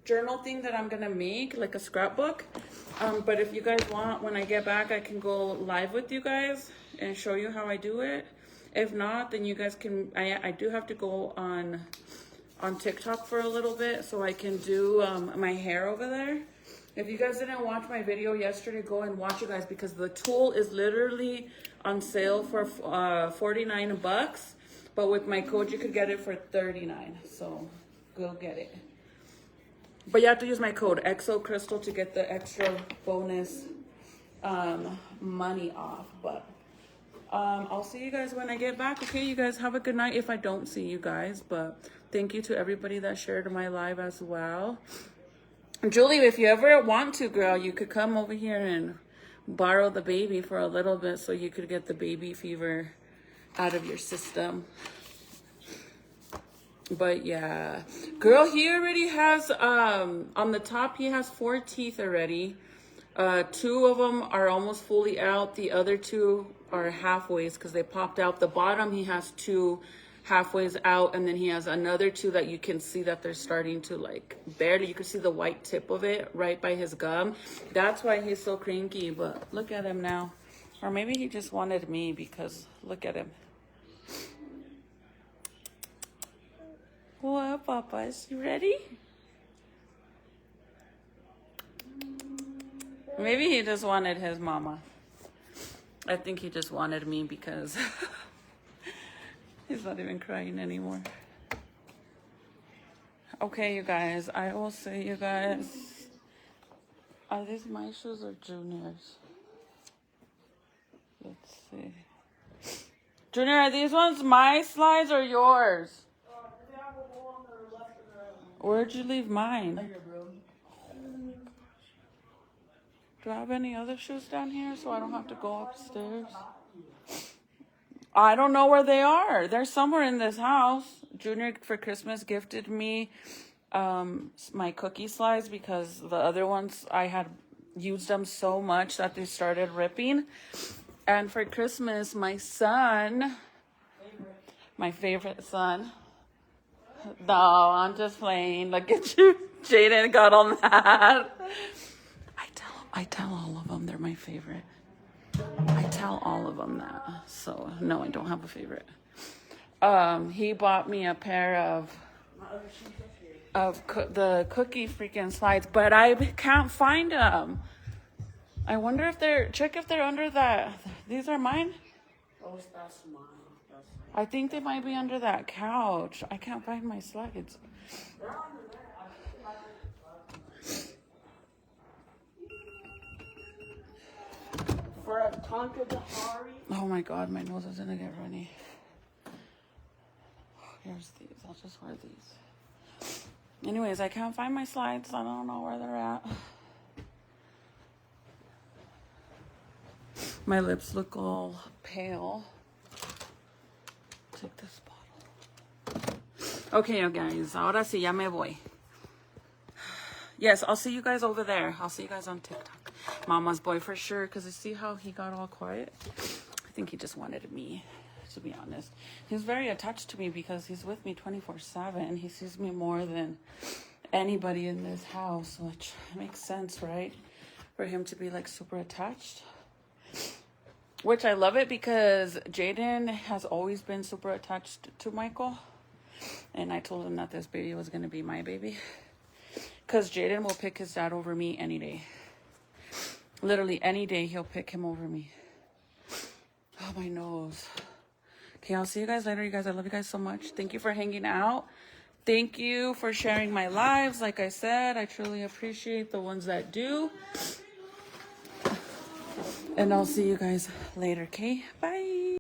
journal thing that I'm gonna make, like a scrapbook. But if you guys want, when I get back, I can go live with you guys and show you how I do it. If not, then you guys can, I do have to go on TikTok for a little bit so I can do my hair over there. If you guys didn't watch my video yesterday, go and watch it, guys, because the tool is literally on sale for $49, but with my code you could get it for $39. So go get it. But you have to use my code XO Crystal to get the extra bonus money off. But I'll see you guys when I get back. Okay, you guys have a good night if I don't see you guys. But thank you to everybody that shared my live as well. Julie, if you ever want to, girl, you could come over here and borrow the baby for a little bit so you could get the baby fever out of your system. But yeah, girl, he already has, on the top, he has 4 teeth already. 2 of them are almost fully out. The other 2 are halfways because they popped out. The bottom, he has 2 halfways out. And then he has another 2 that you can see that they're starting to like barely, you can see the white tip of it right by his gum. That's why he's so cranky. But look at him now. Or maybe he just wanted me because look at him. What, Papas? You ready? Maybe he just wanted his mama. I think he just wanted me because he's not even crying anymore. Okay, you guys. I will see you guys. Are these my shoes or Junior's? Let's see. Junior, are these ones my slides or yours? Where'd you leave mine? Do I have any other shoes down here so I don't have to go upstairs? I don't know where they are. They're somewhere in this house. Junior for Christmas gifted me my cookie slides because the other ones I had used them so much that they started ripping. And for Christmas, my son, my favorite son. No, I'm just playing. Look at you. Jaden got all mad. I tell all of them they're my favorite. I tell all of them that. So, no, I don't have a favorite. He bought me a pair of the cookie freaking slides, but I can't find them. I wonder if check if they're under that. These are mine? Oh, that's mine. I think they might be under that couch. I can't find my slides. For a Tonka Dahari. Oh my God, my nose is gonna get runny. Here's these. I'll just wear these. Anyways, I can't find my slides. I don't know where they're at. My lips look all pale. Take this bottle. Okay, guys. Ahora sí, ya me voy. Yes, I'll see you guys over there. I'll see you guys on TikTok. Mama's boy for sure, because I see how he got all quiet. I think he just wanted me, to be honest. He's very attached to me because he's with me 24/7. He sees me more than anybody in this house, which makes sense, right? for him to be like super attached. Which I love it because Jaden has always been super attached to Michael. And I told him that this baby was going to be my baby. Because Jaden will pick his dad over me any day. Literally any day he'll pick him over me. Oh, my nose. Okay, I'll see you guys later, you guys. I love you guys so much. Thank you for hanging out. Thank you for sharing my lives. Like I said, I truly appreciate the ones that do. And I'll see you guys later, okay? Bye.